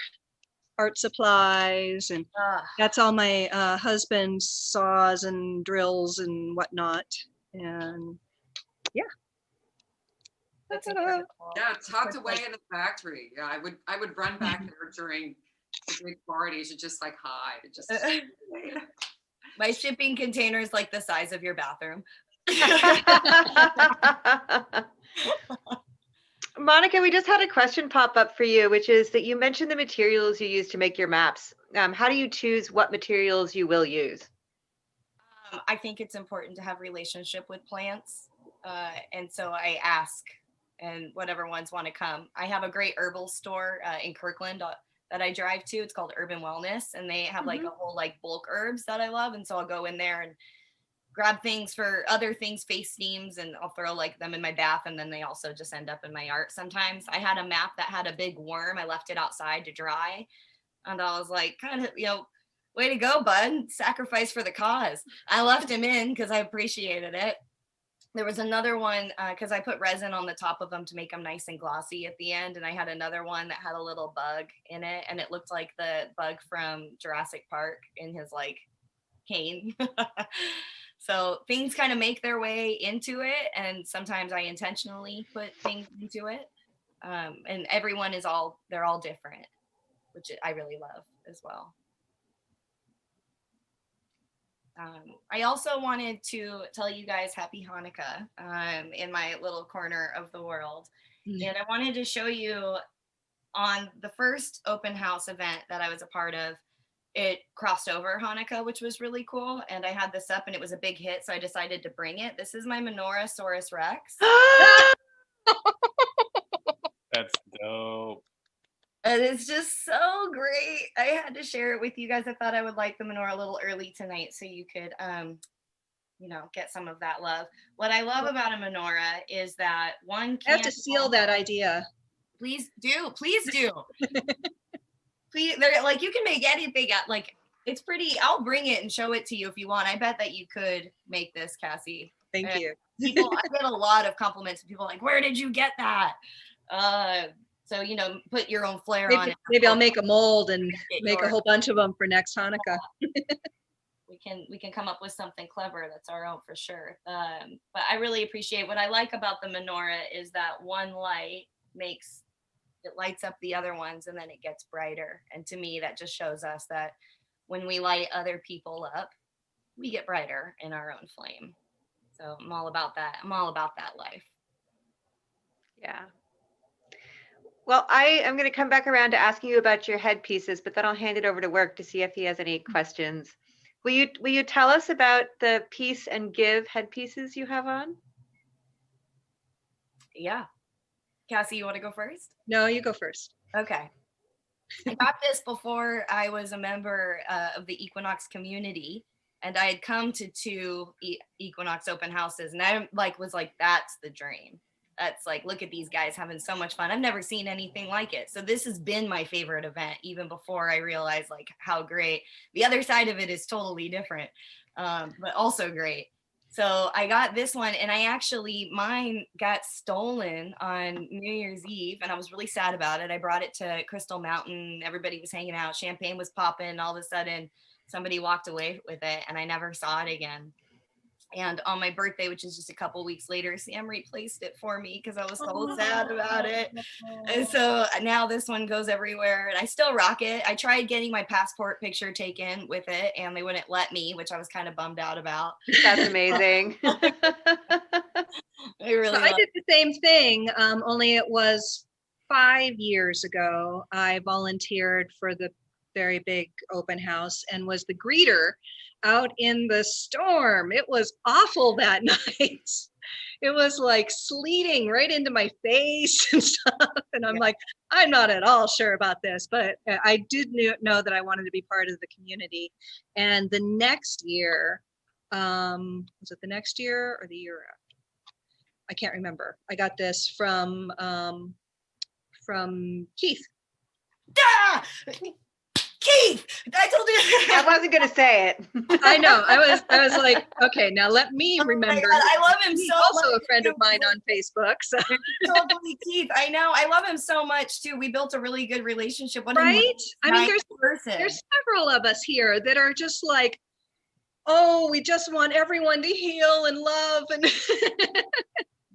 art supplies, and that's all my husband's saws and drills and whatnot. And yeah, that's incredible. Yeah, tucked away in the factory. Yeah, I would run back there during the big parties and just like hide. And just my shipping container is like the size of your bathroom. Monica, we just had a question pop up for you, which is that you mentioned the materials you use to make your maps. How do you choose what materials you will use? I think it's important to have relationship with plants. And so I ask, and whatever ones want to come. I have a great herbal store in Kirkland that I drive to. It's called Urban Wellness, and they have like a whole like bulk herbs that I love. And so I'll go in there and grab things for other things, face steams, and I'll throw like them in my bath, and then they also just end up in my art sometimes. I had a map that had a big worm. I left it outside to dry, and I was like, kind of, you know, way to go, bud. Sacrifice for the cause. I left him in because I appreciated it. There was another one because I put resin on the top of them to make them nice and glossy at the end, and I had another one that had a little bug in it, and it looked like the bug from Jurassic Park in his like cane. So things kind of make their way into it, and sometimes I intentionally put things into it. And everyone they're all different, which I really love as well. I also wanted to tell you guys Happy Hanukkah in my little corner of the world. And I wanted to show you on the first open house event that I was a part of, it crossed over Hanukkah, which was really cool. And I had this up and it was a big hit, so I decided to bring it. This is my Menorah Rex. That's dope. And it's just so great. I had to share it with you guys. I thought I would light the menorah a little early tonight so you could, you know, get some of that love. What I love about a menorah is that one I have to steal that idea. Please do. Please do. Please, they're like, you can make anything like it's pretty. I'll bring it and show it to you if you want. I bet that you could make this, Cassie. Thank you. People, I get a lot of compliments. People like, where did you get that? So, you know, put your own flair on it. Maybe I'll make a mold and make a whole bunch of them for next Hanukkah. We can come up with something clever that's our own for sure. But I really appreciate what I like about the menorah is that one light it lights up the other ones and then it gets brighter. And to me, that just shows us that when we light other people up, we get brighter in our own flame. So I'm all about that. I'm all about that life. Yeah. Well, I am going to come back around to asking you about your headpieces, but then I'll hand it over to Work to see if he has any questions. Will you tell us about the Peace and Give headpieces you have on? Yeah. Cassie, you want to go first? No, you go first. Okay. I got this before I was a member of the Equinox community. And I had come to 2 Equinox open houses, and I was like, that's the dream. That's like, look at these guys having so much fun. I've never seen anything like it. So this has been my favorite event, even before I realized like how great. The other side of it is totally different, but also great. So I got this one, and mine got stolen on New Year's Eve, and I was really sad about it. I brought it to Crystal Mountain. Everybody was hanging out. Champagne was popping. All of a sudden, somebody walked away with it, and I never saw it again. And on my birthday, which is just a couple weeks later, Sam replaced it for me because I was so sad about it. And so now this one goes everywhere, and I still rock it. I tried getting my passport picture taken with it, and they wouldn't let me, which I was kind of bummed out about. That's amazing. I did the same thing, only it was 5 years ago. I volunteered for the very big open house and was the greeter out in the storm. It was awful that night. It was like sleeting right into my face and stuff. And I'm like, I'm not at all sure about this, but I did know that I wanted to be part of the community. And the next year, was it the next year or the year after? I can't remember. I got this from Keith. Ah! Keith, I told you. I wasn't gonna say it. I know. I was like, okay, now let me remember. God, I love him He's so also much. a friend of mine on Facebook. So Totally, Keith. I know. I love him so much too. We built a really good relationship. What a right? I mean, nice person. there's several of us here that are just like, oh, we just want everyone to heal and love and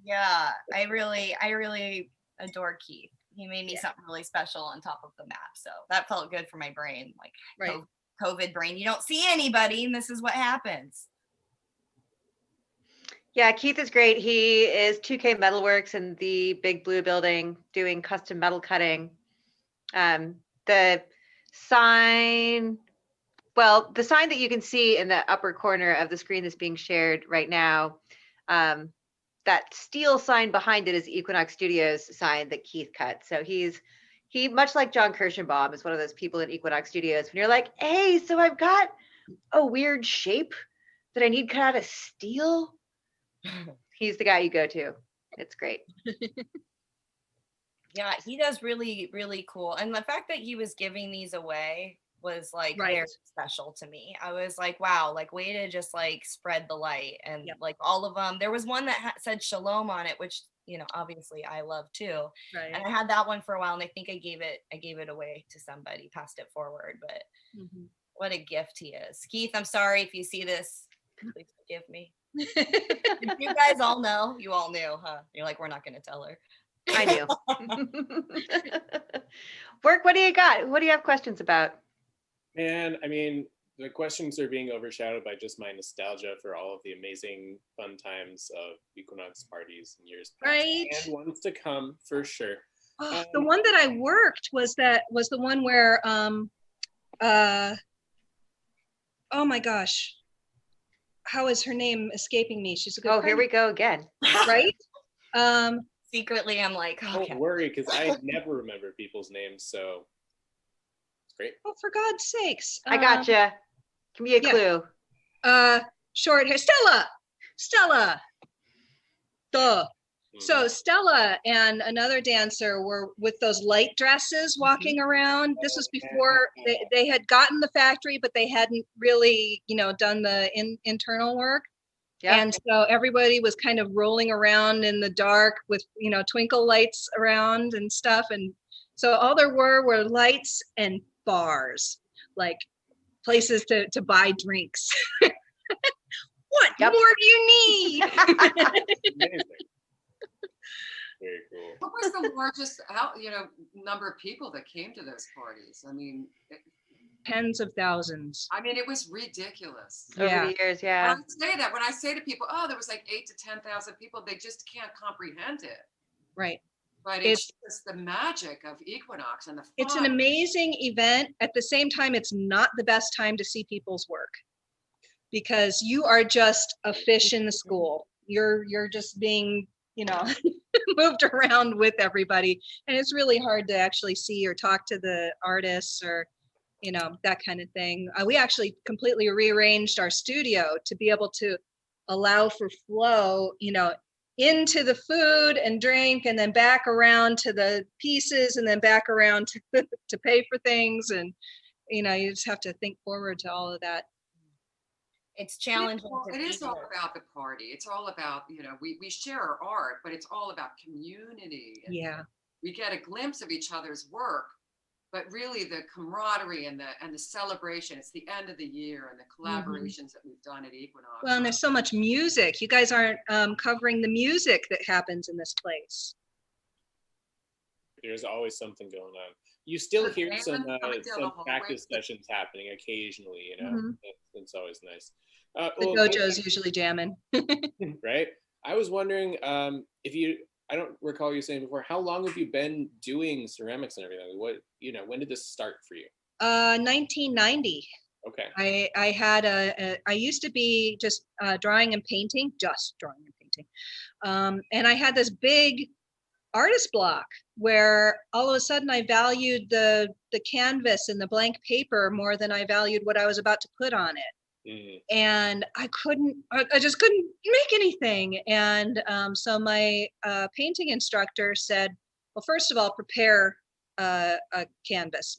Yeah, I really adore Keith. He made me something really special on top of the map. So that felt good for my brain. Like right. COVID brain, you don't see anybody, and this is what happens. Yeah, Keith is great. He is 2K Metalworks in the Big Blue building doing custom metal cutting. The sign that you can see in the upper corner of the screen that's being shared right now, that steel sign behind it is Equinox Studios sign that Keith cut. So he much like John Kirschenbaum is one of those people in Equinox Studios. When you're like, hey, so I've got a weird shape that I need cut out of steel. He's the guy you go to. It's great. Yeah, he does really, really cool. And the fact that he was giving these away was like Right. very special to me. I was like, wow, like way to just like spread the light. And like all of them, there was one that said Shalom on it, which, you know, obviously I love too. Right. And I had that one for a while, and I think I gave it away to somebody, passed it forward. But what a gift he is. Keith, I'm sorry if you see this, please forgive me. Did you guys all know? You all knew, huh? You're like, we're not going to tell her. I knew. Work, what do you got? What do you have questions about? And I mean, the questions are being overshadowed by just my nostalgia for all of the amazing fun times of Equinox parties in years past Right. and ones to come for sure. The one that I worked was the one where oh my gosh, how is her name escaping me? She's a good Oh, friend. here we go again. Right? Secretly, I'm like, okay. Don't worry, because I never remember people's names, so it's great. Oh, for God's sakes. I gotcha. Give me a clue. Short hair. Stella. Duh. So Stella and another dancer were with those light dresses walking around. This was before they had gotten the factory, but they hadn't really, done the internal work. Yeah. And so everybody was kind of rolling around in the dark with, twinkle lights around and stuff. And so all there were lights and bars, like places to buy drinks. What more do you need? Very cool. What was the largest number of people that came to those parties? I mean, Tens of thousands. I mean, it was ridiculous. Over the years, yeah. When I say to people, oh, there was like 8,000 to 10,000 people, they just can't comprehend it. Right. But it's just the magic of Equinox and the fun. It's an amazing event. At the same time, it's not the best time to see people's work because you are just a fish in the school. You're just being, moved around with everybody. And it's really hard to actually see or talk to the artists or that kind of thing. We actually completely rearranged our studio to be able to allow for flow, into the food and drink, and then back around to the pieces, and then back around to pay for things. And, you just have to think forward to all of that. It's challenging. It is all about the party. It's all about, we share our art, but it's all about community. And yeah. We get a glimpse of each other's work, but really the camaraderie and the celebration, it's the end of the year, and the collaborations that we've done at Equinox. Well, and there's so much music. You guys aren't covering the music that happens in this place. There's always something going on. You still hear some practice sessions happening occasionally, It's always nice. The dojo's usually jamming. Right? I was wondering I don't recall you saying before, how long have you been doing ceramics and everything? When did this start for you? 1990. Okay. I used to be just drawing and painting, and I had this big artist block where all of a sudden I valued the canvas and the blank paper more than I valued what I was about to put on it. And I just couldn't make anything. And so my painting instructor said, well, first of all, prepare a canvas,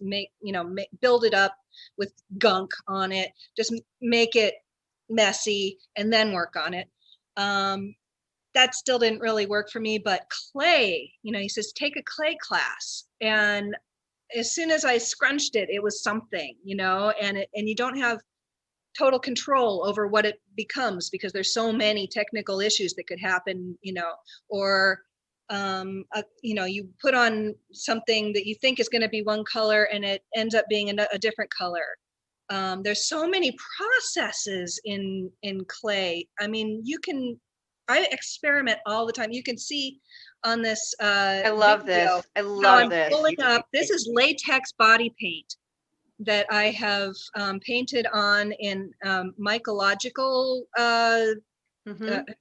build it up with gunk on it, just make it messy and then work on it. That still didn't really work for me, but clay, he says, take a clay class. And as soon as I scrunched it, it was something, and you don't have total control over what it becomes, because there's so many technical issues that could happen, or you put on something that you think is going to be one color and it ends up being a different color. There's so many processes in clay. I mean, I experiment all the time. You can see on this I love video this. I love I'm pulling up. This is latex body paint that I have painted on in mycological,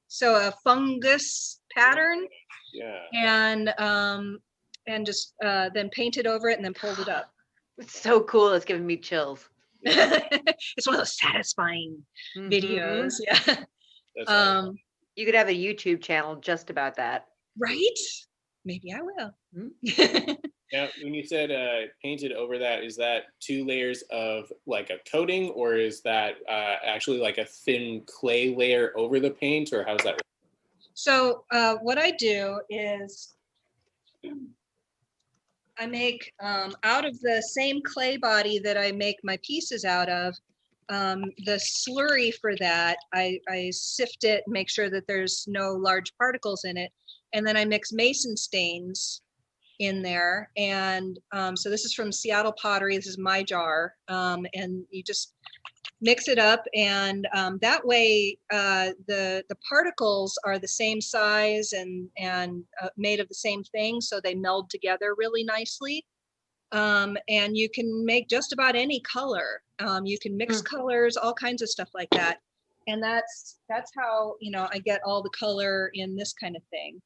so a fungus pattern. Yeah. And just then painted over it and then pulled it up. It's so cool. It's giving me chills. It's one of those satisfying videos. Yeah. Awesome. You could have a YouTube channel just about that. Right? Maybe I will. Now, when you said painted over that, is that 2 layers of like a coating, or is that actually like a thin clay layer over the paint, or how does that work? So what I do is I make out of the same clay body that I make my pieces out of, the slurry for that, I sift it, make sure that there's no large particles in it, and then I mix mason stains in there. And so this is from Seattle Pottery. This is my jar, and you just mix it up, and that way the particles are the same size and made of the same thing, so they meld together really nicely. And you can make just about any color. You can mix colors, all kinds of stuff like that. And that's how I get all the color in this kind of thing.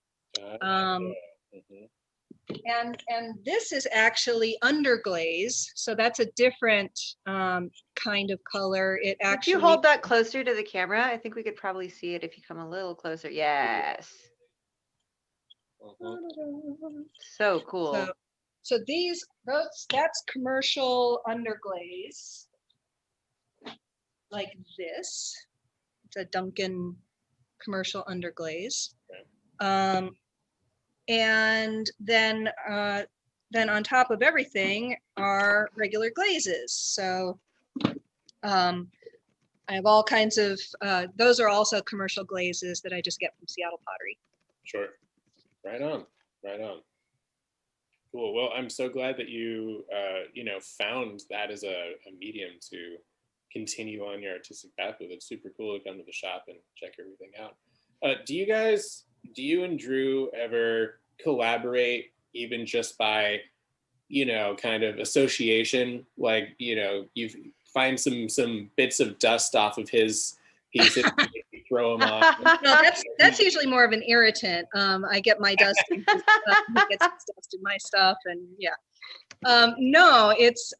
And this is actually underglaze, so that's a different kind of color. It actually. If you hold that closer to the camera, I think we could probably see it if you come a little closer. Yes. So cool. So that's commercial underglaze, like this. It's a Duncan commercial underglaze. And then on top of everything are regular glazes. So I have all kinds of, those are also commercial glazes that I just get from Seattle Pottery. Sure. Right on. Cool. Well, I'm so glad that you, found that as a medium to continue on your artistic path with. It's super cool to come to the shop and check everything out. Do you and Drew ever collaborate, even just by, kind of association? Like, you find some bits of dust off of his pieces, throw them off. No, that's usually more of an irritant. I get my dust, and he gets his dust in my stuff, and yeah. No, it's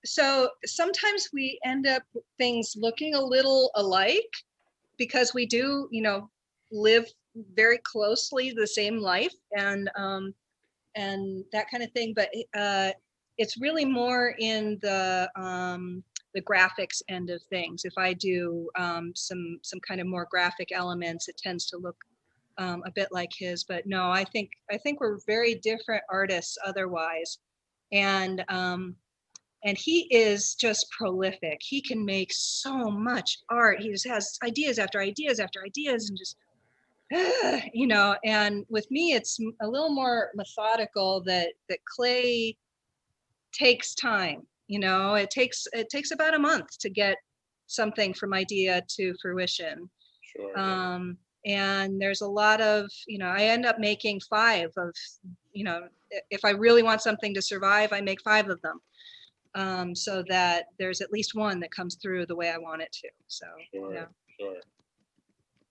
so sometimes we end up things looking a little alike because we do, live very closely the same life and that kind of thing. But it's really more in the graphics end of things. If I do some kind of more graphic elements, it tends to look a bit like his. But no, I think we're very different artists otherwise, and he is just prolific. He can make so much art. He just has ideas after ideas after ideas, and just and with me it's a little more methodical. That clay takes time. It takes about a month to get something from idea to fruition. Sure. And there's a lot of, I end up making 5 of, if I really want something to survive, I make 5 of them, so that there's at least one that comes through the way I want it to. So, Sure.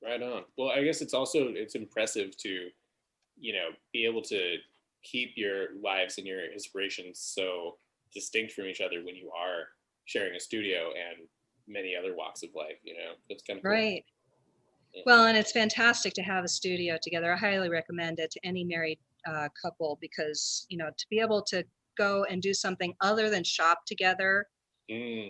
Right on. Well, I guess it's impressive to, be able to keep your lives and your inspirations so distinct from each other when you are sharing a studio and many other walks of life. That's kind of cool. Right. Well, and it's fantastic to have a studio together. I highly recommend it to any married couple because, to be able to go and do something other than shop together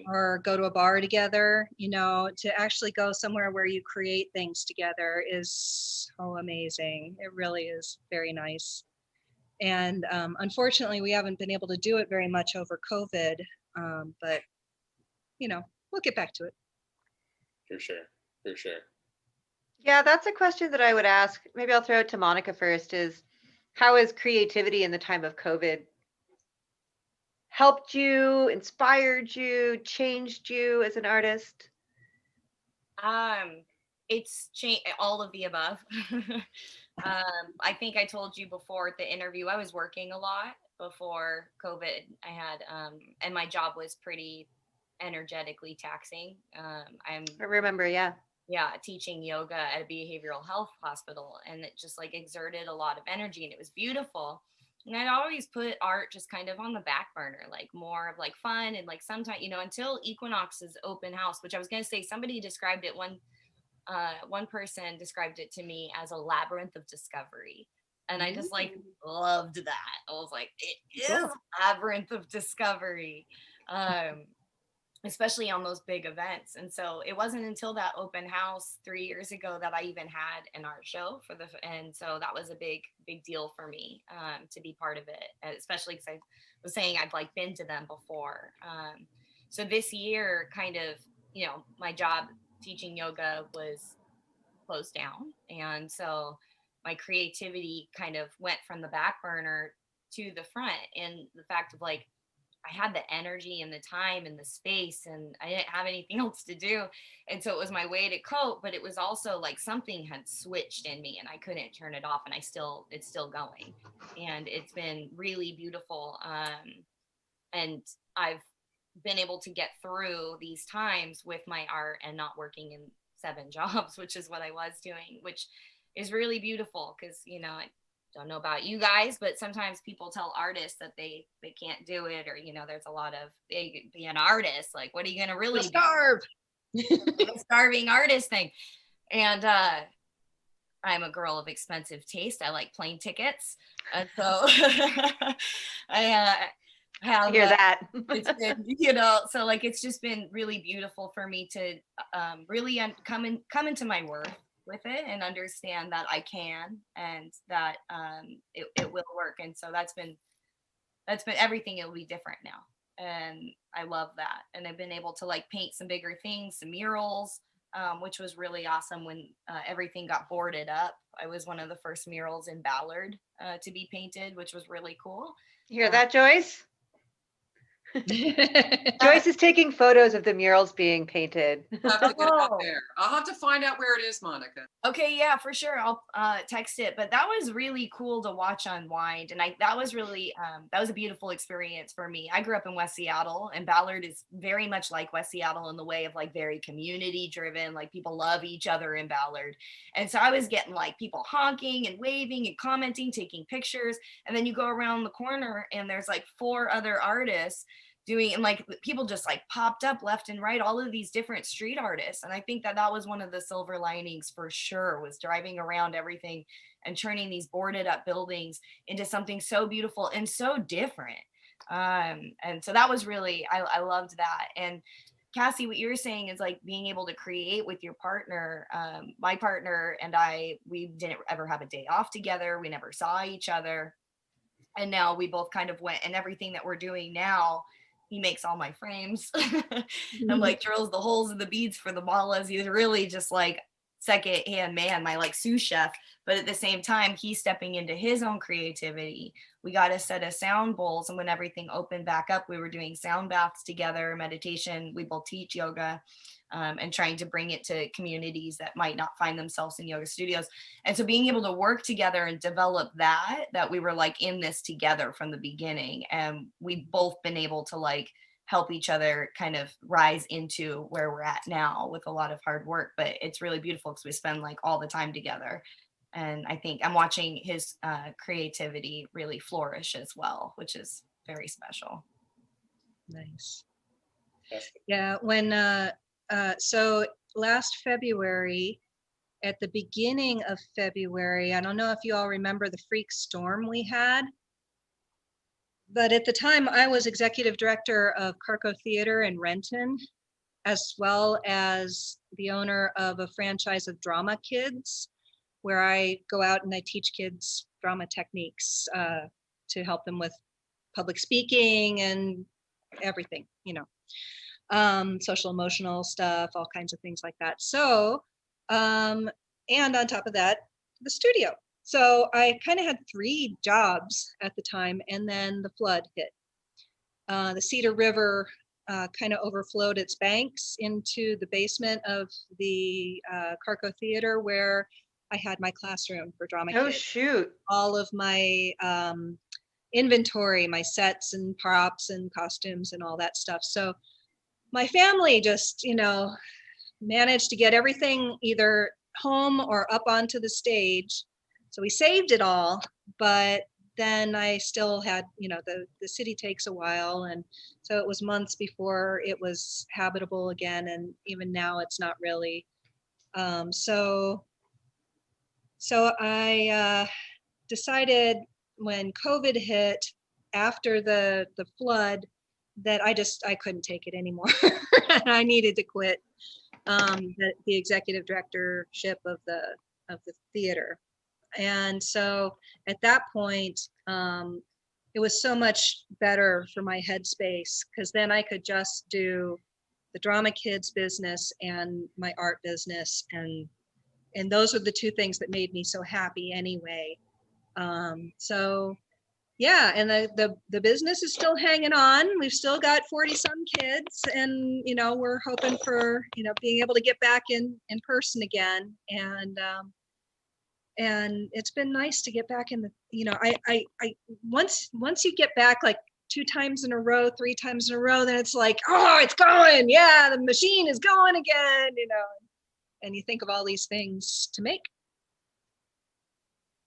or go to a bar together, to actually go somewhere where you create things together is so amazing. It really is very nice. And unfortunately, we haven't been able to do it very much over COVID, but, we'll get back to it. For sure. Yeah, that's a question that I would ask. Maybe I'll throw it to Monica first, is how has creativity in the time of COVID helped you, inspired you, changed you as an artist? It's changed all of the above. I think I told you before the interview, I was working a lot before COVID. I had, and my job was pretty energetically taxing. I remember, yeah, teaching yoga at a behavioral health hospital, and it just like exerted a lot of energy, and it was beautiful. And I'd always put art just kind of on the back burner, like more of like fun and like sometimes, until Equinox's open house, which I was going to say, somebody described it, one person described it to me as a labyrinth of discovery. And I just like loved that. I was like, it is a labyrinth of discovery. Especially on those big events. And so it wasn't until that open house 3 years ago that I even had an art show and so that was a big deal for me to be part of it, especially because I was saying I've like been to them before. So this year kind of, my job teaching yoga was closed down. And so my creativity kind of went from the back burner to the front, and the fact of like, I had the energy and the time and the space, and I didn't have anything else to do. And so it was my way to cope, but it was also like something had switched in me and I couldn't turn it off, and it's still going. And it's been really beautiful. And I've been able to get through these times with my art and not working in 7 jobs, which is what I was doing, which is really beautiful because, I don't know about you guys, but sometimes people tell artists that they can't do it, or there's a lot of be an artist, like what are you gonna really starve? The starving artist thing. And I'm a girl of expensive taste. I like plane tickets, and so I have hear that. it's been, so like it's just been really beautiful for me to really come into my worth with it and understand that I can, and that it will work. And so that's been everything. It'll be different now, and I love that. And I've been able to like paint some bigger things, some murals, which was really awesome when everything got boarded up. I was one of the first murals in Ballard to be painted, which was really cool. You hear that, Joyce? Joyce is taking photos of the murals being painted. I'll have to get out there. I'll have to find out where it is, Monica. Okay, yeah, for sure. I'll text it. But that was really cool to watch unwind, and that was really that was a beautiful experience for me. I grew up in West Seattle, and Ballard is very much like West Seattle in the way of like very community driven. Like people love each other in Ballard, and so I was getting like people honking and waving and commenting, taking pictures, and then you go around the corner and there's like 4 other artists doing, and like people just like popped up left and right, all of these different street artists. And I think that was one of the silver linings for sure, was driving around everything and turning these boarded up buildings into something so beautiful and so different. And so that was really, I loved that. And Cassie, what you're saying is like being able to create with your partner. My partner and we didn't ever have a day off together. We never saw each other. And now we both kind of went, and everything that we're doing now, he makes all my frames and like drills the holes in the beads for the malas. He's really just like second-hand man, my like sous chef. But at the same time, he's stepping into his own creativity. We got a set of sound bowls, and when everything opened back up, we were doing sound baths together, meditation. We both teach yoga, and trying to bring it to communities that might not find themselves in yoga studios. And so being able to work together and develop that we were like in this together from the beginning. And we've both been able to like help each other kind of rise into where we're at now with a lot of hard work. But it's really beautiful because we spend like all the time together. And I think I'm watching his creativity really flourish as well, which is very special. Nice. Yeah, when so last February, at the beginning of February, I don't know if you all remember the freak storm we had, but at the time I was executive director of Carco Theater in Renton, as well as the owner of a franchise of Drama Kids, where I go out and I teach kids drama techniques to help them with public speaking and everything, you know. Social emotional stuff, all kinds of things like that. So, and on top of that, the studio. So I kind of had 3 jobs at the time, and then the flood hit. The Cedar River kind of overflowed its banks into the basement of the Carco Theater, where I had my classroom for drama kids. Oh, shoot. All of my inventory, my sets and props and costumes and all that stuff. So my family just, you know, managed to get everything either home or up onto the stage. So we saved it all, but then I still had, you know, the city takes a while. And so it was months before it was habitable again. And even now it's not really. So I decided when COVID hit after the flood, that I couldn't take it anymore. And I needed to quit the executive directorship of the theater. And so at that point, it was so much better for my headspace, because then I could just do the Drama Kids business and my art business, and those are the 2 things that made me so happy anyway. So yeah, and the business is still hanging on. We've still got 40 some kids, and you know, we're hoping for, you know, being able to get back in person again. And it's been nice to get back in the, you know, I once you get back like 2 times in a row, 3 times in a row, then it's like, oh, it's going. Yeah, the machine is going again, you know. And you think of all these things to make.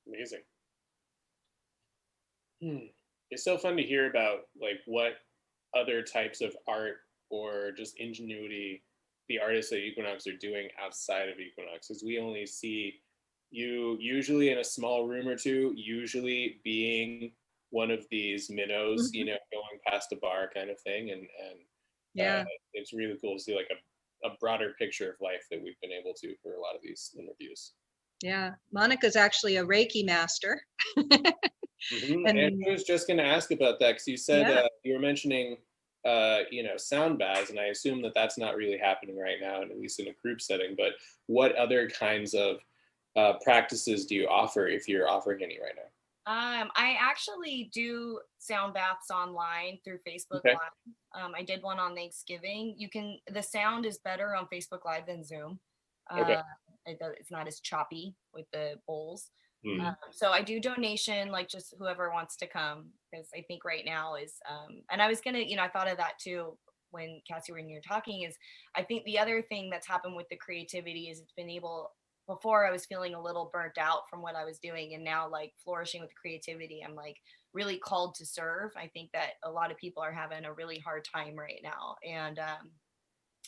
Amazing. It's so fun to hear about like what other types of art or just ingenuity the artists at Equinox are doing outside of Equinox, because we only see you usually in a small room or 2, usually being one of these minnows, you know, going past a bar kind of thing. And yeah, it's really cool to see like a broader picture of life that we've been able to for a lot of these interviews. Yeah, Monica's actually a Reiki master. And I was just going to ask about that, because you said you were mentioning, you know, sound baths, and I assume that that's not really happening right now, at least in a group setting. But what other kinds of practices do you offer, if you're offering any right now? I actually do sound baths online through Facebook Okay. Live. I did one on Thanksgiving. The sound is better on Facebook Live than Zoom. Okay. It's not as choppy with the bowls. Hmm. So I do donation, like just whoever wants to come, because I think right now is, and I was gonna, I thought of that too when Cassie, when you're talking, is I think the other thing that's happened with the creativity is before I was feeling a little burnt out from what I was doing, and now like flourishing with creativity, I'm like really called to serve. I think that a lot of people are having a really hard time right now. And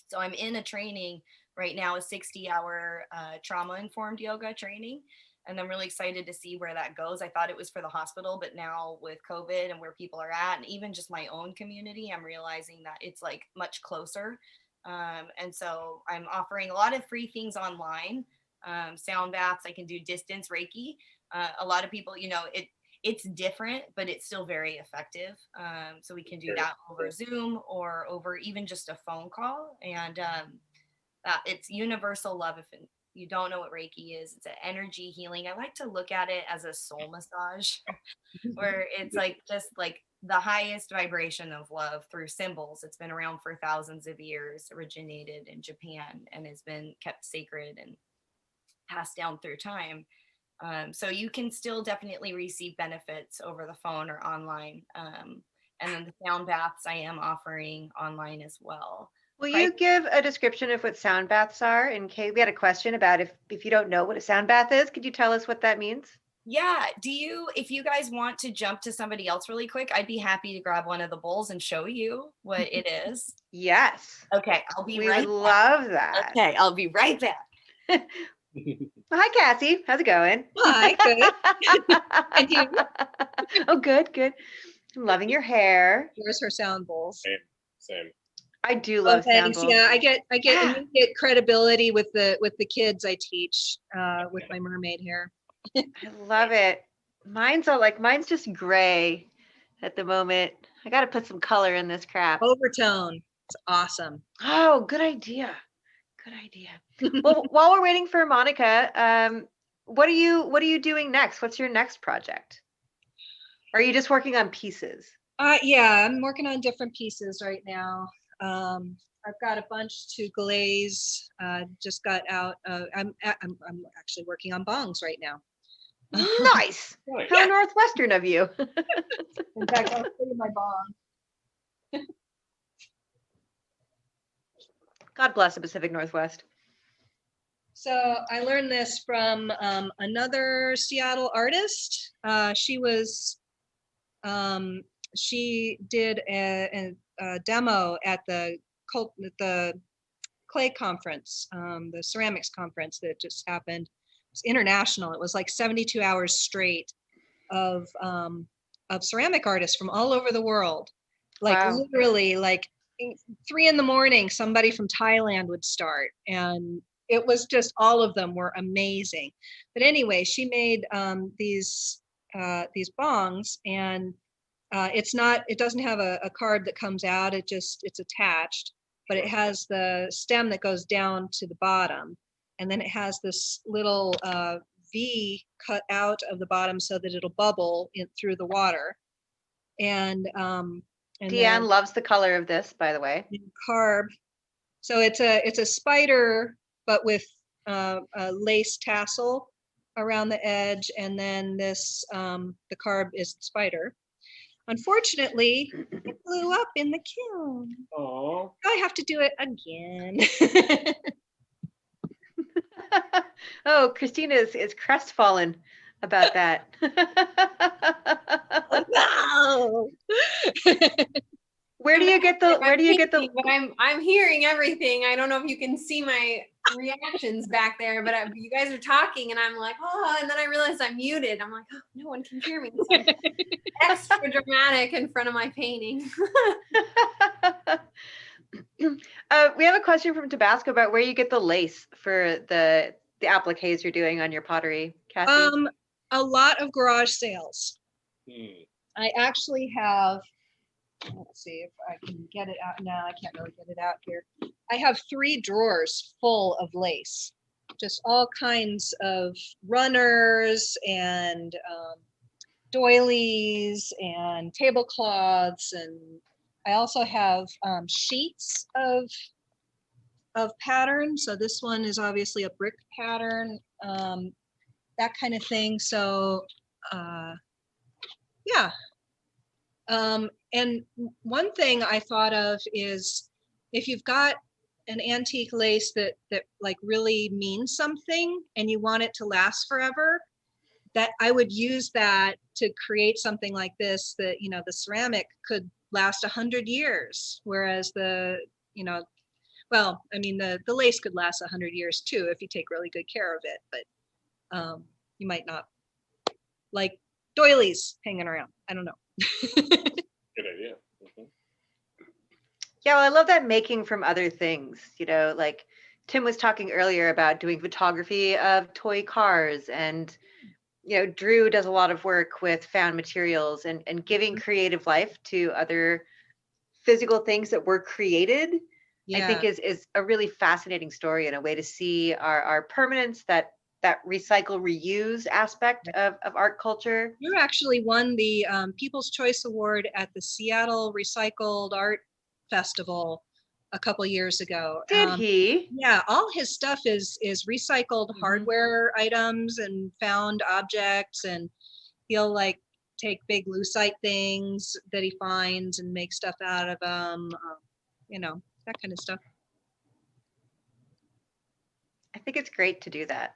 so I'm in a training right now, a 60-hour trauma-informed yoga training. And I'm really excited to see where that goes. I thought it was for the hospital, but now with COVID and where people are at, and even just my own community, I'm realizing that it's like much closer. And so I'm offering a lot of free things online. Sound baths, I can do distance Reiki. A lot of people, it's different, but it's still very effective. So we can do that over Zoom or over even just a phone call. And it's universal love. If you don't know what Reiki is, it's an energy healing. I like to look at it as a soul massage, where it's like just like the highest vibration of love through symbols. It's been around for thousands of years, originated in Japan, and has been kept sacred and passed down through time. So you can still definitely receive benefits over the phone or online. And then the sound baths I am offering online as well. Will you give a description of what sound baths are? In case we had a question about if you don't know what a sound bath is, could you tell us what that means? Yeah. If you guys want to jump to somebody else really quick, I'd be happy to grab one of the bowls and show you what it is. Yes. Okay. I'll be we right would love that. Okay. I'll be right back. Hi, Cassie. How's it going? Hi, good. And you? Oh, good, good. I'm loving your hair. Here's her sound bowls. Same. I do love sound thanks. bowls. Yeah, I get immediate credibility with the kids I teach with my mermaid hair. I love it. Mine's just gray at the moment. I got to put some color in this crap. Overtone. It's awesome. Oh, good idea. Good idea. Well, while we're waiting for Monica, what are you doing next? What's your next project? Are you just working on pieces? Yeah, I'm working on different pieces right now. I've got a bunch to glaze. Just got out. I'm actually working on bongs right now. Nice. How Northwestern of you. In fact, I'll show you my bong. God bless the Pacific Northwest. So I learned this from another Seattle artist. She did a demo at the clay conference, the ceramics conference that just happened. It's international. It was like 72 hours straight of ceramic artists from all over the world. Like wow. Literally, like 3 a.m, somebody from Thailand would start, and it was just all of them were amazing. But anyway, she made these bongs, and it doesn't have a carb that comes out. It's attached, but it has the stem that goes down to the bottom, and then it has this little V cut out of the bottom so that it'll bubble through the water. And Deanne loves the color of this, by the way. Carb. So it's a spider, but with a lace tassel around the edge, and then this the carb is the spider. Unfortunately, it blew up in the kiln. Oh. I have to do it again. Oh, Kristina is crestfallen about that. Oh, no. Where do you get the But I'm hearing everything. I don't know if you can see my reactions back there, but you guys are talking and I'm like, oh, and then I realized I'm muted. I'm like, oh, no one can hear me. So I'm extra dramatic in front of my painting. We have a question from Tabasco about where you get the lace for the appliques you're doing on your pottery, Cassie. A lot of garage sales. I actually have, let's see if I can get it out. No, I can't really get it out here. I have 3 drawers full of lace, just all kinds of runners and doilies and tablecloths, and I also have sheets of pattern. So this one is obviously a brick pattern, that kind of thing. So yeah. And one thing I thought of is if you've got an antique lace that like really means something and you want it to last forever, that I would use that to create something like this, that, you know, the ceramic could last 100 years, whereas the, you know, well, I mean, the lace could last 100 years too if you take really good care of it, but you might not like doilies hanging around. I don't know. Good idea. Yeah, well, I love that making from other things, you know, like Tim was talking earlier about doing photography of toy cars, and, you know, Drew does a lot of work with found materials and giving creative life to other physical things that were created. I think is a really fascinating story and a way to see our permanence, that recycle reuse aspect of art culture. You actually won the People's Choice Award at the Seattle Recycled Art Festival a couple years ago. Did he? Yeah, all his stuff is recycled hardware items and found objects, and he'll like take big lucite things that he finds and make stuff out of them, you know, that kind of stuff. I think it's great to do that.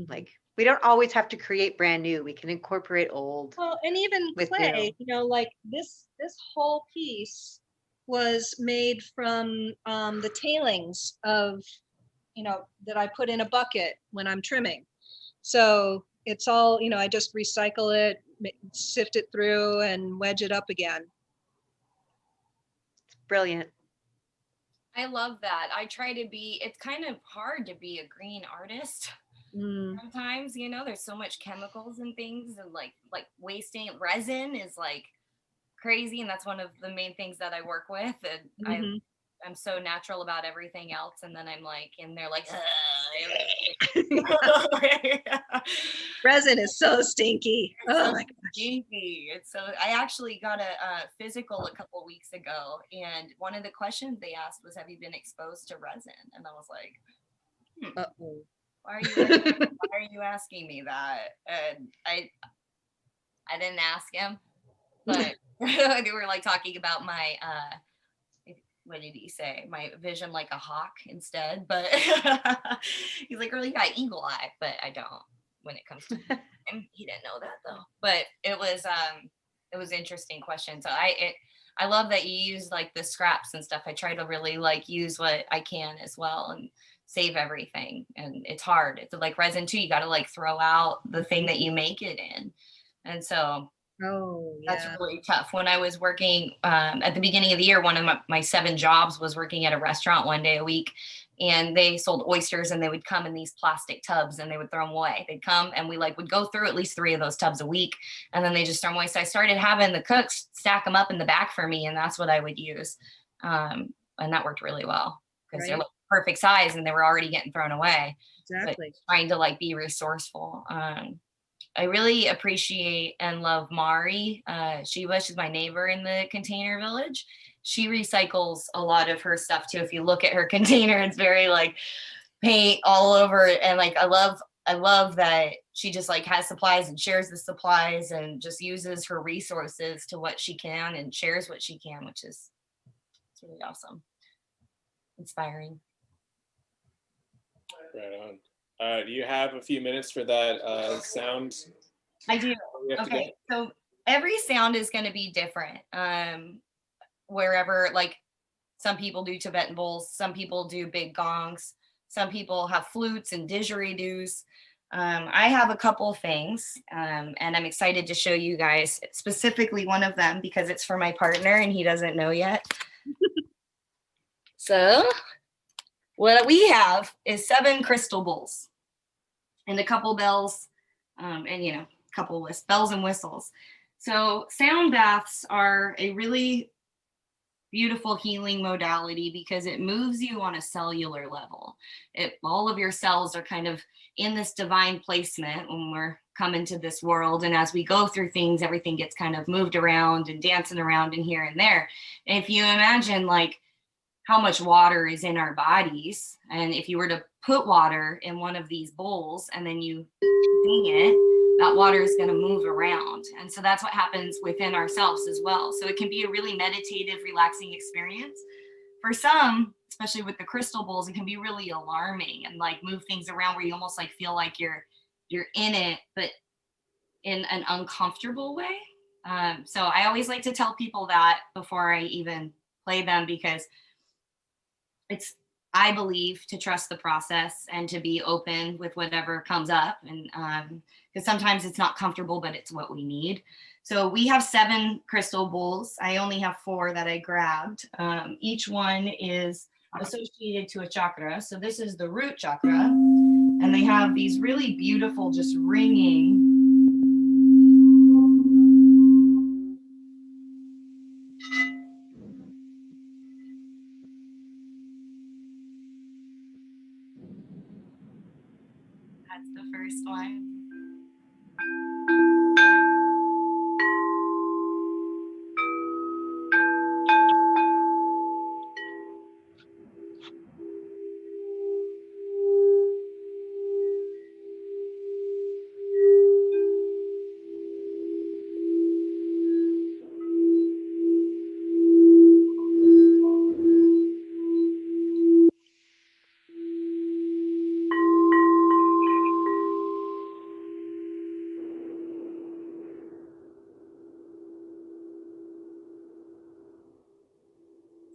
Like, we don't always have to create brand new. We can incorporate old. Well, and even with clay, new. you know, like this whole piece was made from the tailings of, you know, that I put in a bucket when I'm trimming. So it's all, you know, I just recycle it, sift it through and wedge it up again. It's brilliant. I love that. I try to be, it's kind of hard to be a green artist. Sometimes, you know, there's so much chemicals and things, and like wasting resin is like crazy, and that's one of the main things that I work with. And I'm so natural about everything else, and then I'm like, and they're like, resin is so stinky. Oh my gosh. Stinky. It's so, I actually got a physical a couple weeks ago, and one of the questions they asked was, have you been exposed to resin? And I was like, uh-oh. Why are you asking me that? And I didn't ask him, but they were like talking about my what did he say? My vision like a hawk instead. But he's like, really got eagle eye, but I don't when it comes to him. He didn't know that though. But it was interesting question. So I love that you use like the scraps and stuff. I try to really like use what I can as well and save everything. And it's hard. It's like resin too. You got to like throw out the thing that you make it in. And so that's really tough. When I was working at the beginning of the year, one of my 7 jobs was working at a restaurant one day a week, and they sold oysters, and they would come in these plastic tubs and they would throw them away. They'd come and we like would go through at least 3 of those tubs a week, and then they just throw them away. So I started having the cooks stack them up in the back for me, and that's what I would use. And that worked really well because they're like perfect size and they were already getting thrown away. Exactly. But trying to like be resourceful. I really appreciate and love Mari. She's my neighbor in the container village. She recycles a lot of her stuff too. If you look at her container, it's very like paint all over it. And like, I love that she just like has supplies and shares the supplies and just uses her resources to what she can and shares what she can, which is, it's really awesome. Inspiring. Right on. Do you have a few minutes for that sound? I do. Okay, so every sound is going to be different. Wherever, like some people do Tibetan bowls, some people do big gongs, some people have flutes and didgeridoos. I have a couple things, and I'm excited to show you guys specifically one of them because it's for my partner and he doesn't know yet. So what we have is 7 crystal bowls and a couple bells, and you know, a couple bells and whistles. So sound baths are a really beautiful healing modality because it moves you on a cellular level. All of your cells are kind of in this divine placement when we're come into this world. And as we go through things, everything gets kind of moved around and dancing around and here and there. And if you imagine like how much water is in our bodies, and if you were to put water in one of these bowls and then you sing it, that water is going to move around. And so that's what happens within ourselves as well. So it can be a really meditative, relaxing experience. For some, especially with the crystal bowls, it can be really alarming and like move things around where you almost like feel like you're in it, but in an uncomfortable way. So I always like to tell people that before I even play them, because it's, I believe, to trust the process and to be open with whatever comes up. And because sometimes it's not comfortable, but it's what we need. So we have 7 crystal bowls. I only have 4 that I grabbed. Each one is associated to a chakra. So this is the root chakra, and they have these really beautiful, just ringing. That's the first one.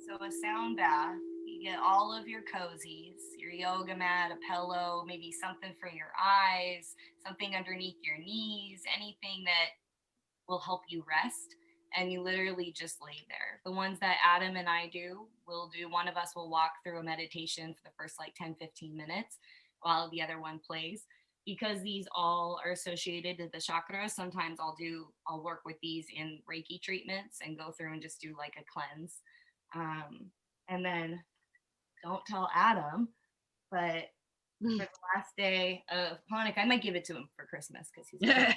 So a sound bath, you get all of your cozies, your yoga mat, a pillow, maybe something for your eyes, something underneath your knees, anything that will help you rest. And you literally just lay there. The ones that Adam and I do, one of us will walk through a meditation for the first like 10-15 minutes while the other one plays. Because these all are associated to the chakras, sometimes I'll work with these in Reiki treatments and go through and just do like a cleanse. And then don't tell Adam, but for the last day of Hanukkah, I might give it to him for Christmas because he's a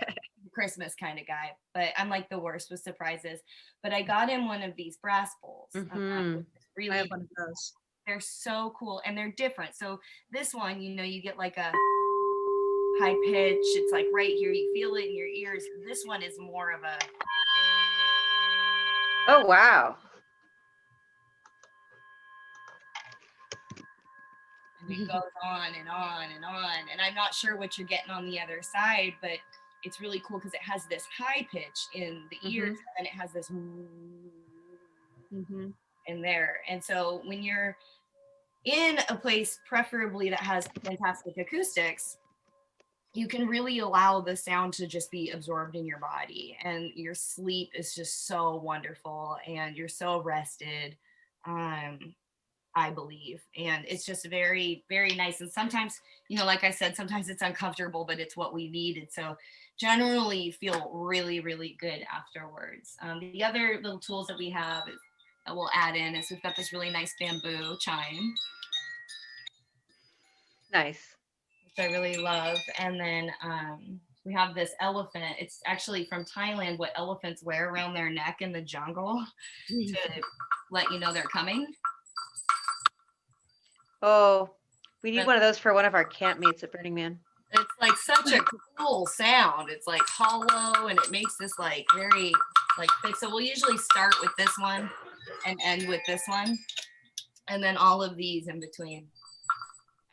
Christmas kind of guy, but I'm like the worst with surprises. But I got him one of these brass bowls. Really, I have one of those. They're so cool and they're different. So this one, you get like a high pitch. It's like right here. You feel it in your ears. This one is more of a. Oh, wow. And it goes on and on and on. And I'm not sure what you're getting on the other side, but it's really cool because it has this high pitch in the ears and it has this in there. And so when you're in a place, preferably that has fantastic acoustics, you can really allow the sound to just be absorbed in your body, and your sleep is just so wonderful and you're so rested. I believe. And it's just very, very nice. And sometimes, like I said, sometimes it's uncomfortable, but it's what we needed. So generally feel really, really good afterwards. The other little tools that we have that we'll add in is we've got this really nice bamboo chime. Nice. Which I really love. And then we have this elephant. It's actually from Thailand, what elephants wear around their neck in the jungle to let you know they're coming. Oh, we need one of those for one of our campmates at Burning Man. It's like such a cool sound. It's like hollow and it makes this like very like thick. So we'll usually start with this one and end with this one. And then all of these in between.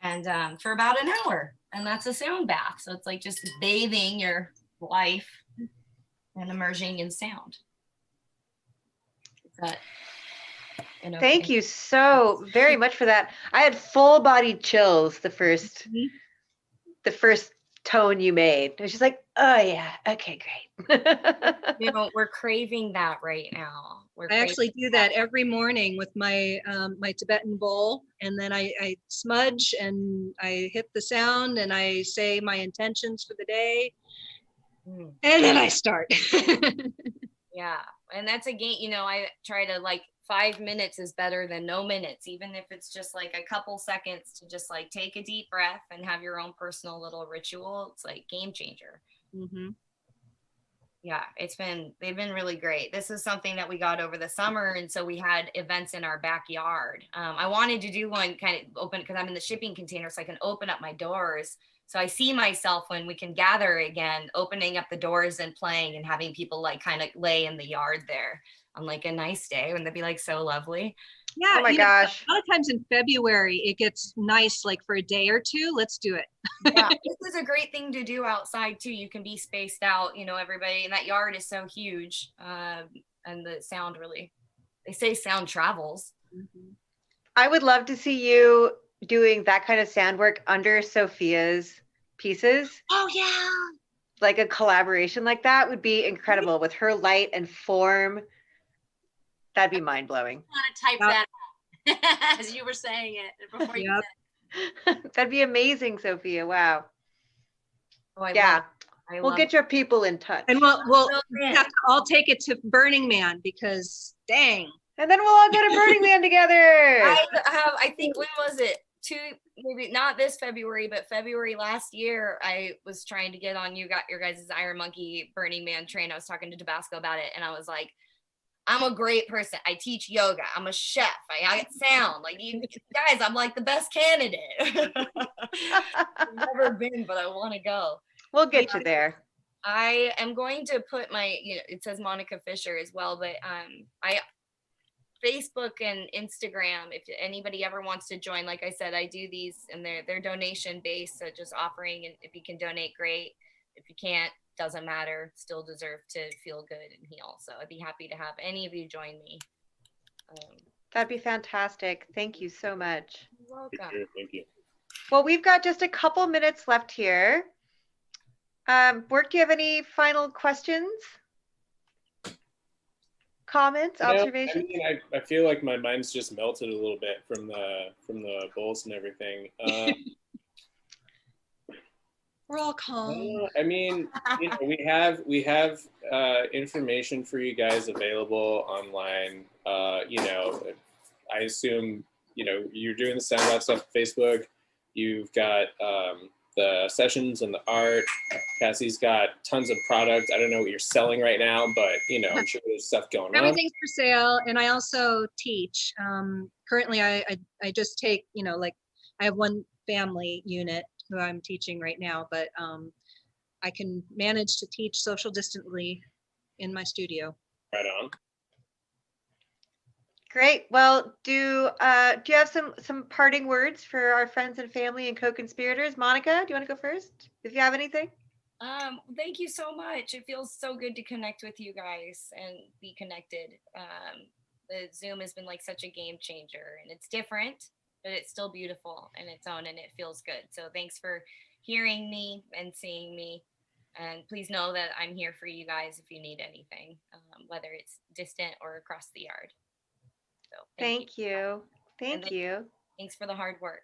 And for about an hour. And that's a sound bath. So it's like just bathing your life and immersing in sound. Thank you so very much for that. I had full body chills the first tone you made. I was just like, oh yeah, okay, great. We're craving that right now. I actually do that every morning with my my Tibetan bowl, and then I smudge and I hit the sound and I say my intentions for the day, and then I start. Yeah, and that's a game. I try to 5 minutes is better than no minutes, even if it's just like a couple seconds to just take a deep breath and have your own personal little ritual. It's like game changer. Mm-hmm. Yeah, they've been really great. This is something that we got over the summer. And so we had events in our backyard. I wanted to do one kind of open because I'm in the shipping container, so I can open up my doors. So I see myself when we can gather again, opening up the doors and playing and having people like kind of lay in the yard there on like a nice day when they'd be like so lovely. Yeah. Oh my gosh. A lot of times in February, it gets nice, like for a day or two. Let's do it. Yeah, this is a great thing to do outside too. You can be spaced out, everybody, and that yard is so huge. And the sound really, they say sound travels. Mm-hmm. I would love to see you doing that kind of sound work under Sophia's pieces. Oh yeah. Like a collaboration like that would be incredible with her light and form. That'd be mind blowing. I want to type that as you were saying it before you said it. That'd be amazing, Sophia. Wow. Oh, We'll get your people in touch. And we'll have to all take it to Burning Man because dang. And then we'll all go to Burning Man together. I think, when was it? Maybe not this February, but February last year, I was trying to get on your guys' Iron Monkey Burning Man train. I was talking to Tabasco about it, and I was like, I'm a great person. I teach yoga. I'm a chef. I get sound. Like, you guys, I'm like the best candidate. I've never been, but I want to go. We'll get you there. I am going to put my, it says Monica Fischer as well, but I Facebook and Instagram, if anybody ever wants to join, like I said, I do these and they're donation based. So just offering, and if you can donate, great. If you can't, doesn't matter, still deserve to feel good and heal. So I'd be happy to have any of you join me. That'd be fantastic. Thank you so much. You're welcome. Thank you. Well, we've got just a couple minutes left here. Bort, do you have any final questions? Comments, observations? I feel like my mind's just melted a little bit from the bowls and everything. We're all calm. I mean, we have information for you guys available online. I assume you're doing the SoundCloud stuff, Facebook. You've got the sessions and the art. Cassie's got tons of product. I don't know what you're selling right now, but I'm sure there's stuff going on. Everything's for sale, and I also teach. Currently, I just take I have one family unit who I'm teaching right now, but I can manage to teach social distantly in my studio. Right on. Great. Well, do you have some parting words for our friends and family and co-conspirators? Monica, do you want to go first? If you have anything. Thank you so much. It feels so good to connect with you guys and be connected. The Zoom has been like such a game changer, and it's different, but it's still beautiful in its own, and it feels good. So thanks for hearing me and seeing me. And please know that I'm here for you guys if you need anything, whether it's distant or across the yard. So thank you. Thank you. Thanks for the hard work.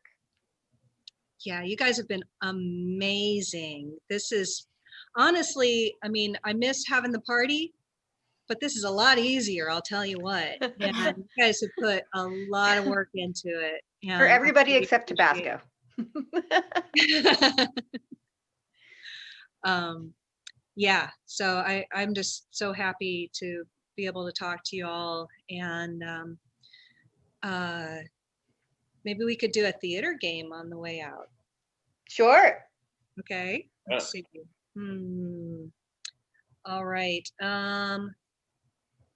Yeah, you guys have been amazing. This is honestly, I miss having the party, but this is a lot easier, I'll tell you what. And you guys have put a lot of work into it. For everybody except Tabasco. Yeah, so I'm just so happy to be able to talk to you all, and maybe we could do a theater game on the way out. Sure. Okay. Let's see. All right.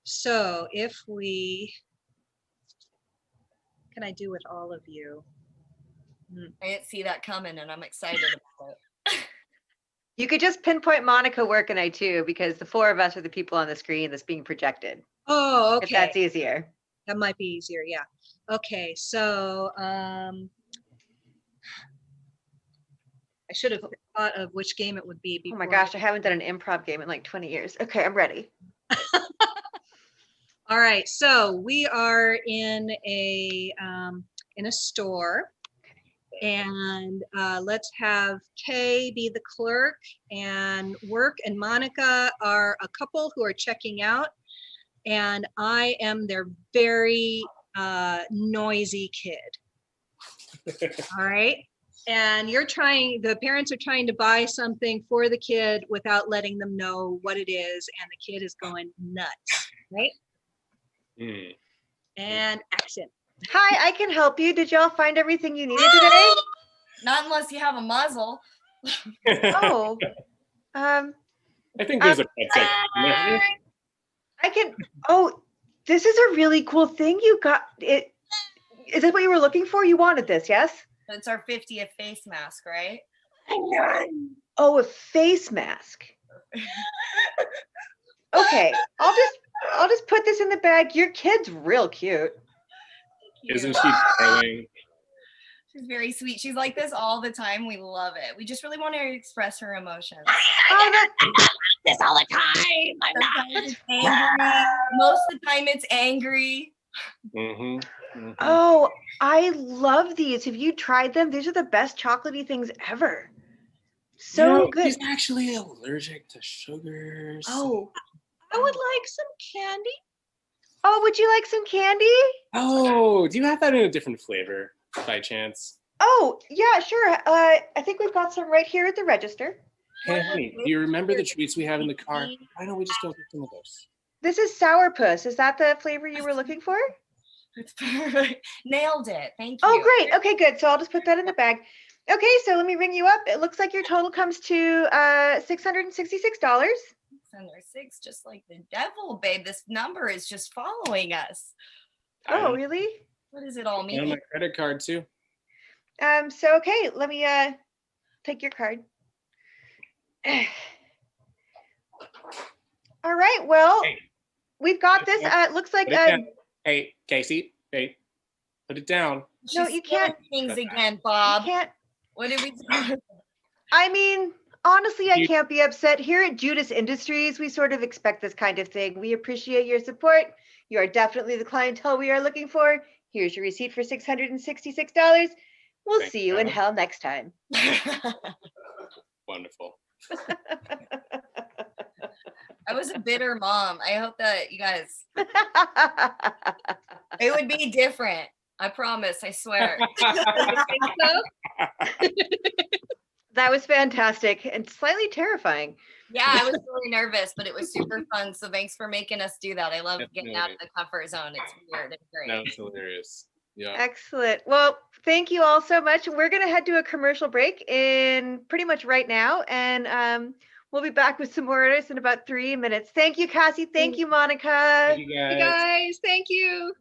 So if can I do with all of you? I didn't see that coming, and I'm excited about it. You could just pinpoint Monica working I too, because the four of us are the people on the screen that's being projected. Oh, okay. If that's easier. That might be easier, yeah. Okay, so I should have thought of which game it would be before. Oh my gosh, I haven't done an improv game in like 20 years. Okay, I'm ready. All right, so we are in a store, and let's have Kay be the clerk, and Work and Monica are a couple who are checking out, and I am their very noisy kid. All right, And the parents are trying to buy something for the kid without letting them know what it is. And the kid is going nuts, right? And action. Hi, I can help you. Did y'all find everything you needed today? Not unless you have a muzzle. Oh, I think there's a pet section. I can. Oh, this is a really cool thing you got. It is this what you were looking for? You wanted this, yes? It's our 50th face mask, right? Oh, a face mask. Okay, I'll just put this in the bag. Your kid's real cute. Isn't she darling? She's very sweet. She's like this all the time. We love it. We just really want her to express her emotions. Oh, this all the time. Sometimes it's angry. Most of the time it's angry. Oh, I love these. Have you tried them? These are the best chocolatey things ever. So good. He's actually allergic to sugars. Oh, I would like some candy. Oh, would you like some candy? Oh, do you have that in a different flavor by chance? Oh, yeah, sure. I think we've got some right here at the register. Hey, honey, do you remember the treats we have in the car? Why don't we just go through some of those? This is sourpuss. Is that the flavor you were looking for? It's perfect. Nailed it. Thank you. Oh, great. Okay, good. So I'll just put that in the bag. Okay, so let me ring you up. It looks like your total comes to $666. 606, just like the devil, babe. This number is just following us. Oh, really? What does it all On mean? my credit card too. So okay, let me take your card. All right, well, we've got this. Looks like Hey, Casey, hey, put it down. no, you can't. Things again, Bob. You can't. What did we do? I mean, honestly, I can't be upset. Here at Judas Industries, we sort of expect this kind of thing. We appreciate your support. You are definitely the clientele we are looking for. Here's your receipt for $666. We'll see you in hell next time. Wonderful. I was a bitter mom. I hope that you guys, it would be different. I promise. I swear. That was fantastic and slightly terrifying. Yeah, I was really nervous, but it was super fun. So thanks for making us do that. I love getting out of the comfort zone. It's weird. It's great. That was hilarious. Yeah. Excellent. Well, thank you all so much. We're going to head to a commercial break in pretty much right now. And we'll be back with some more artists in about 3 minutes. Thank you, Cassie. Thank you, Monica. Thank you Hey guys, thank you.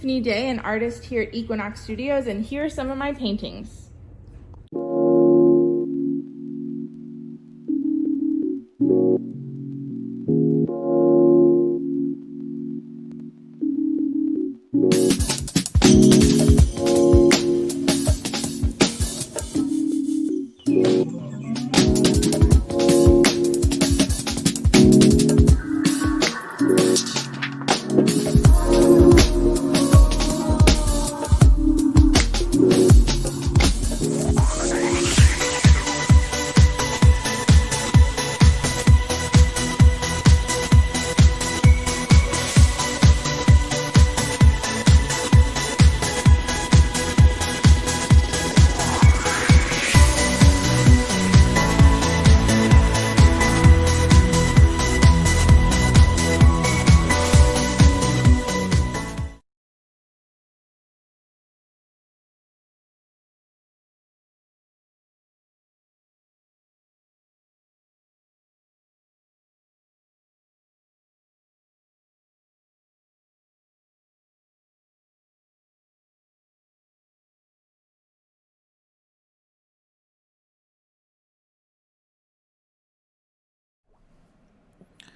Tiffany Day, an artist here at Equinox Studios, and here are some of my paintings.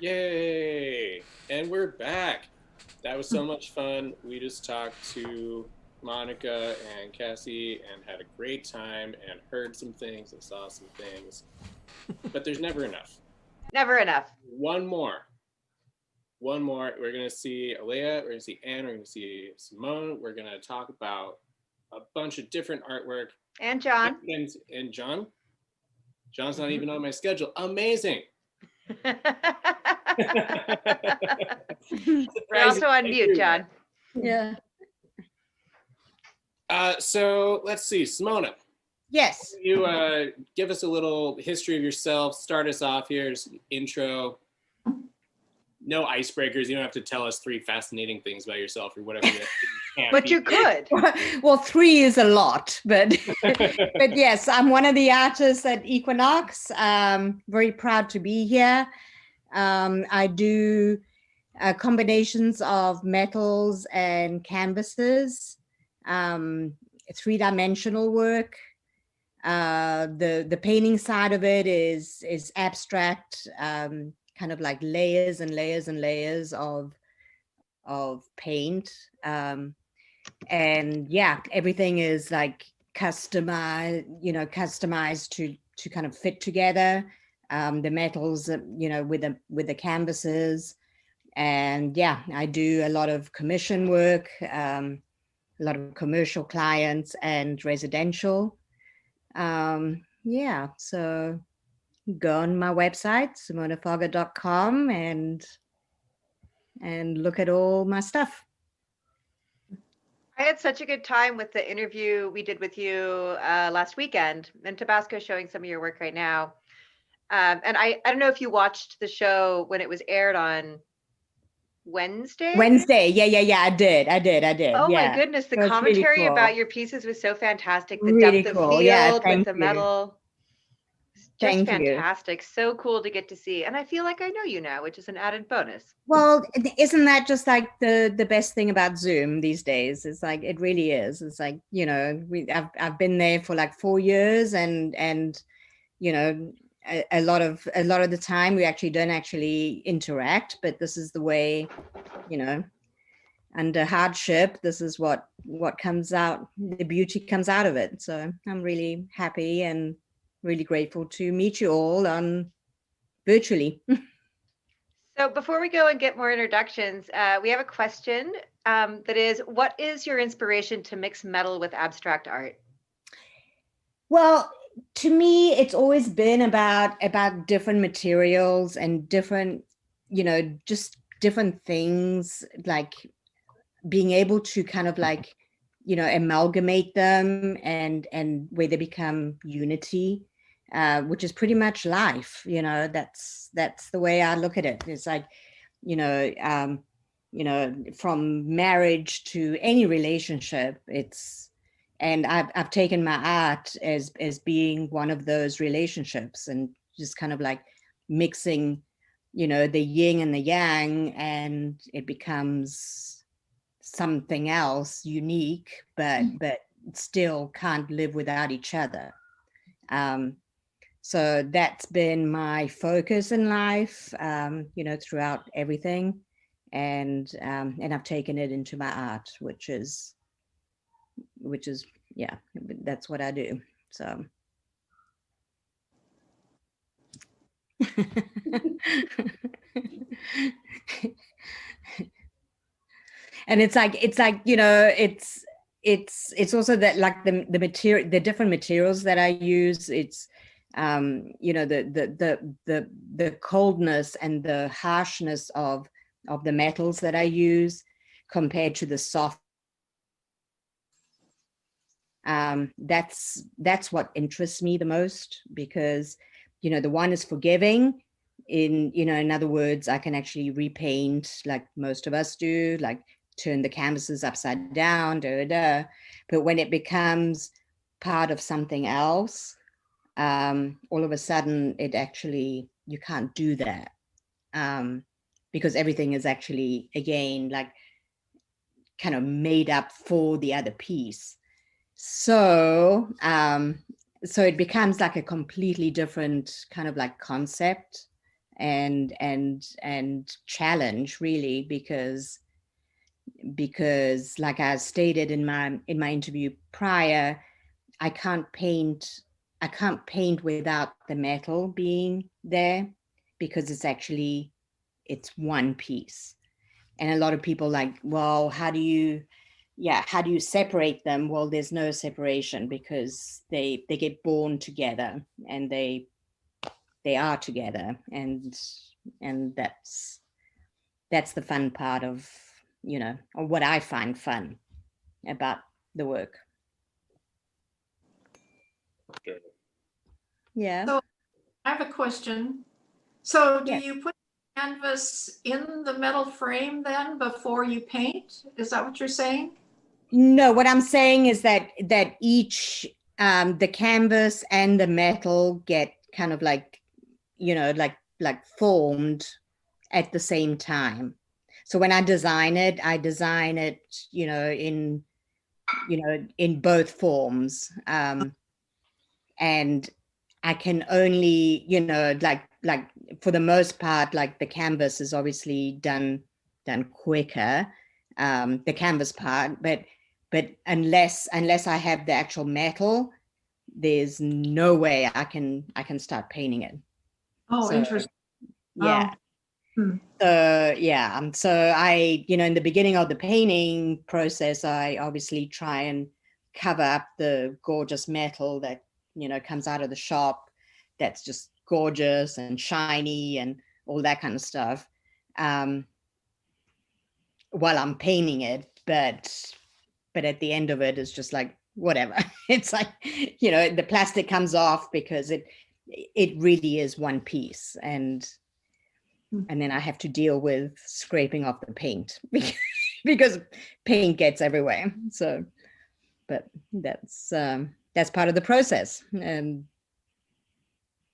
Yay! And we're back. That was so much fun. We just talked to Monica and Cassie and had a great time and heard some things and saw some things. But there's never enough. Never enough. One more. We're going to see Aaliyah, we're going to see Anne, we're going to see Simone. We're going to talk about a bunch of different artwork. And John. And John. John's not even on my schedule. Amazing. You're also on mute, John. Yeah. So let's see, Simona. Yes. You give us a little history of yourself. Start us off here. Just intro. No icebreakers. You don't have to tell us 3 fascinating things about yourself or whatever. But you could. Well, 3 is a lot, but but yes, I'm one of the artists at Equinox. Very proud to be here. I do combinations of metals and canvases, 3-dimensional work. The painting side of it is abstract, kind of like layers and layers and layers of paint. And yeah, everything is like customized to kind of fit together. The metals, with the canvases. And yeah, I do a lot of commission work, a lot of commercial clients and residential. Yeah, so go on my website, simonafoggitt.com, and look at all my stuff. I had such a good time with the interview we did with you last weekend, and Tabasco's showing some of your work right now. And I don't know if you watched the show when it was aired on Wednesday. Yeah, I did. Oh yeah. my goodness, the It was really commentary cool. about your pieces was so fantastic. The Really depth cool. of Yeah, field thank with the you. metal. Just Thank you. fantastic. So cool to get to see. And I feel like I know you now, which is an added bonus. Well, isn't that just like the best thing about Zoom these days? It's like, it really is. It's like, I've been there for like 4 years, and a lot of the time we actually don't interact, but this is the way, under hardship, this is what comes out, the beauty comes out of it. So I'm really happy and really grateful to meet you all on virtually. So before we go and get more introductions, we have a question that is, what is your inspiration to mix metal with abstract art? Well, to me, it's always been about different materials and different, just different things, like being able to kind of like, amalgamate them and where they become unity, which is pretty much life. That's the way I look at it. It's like, from marriage to any relationship, and I've taken my art as being one of those relationships, and just kind of like mixing, the yin and the yang, and it becomes something else unique, but still can't live without each other. So that's been my focus in life, throughout everything, and I've taken it into my art, which is yeah, that's what I do. So. And it's like it's also that, like, the material, the different materials that I use. It's the coldness and the harshness of the metals that I use compared to the soft. That's what interests me the most, because the one is forgiving. In other words, I can actually repaint like most of us do, like turn the canvases upside down, but when it becomes part of something else, all of a sudden you can't do that, because everything is actually, again, like kind of made up for the other piece. So it becomes like a completely different kind of like concept and challenge, really, because like I stated in my interview prior, I can't paint without the metal being there, because it's one piece. And a lot of people like, well, how do you separate them? Well, there's no separation, because they get born together, and they are together, and that's the fun part of, or what I find fun about the work. Sure. Yeah. So I have a question. So do you put canvas in the metal frame then before you paint? Is that what you're saying? No, what I'm saying is that each the canvas and the metal get kind of like, like formed at the same time. So when I design it, in both forms. And I can only, like for the most part, like the canvas is obviously done quicker, the canvas part, but unless I have the actual metal, there's no way I can start painting it. Oh, interesting. Yeah. So I, in the beginning of the painting process, I obviously try and cover up the gorgeous metal that, comes out of the shop. That's just gorgeous and shiny and all that kind of stuff, while I'm painting it. But at the end of it, it's just like, whatever. It's like, the plastic comes off, because it really is one piece. And then I have to deal with scraping off the paint because paint gets everywhere. So, but that's part of the process. And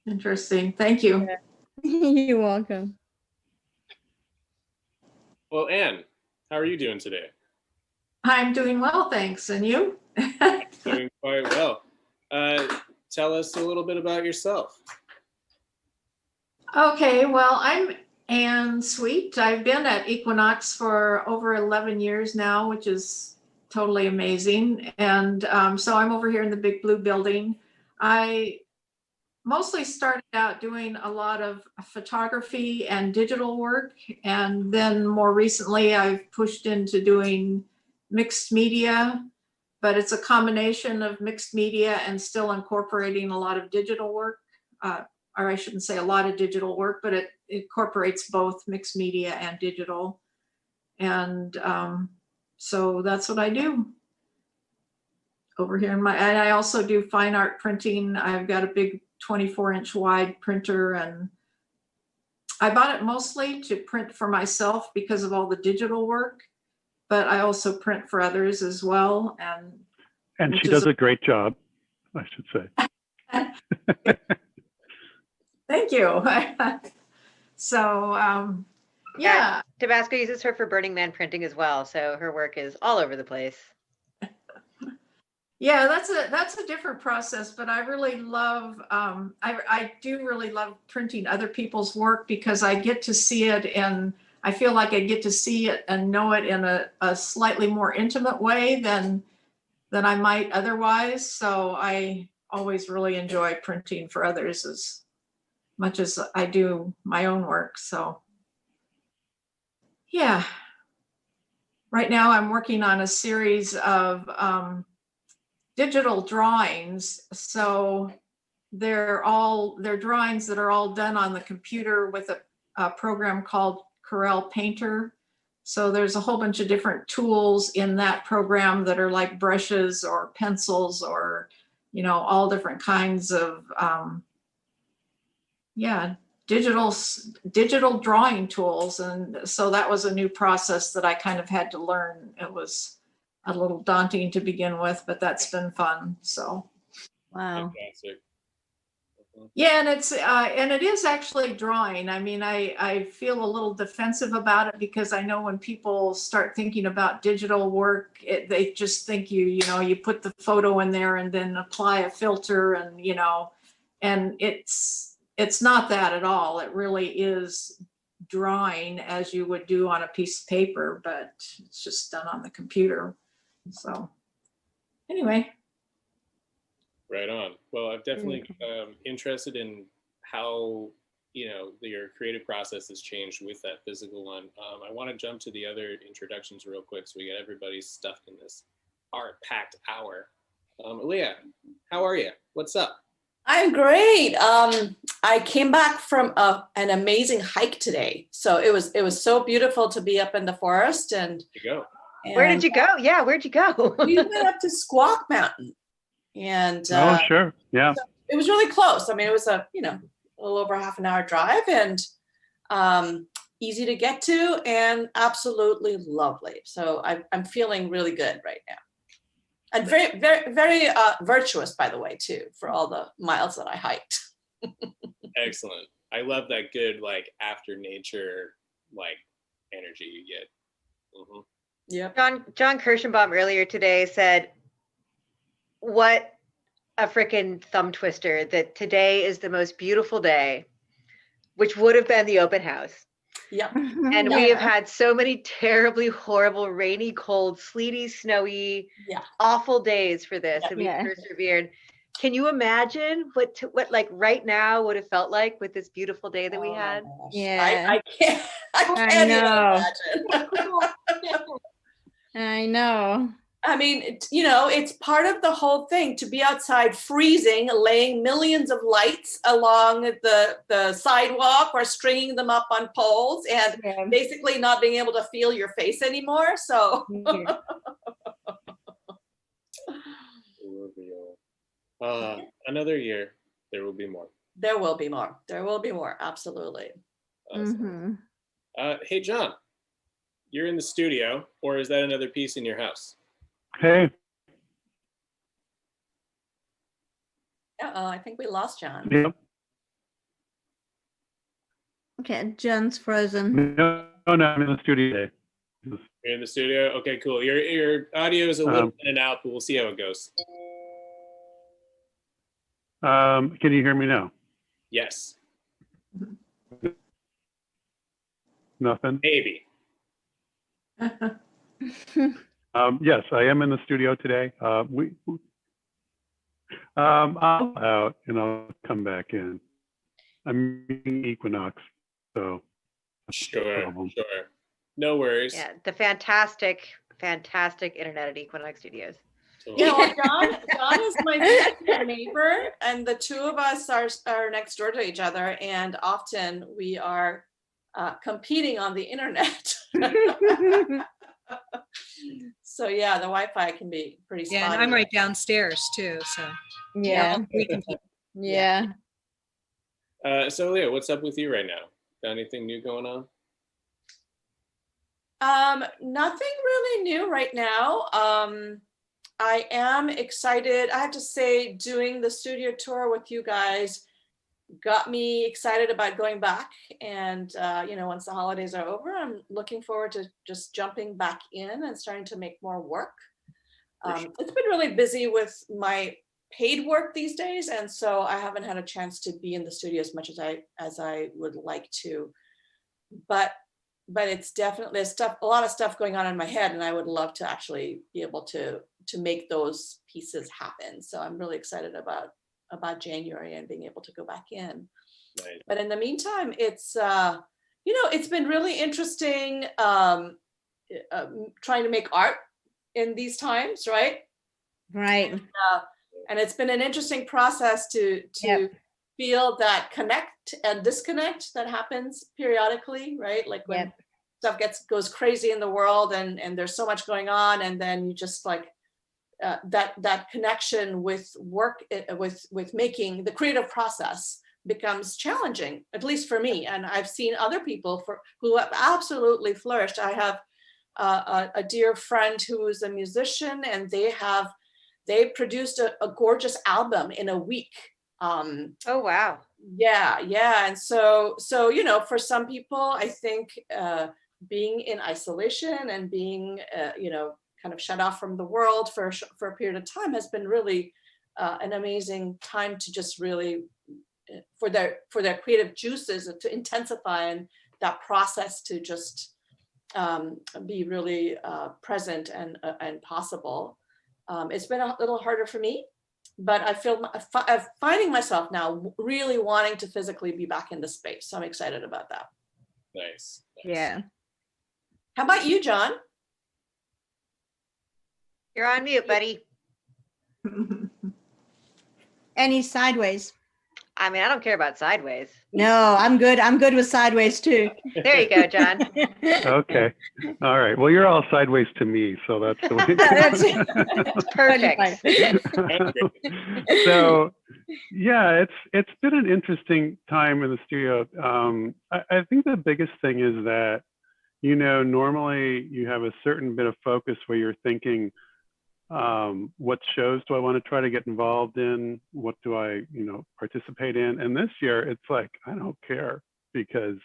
interesting. Thank you. You're welcome. Well, Anne, how are you doing today? I'm doing well, thanks. And you? Doing quite well. Tell us a little bit about yourself. Okay, well, I'm Anne Sweet. I've been at Equinox for over 11 years now, which is totally amazing. And so I'm over here in the Big Blue building. I mostly started out doing a lot of photography and digital work. And then more recently, I've pushed into doing mixed media, but it's a combination of mixed media and still incorporating a lot of digital work. Or I shouldn't say a lot of digital work, but it incorporates both mixed media and digital. And so that's what I do over here and I also do fine art printing. I've got a big 24-inch wide printer, and I bought it mostly to print for myself because of all the digital work, but I also print for others as well. And she does a great job, I should say. Thank you. So Yeah. Tabasco uses her for Burning Man printing as well, so her work is all over the place. Yeah, that's a different process, but I really love, I do really love printing other people's work because I get to see it, and I feel like I get to see it and know it in a slightly more intimate way than I might otherwise. So I always really enjoy printing for others as much as I do my own work. So yeah, right now I'm working on a series of digital drawings. So they're drawings that are all done on the computer with a program called Corel Painter. So there's a whole bunch of different tools in that program that are like brushes or pencils or, you know, all different kinds of, digital drawing tools. And so that was a new process that I kind of had to learn. It was a little daunting to begin with, but that's been fun. So, wow. Fantastic. Yeah, and it is actually drawing. I mean, I feel a little defensive about it because I know when people start thinking about digital work, they just think you put the photo in there and then apply a filter and, you know, and it's not that at all. It really is drawing as you would do on a piece of paper, but it's just done on the computer. So anyway. Right on. Well, I'm definitely interested in how, you know, your creative process has changed with that physical one. I want to jump to the other introductions real quick so we get everybody stuffed in this art-packed hour. Aaliyah, how are you? What's up? I'm great. I came back from an amazing hike today. So it was so beautiful to be up in the forest. And Where did you go? Yeah, where'd you go? We went up to Squawk Mountain. And oh, sure. Yeah. So it was really close. I mean, it was a little over half an hour drive and easy to get to and absolutely lovely. So I'm feeling really good right now. And very, very, very virtuous, by the way, too, for all the miles that I hiked. Excellent. I love that good, like, after nature, like, energy you get. Mm-hmm. Yep. John Kirschenbaum earlier today said, what a freaking thumb twister that today is the most beautiful day, which would have been the open house. Yep. And we have had so many terribly horrible, rainy, cold, sleety, snowy, awful days for this. And we persevered. Can you imagine what like right now would have felt like with this beautiful day that we had? Yeah. I can't even imagine. I know. I mean, it's part of the whole thing to be outside freezing, laying millions of lights along the sidewalk or stringing them up on poles and basically not being able to feel your face anymore. So another year, there will be more. There will be more. There will be more. Absolutely. Awesome. Hey, John, you're in the studio, or is that another piece in your house? Hey. I think we lost John. Yep. Okay, John's frozen. No, I'm in the studio today. You're in the studio? Okay, cool. Your audio is a little in and out, but we'll see how it goes. Can you hear me now? Yes. Nothing? Maybe. Yes, I am in the studio today. I'm out and I'll come back in. I'm meeting Equinox, so. Sure. No worries. Yeah, the fantastic internet at Equinox Studios. Yeah, well, John is my neighbor, and the two of us are next door to each other, and often we are competing on the internet. So yeah, the Wi-Fi can be pretty spotty. Yeah, and I'm right downstairs too, so we can keep. So Leah, what's up with you right now? Got anything new going on? Nothing really new right now. I am excited. I have to say, doing the studio tour with you guys got me excited about going back. And, once the holidays are over, I'm looking forward to just jumping back in and starting to make more work. It's been really busy with my paid work these days. And so I haven't had a chance to be in the studio as much as I would like to, but it's definitely a lot of stuff going on in my head, and I would love to actually be able to make those pieces happen. So I'm really excited about January and being able to go back in. Nice. But in the meantime, it's it's been really interesting trying to make art in these times, right? Right. And it's been an interesting process to feel that connect and disconnect that happens periodically, right? Like when stuff goes crazy in the world and there's so much going on, and then you just like that connection with work, with making the creative process becomes challenging, at least for me. And I've seen other people who have absolutely flourished. I have a dear friend who is a musician, and they produced a gorgeous album in a week. Oh, wow. Yeah. And so, for some people, I think being in isolation and being, kind of shut off from the world for a period of time has been really an amazing time to just really, for their creative juices to intensify, and that process to just be really present and possible. It's been a little harder for me, but I feel I'm finding myself now really wanting to physically be back in the space. So I'm excited about that. Nice. Yeah. How about you, John? You're on mute, buddy. Any sideways? I mean, I don't care about sideways. No, I'm good. I'm good with sideways too. There you go, John. Okay. All right. Well, you're all sideways to me, so that's the way. That's perfect. So, yeah, it's been an interesting time in the studio. I think the biggest thing is that, normally you have a certain bit of focus where you're thinking, what shows do I want to try to get involved in? What do I, participate in? And this year it's like, I don't care, because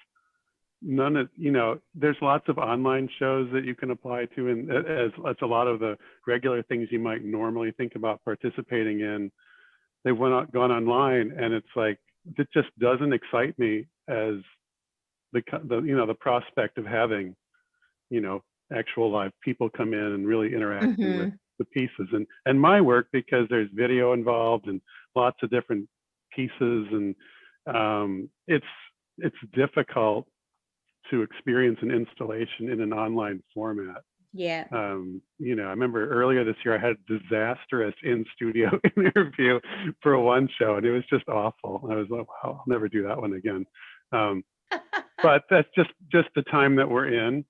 there's lots of online shows that you can apply to. And as a lot of the regular things you might normally think about participating in, they've gone online, and it's like, it just doesn't excite me as the prospect of having, actual live people come in and really interacting with the pieces and my work, because there's video involved and lots of different pieces, and it's difficult to experience an installation in an online format. Yeah. I remember earlier this year I had a disastrous in-studio interview for one show, and it was just awful. I was like, wow, I'll never do that one again. But that's just the time that we're in.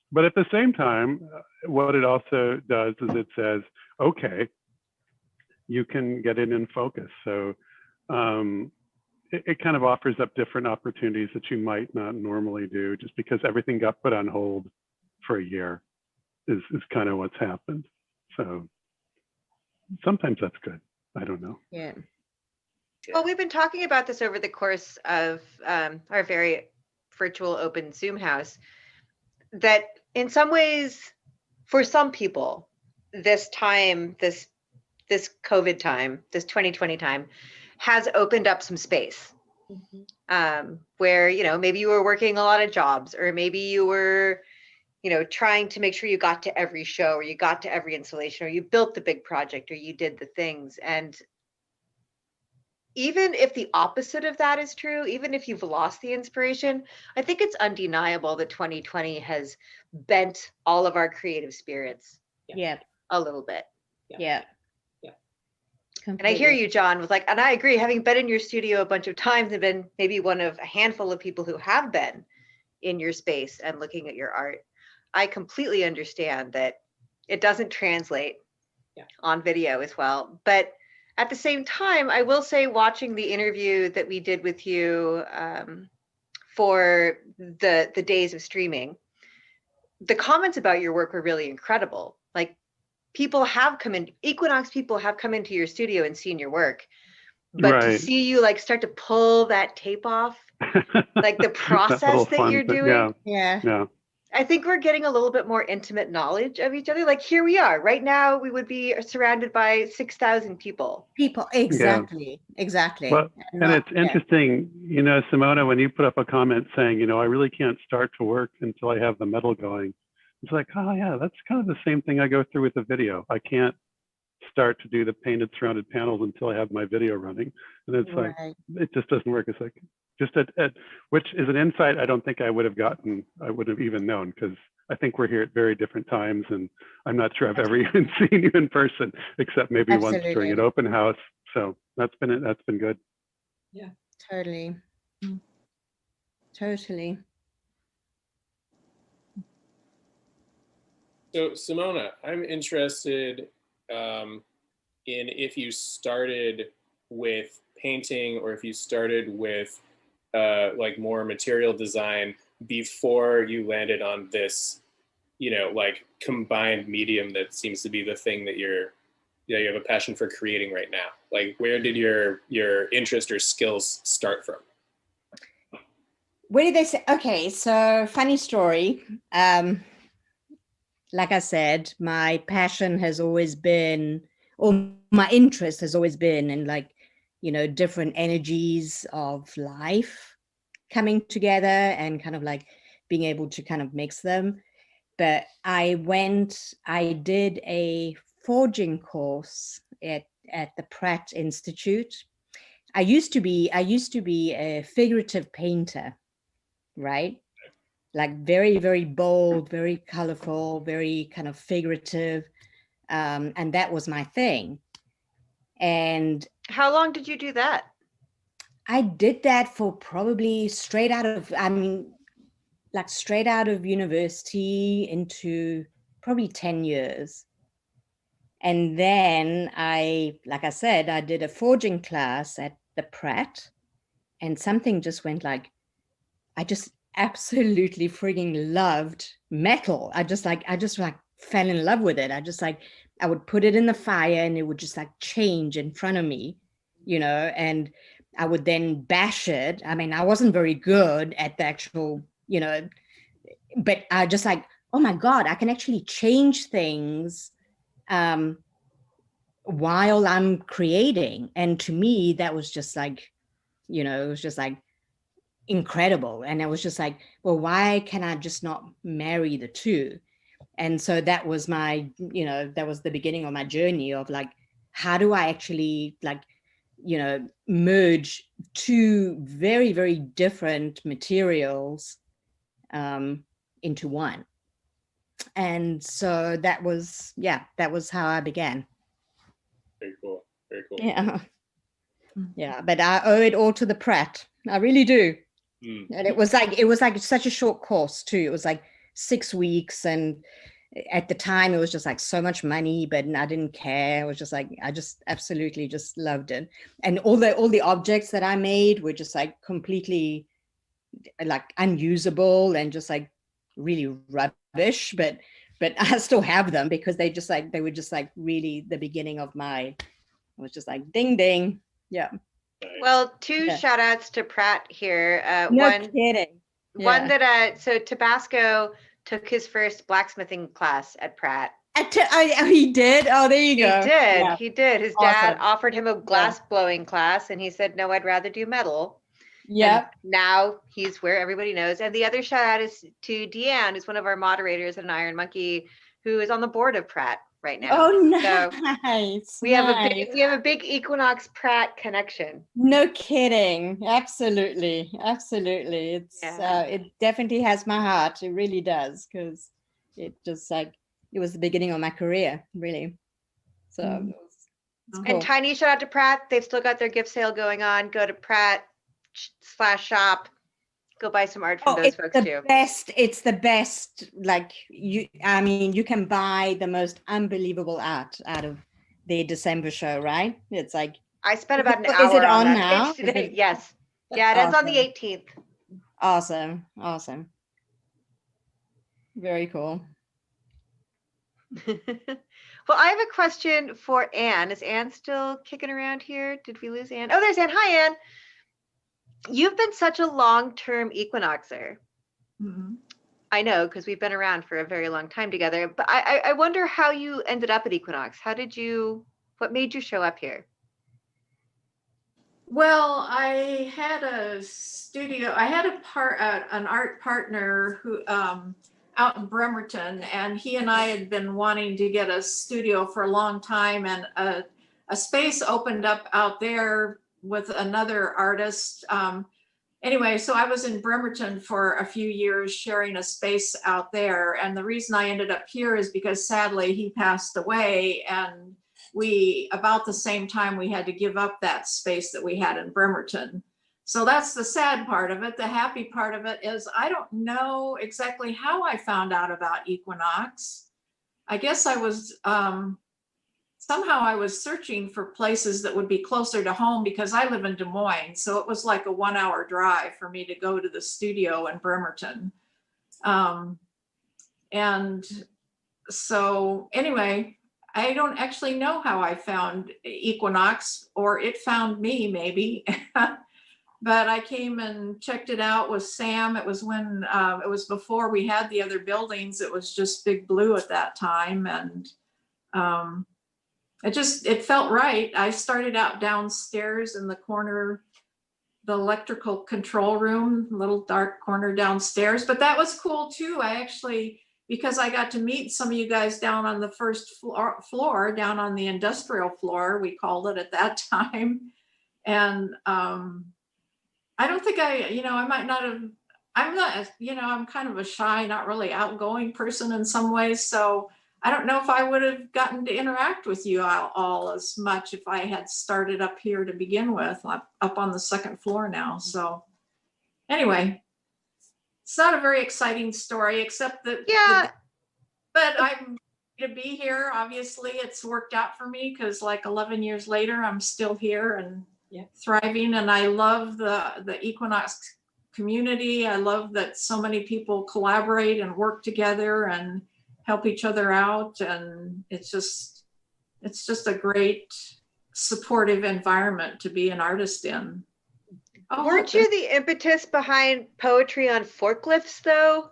But at the same time, what it also does is it says, okay, you can get it in focus. So it kind of offers up different opportunities that you might not normally do, just because everything got put on hold for a year is kind of what's happened. So sometimes that's good. I don't know. Yeah. Well, we've been talking about this over the course of our very virtual open Zoom house, that in some ways, for some people, this time, this COVID time, this 2020 time, has opened up some space. Where, maybe you were working a lot of jobs, or maybe you were, trying to make sure you got to every show, or you got to every installation, or you built the big project, or you did the things. And even if the opposite of that is true, even if you've lost the inspiration, I think it's undeniable that 2020 has bent all of our creative spirits a little bit. Yeah. And I hear you, John, with and I agree, having been in your studio a bunch of times and been maybe one of a handful of people who have been in your space and looking at your art, I completely understand that it doesn't translate on video as well. But at the same time, I will say, watching the interview that we did with you for the days of streaming, the comments about your work were really incredible. Like, people have come in, Equinox people have come into your studio and seen your work. but to Right. see you like start to pull that tape off, like the process that you're doing. Yeah. I think we're getting a little bit more intimate knowledge of each other. Like here we are right now, we would be surrounded by 6,000 people. Exactly. Well, and it's interesting, Simona, when you put up a comment saying, I really can't start to work until I have the metal going. It's like, oh yeah, that's kind of the same thing I go through with the video. I can't start to do the painted surrounded panels until I have my video running. And it's like, it just doesn't work. It's like, just which is an insight I don't think I would have even known, because I think we're here at very different times, and I'm not sure I've ever even seen you in person, except maybe once during an open house. So that's been good. Yeah, totally. Totally. So Simona, I'm interested in if you started with painting or if you started with like more material design before you landed on this, like combined medium that seems to be the thing that you have a passion for creating right now. Like, where did your interest or skills start from? Where did they say? Okay, so funny story. Like I said, my passion has always been, or my interest has always been in like, different energies of life coming together and kind of like being able to kind of mix them. But I did a forging course at the Pratt Institute. I used to be a figurative painter, right? Like very, very bold, very colorful, very kind of figurative. And that was my thing. And how long did you do that? I did that for probably straight out of university into probably 10 years. And then like I said, I did a forging class at the Pratt, and something just went like, I just absolutely freaking loved metal. I just fell in love with it. I would put it in the fire and it would just like change in front of me, and I would then bash it. I mean, I wasn't very good at the actual, but I just like, oh my God, I can actually change things while I'm creating. And to me, that was just like, it was just like incredible. And I was just like, well, why can I just not marry the two? And so that was that was the beginning of my journey of like, how do I actually like, merge two very, very different materials into one. And so that was how I began. Very cool. Very cool. Yeah. Yeah. But I owe it all to the Pratt. I really do. And it was like such a short course too. It was like 6 weeks, and at the time it was just like so much money, but I didn't care. I was just like, I just absolutely just loved it. And all the objects that I made were just like completely like unusable and just like really rubbish, but I still have them because they were just like really the beginning of I was just like ding ding. Yeah. Well, two shout outs to Pratt here. No kidding. One that so Tabasco took his first blacksmithing class at Pratt. He did? Oh, there you go. He did. Yeah. He did. His dad offered him a glass blowing class, and he said, no, I'd rather do metal. Yeah. Now he's where everybody knows. And the other shout out is to Deanne, who's one of our moderators at an Iron Monkey, who is on the board of Pratt right now. Oh, nice. So we have a big Equinox Pratt connection. No kidding. Absolutely. It's it definitely has my heart. It really does, because it just like it was the beginning of my career, really. So it was and tiny shout out to Pratt. They've still got their gift sale going on. Go to Pratt/shop. Go buy some art from those folks too. It's the best. Like you can buy the most unbelievable art out of their December show, right? It's like I spent about an hour. Is it on that now? Today. Yes. Yeah, it ends on the 18th. Awesome. Very cool. Well, I have a question for Anne. Is Anne still kicking around here? Did we lose Anne? Oh, there's Anne. Hi, Anne. You've been such a long-term equinoxer. Mm-hmm. I know, because we've been around for a very long time together. But I wonder how you ended up at Equinox. What made you show up here? Well, I had a studio. I had an art partner who out in Bremerton, and he and I had been wanting to get a studio for a long time, and a space opened up out there with another artist. Anyway, so I was in Bremerton for a few years sharing a space out there, and the reason I ended up here is because sadly he passed away, and about the same time we had to give up that space that we had in Bremerton. So that's the sad part of it. The happy part of it is I don't know exactly how I found out about Equinox. I guess I was somehow I was searching for places that would be closer to home because I live in Des Moines. So it was like a 1-hour drive for me to go to the studio in Bremerton. And so anyway, I don't actually know how I found Equinox, or it found me maybe, but I came and checked it out with Sam. It was when, it was before we had the other buildings. It was just Big Blue at that time. And it felt right. I started out downstairs in the corner, the electrical control room, little dark corner downstairs, but that was cool too. Because I got to meet some of you guys down on the first floor, down on the industrial floor, we called it at that time. And I don't think I might not have, I'm not, I'm kind of a shy, not really outgoing person in some ways. So I don't know if I would have gotten to interact with you all as much if I had started up here to begin with, up on the second floor now. So anyway. It's not a very exciting story, except that, but I'm to be here. Obviously, it's worked out for me because like 11 years later, I'm still here and thriving. And I love the Equinox community. I love that so many people collaborate and work together and help each other out. And it's just a great supportive environment to be an artist in. Oh, weren't you the impetus behind poetry on forklifts, though?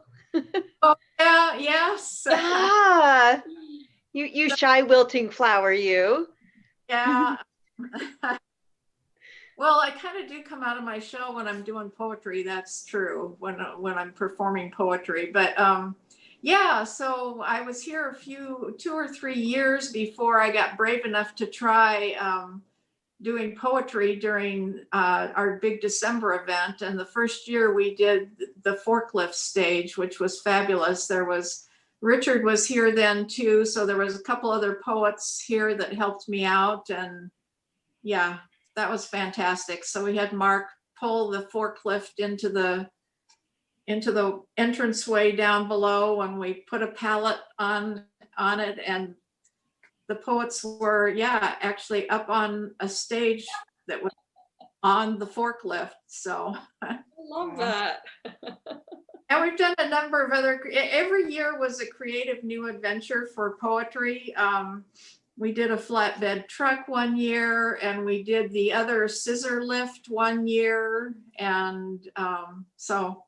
Oh, yeah, yes. You shy wilting flower, you. Yeah. Well, I kind of do come out of my shell when I'm doing poetry. That's true, when I'm performing poetry. But yeah, so I was here 2 or 3 years before I got brave enough to try doing poetry during our big December event. And the first year we did the forklift stage, which was fabulous. Richard was here then too. So there was a couple other poets here that helped me out. And yeah, that was fantastic. So we had Mark pull the forklift into the entranceway down below, and we put a pallet on it, and the poets were, actually up on a stage that was on the forklift. So I love that. And we've done a number of every year was a creative new adventure for poetry. We did a flatbed truck one year, and we did the other scissor lift one year. And so,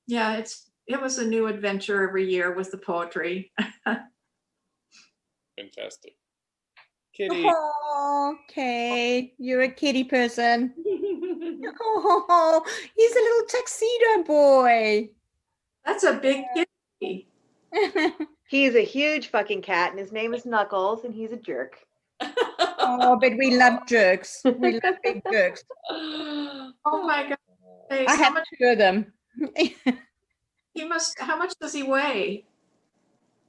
yeah, it was a new adventure every year with the poetry. Fantastic. Kitty. Oh, okay. You're a kitty person. Oh, he's a little tuxedo boy. That's a big kitty. He's a huge fucking cat, and his name is Knuckles, and he's a jerk. Oh, but we love jerks. We love big jerks. Oh my God. Hey, I have 2 of them. How much does he weigh?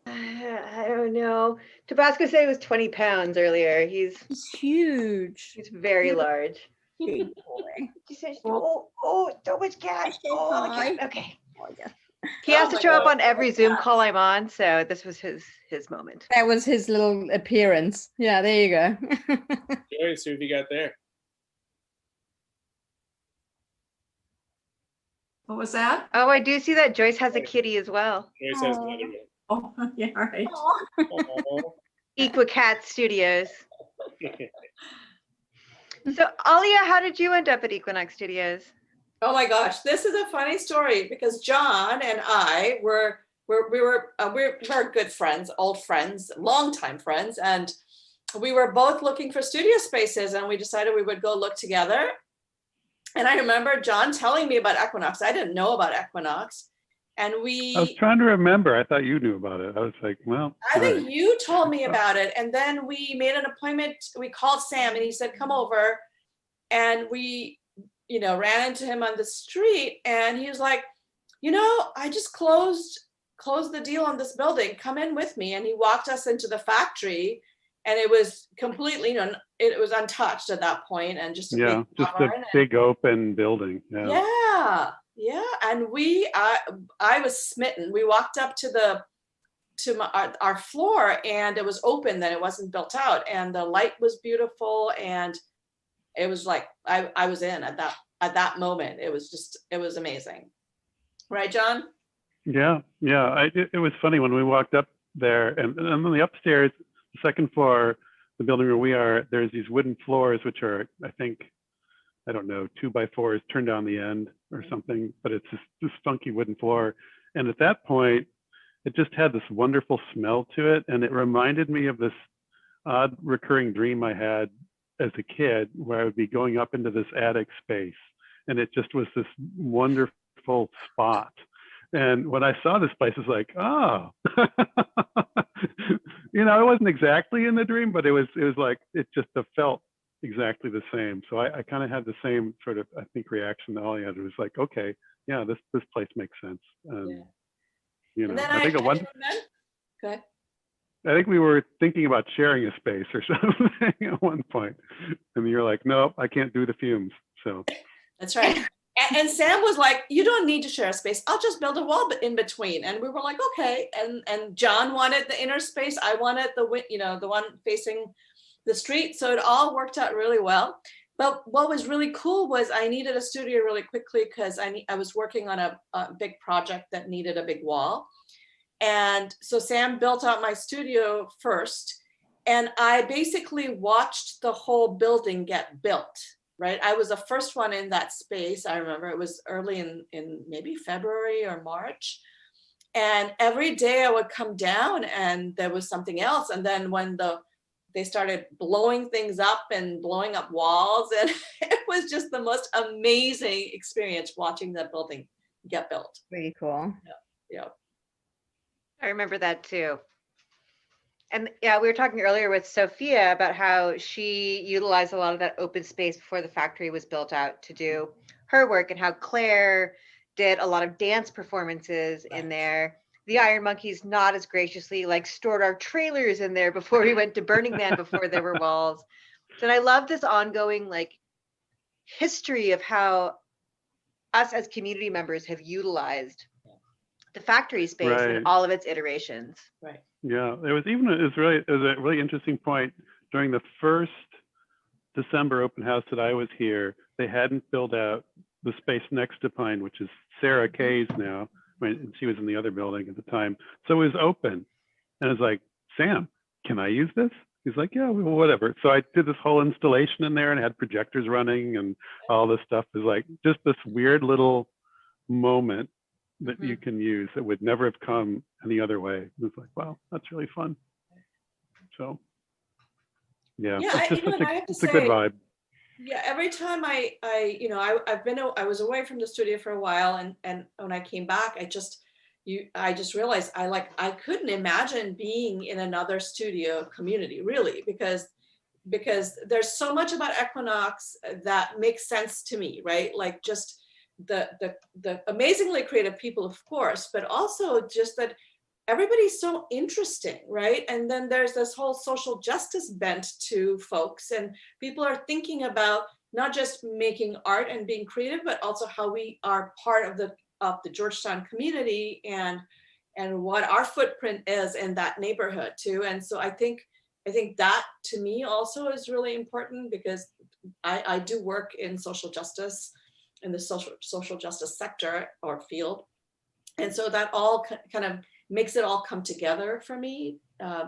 I don't know. Tabasco said he was 20 pounds earlier. He's huge. He's very large. Big boy. She said, so much cat. Oh, cat. Okay. Oh, yeah. He has to show up on every Zoom call I'm on, so this was his moment. That was his little appearance. Yeah, there you go. Joyce, who have you got there? What was that? Oh, I do see that Joyce has a kitty as well. Joyce has another one. Oh, yeah, all right. Equicat Studios. So Aaliyah, how did you end up at Equinox Studios? Oh my gosh, this is a funny story because John and I were good friends, old friends, longtime friends, and we were both looking for studio spaces, and we decided we would go look together. And I remember John telling me about Equinox. I didn't know about Equinox, and I was trying to remember. I thought you knew about it. I was like, well, I think you told me about it, and then we made an appointment. We called Sam, and he said, "Come over," and we, ran into him on the street, and he was like, I just closed the deal on this building. Come in with me, and he walked us into the factory, and it was completely, it was untouched at that point, and just a big open building. Yeah. And I was smitten. We walked up to our floor, and it was open. Then it wasn't built out, and the light was beautiful, and it was like I was in at that moment. It was amazing, right, John? Yeah. It was funny when we walked up there, and on the upstairs, the second floor, the building where we are, there's these wooden floors, which are, I think, I don't know, 2x4s turned down the end or something, but it's this funky wooden floor. And at that point, it just had this wonderful smell to it. And it reminded me of this odd recurring dream I had as a kid, where I would be going up into this attic space. And it just was this wonderful spot. And when I saw this place, I was like, oh, it wasn't exactly in the dream, but it was like, it just felt exactly the same. So I kind of had the same sort of, I think, reaction that Ollie had. It was like, okay, yeah, this place makes sense. And then I think go ahead. I think we were thinking about sharing a space or something at one point, and you're like, no, I can't do the fumes. So that's right. And Sam was like, you don't need to share a space. I'll just build a wall in between. And we were like, okay. And John wanted the inner space. I wanted the one facing the street. So it all worked out really well. But what was really cool was I needed a studio really quickly because I was working on a big project that needed a big wall. And so Sam built out my studio first. And I basically watched the whole building get built. Right, I was the first one in that space. I remember it was early in maybe February or March, and every day I would come down and there was something else. And then when they started blowing things up and blowing up walls, and it was just the most amazing experience watching that building get built. Pretty cool. Yeah. I remember that too. And yeah, we were talking earlier with Sophia about how she utilized a lot of that open space before the factory was built out to do her work, and how Claire did a lot of dance performances in there. The Iron Monkeys not as graciously stored our trailers in there before we went to Burning Man before there were walls. So, and I love this ongoing history of how us as community members have utilized the factory space in all of its iterations. Right. Yeah, it was a really interesting point during the first December open house that I was here. They hadn't built out the space next to Pine, which is Sarah Kay's now. And she was in the other building at the time, so it was open. And I was like, Sam, can I use this? He's like, yeah, well, whatever. So I did this whole installation in there and had projectors running and all this stuff. It was like just this weird little moment that you can use that would never have come any other way. It was like, wow, that's really fun. So yeah, it's a good vibe. Yeah, every time I was away from the studio for a while, and when I came back, I just realized I couldn't imagine being in another studio community, really, because there's so much about Equinox that makes sense to me, right? Like just the amazingly creative people, of course, but also just that everybody's so interesting, right? And then there's this whole social justice bent to folks, and people are thinking about not just making art and being creative, but also how we are part of the Georgetown community and what our footprint is in that neighborhood too. And so I think that to me also is really important, because I do work in social justice, in the social justice sector or field. And so that all kind of makes it all come together for me.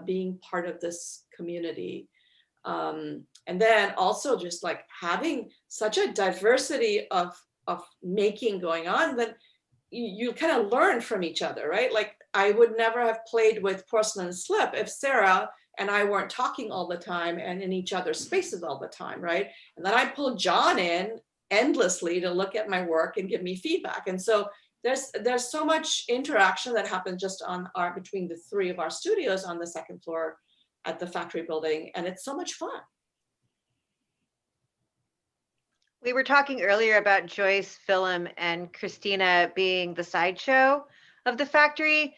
being part of this community. And then also just like having such a diversity of making going on, then you kind of learn from each other, right? Like I would never have played with porcelain slip if Sarah and I weren't talking all the time and in each other's spaces all the time, right? And then I pulled John in endlessly to look at my work and give me feedback. And so there's so much interaction that happens just between the three of our studios on the second floor at the factory building, and it's so much fun. We were talking earlier about Joyce, Vilem, and Kristina being the sideshow of the factory.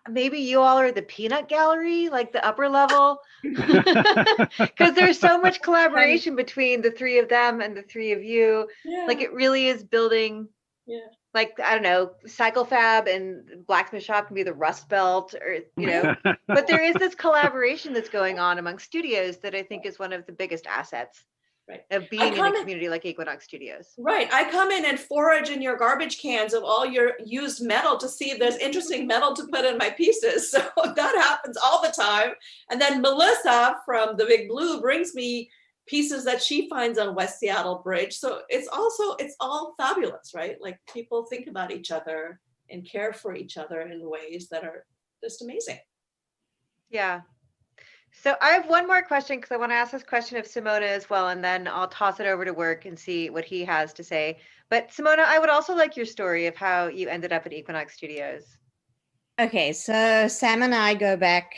Maybe you all are the peanut gallery, like the upper level, because there's so much collaboration between the three of them and the three of you. Yeah. Like it really is building, like, I don't know, Cycle Fab and Blacksmith Shop can be the Rust Belt, or, you know, but there is this collaboration that's going on among studios that I think is one of the biggest assets. Right. Of being in a community like Equinox Studios. Right. I come in and forage in your garbage cans of all your used metal to see if there's interesting metal to put in my pieces. So that happens all the time. And then Melissa from the Big Blue brings me pieces that she finds on West Seattle Bridge. So it's all fabulous, right? Like people think about each other and care for each other in ways that are just amazing. Yeah. So I have one more question because I want to ask this question of Simona as well, and then I'll toss it over to Work and see what he has to say. But Simona, I would also like your story of how you ended up at Equinox Studios. Okay, so Sam and I go back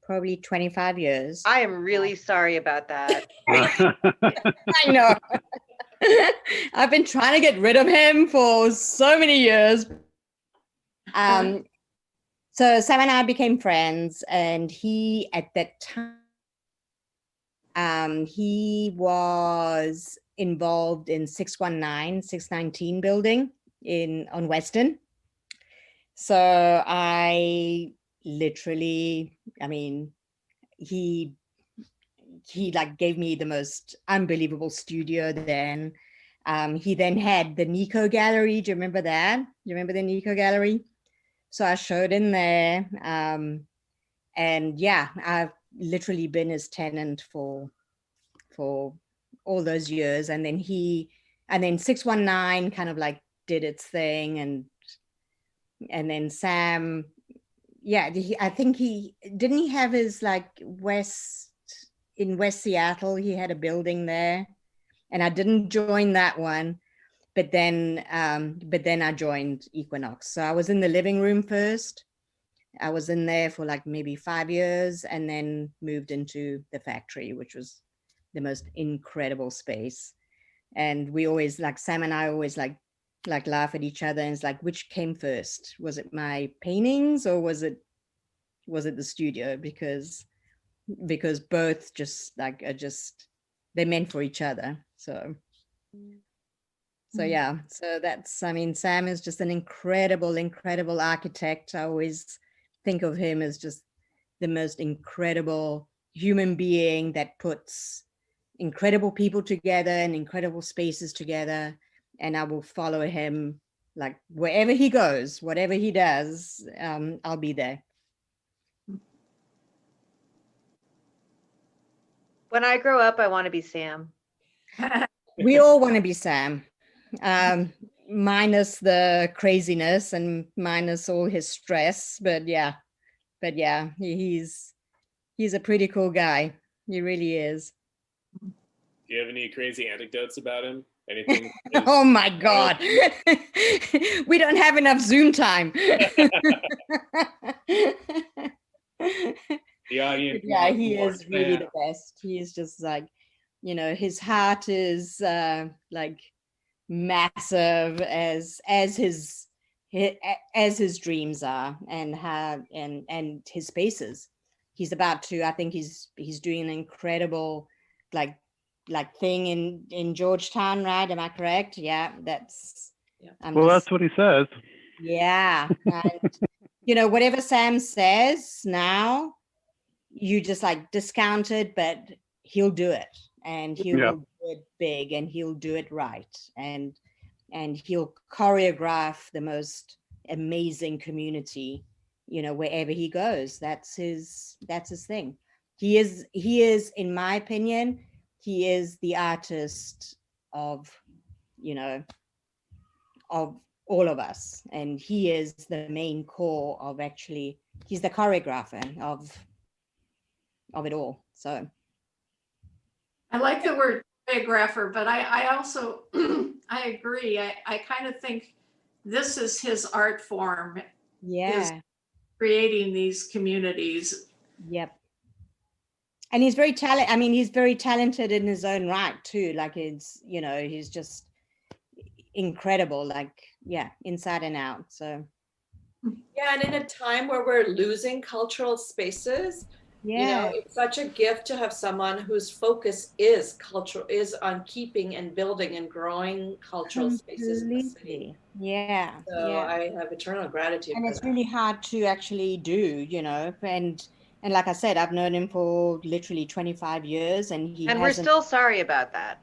probably 25 years. I am really sorry about that. I know. I've been trying to get rid of him for so many years. So Sam and I became friends, and he, at that time, he was involved in 619 building on Western. So I literally, I mean, he like gave me the most unbelievable studio then. He then had the Nico Gallery. Do you remember that? Do you remember the Nico Gallery? So I showed in there, and yeah, I've literally been his tenant for all those years. And then 619 kind of like did its thing, and then Sam, yeah, I think he have his like in West Seattle, he had a building there, and I didn't join that one. But then I joined Equinox. So I was in the living room first. I was in there for like maybe 5 years, and then moved into the factory, which was the most incredible space. And we always, like Sam and I always like laugh at each other, and it's like, which came first? Was it my paintings or was it the studio? Because both just like they're meant for each other. So yeah, so that's, I mean, Sam is just an incredible architect. I always think of him as just the most incredible human being that puts incredible people together and incredible spaces together. And I will follow him, like wherever he goes, whatever he does, I'll be there. When I grow up, I want to be Sam. We all want to be Sam. Minus the craziness and minus all his stress, but yeah, he's a pretty cool guy. He really is. Do you have any crazy anecdotes about him? Anything? Oh my God. We don't have enough Zoom time. The audience. Yeah, he is really the best. He is just like, his heart is like massive as his dreams are, and his spaces. He's about to, I think he's doing an incredible like thing in Georgetown, right? Am I correct? Yeah, that's that's what he says. Yeah. And, whatever Sam says now, you just like discount it, but he'll do it, and he'll do it big, and he'll do it right, and he'll choreograph the most amazing community you know, wherever he goes. That's his thing. He is, in my opinion, he is the artist of, you know, of all of us. And he is the main core of, actually, he's the choreographer of it all. So I like the word choreographer, but I also, I agree. I kind of think this is his art form. Yeah. Is creating these communities. Yep. And he's very talented. I mean, he's very talented in his own right too. Like, it's, you know, he's just incredible, like, yeah, inside and out. So yeah, and in a time where we're losing cultural spaces, you know, yeah, it's such a gift to have someone whose focus is on keeping and building and growing cultural spaces in the city. completely. Yeah. So Yeah. I have eternal gratitude And for it's that. really hard to actually do, you know, and like I said, I've known him for literally 25 years, and we're still sorry about that.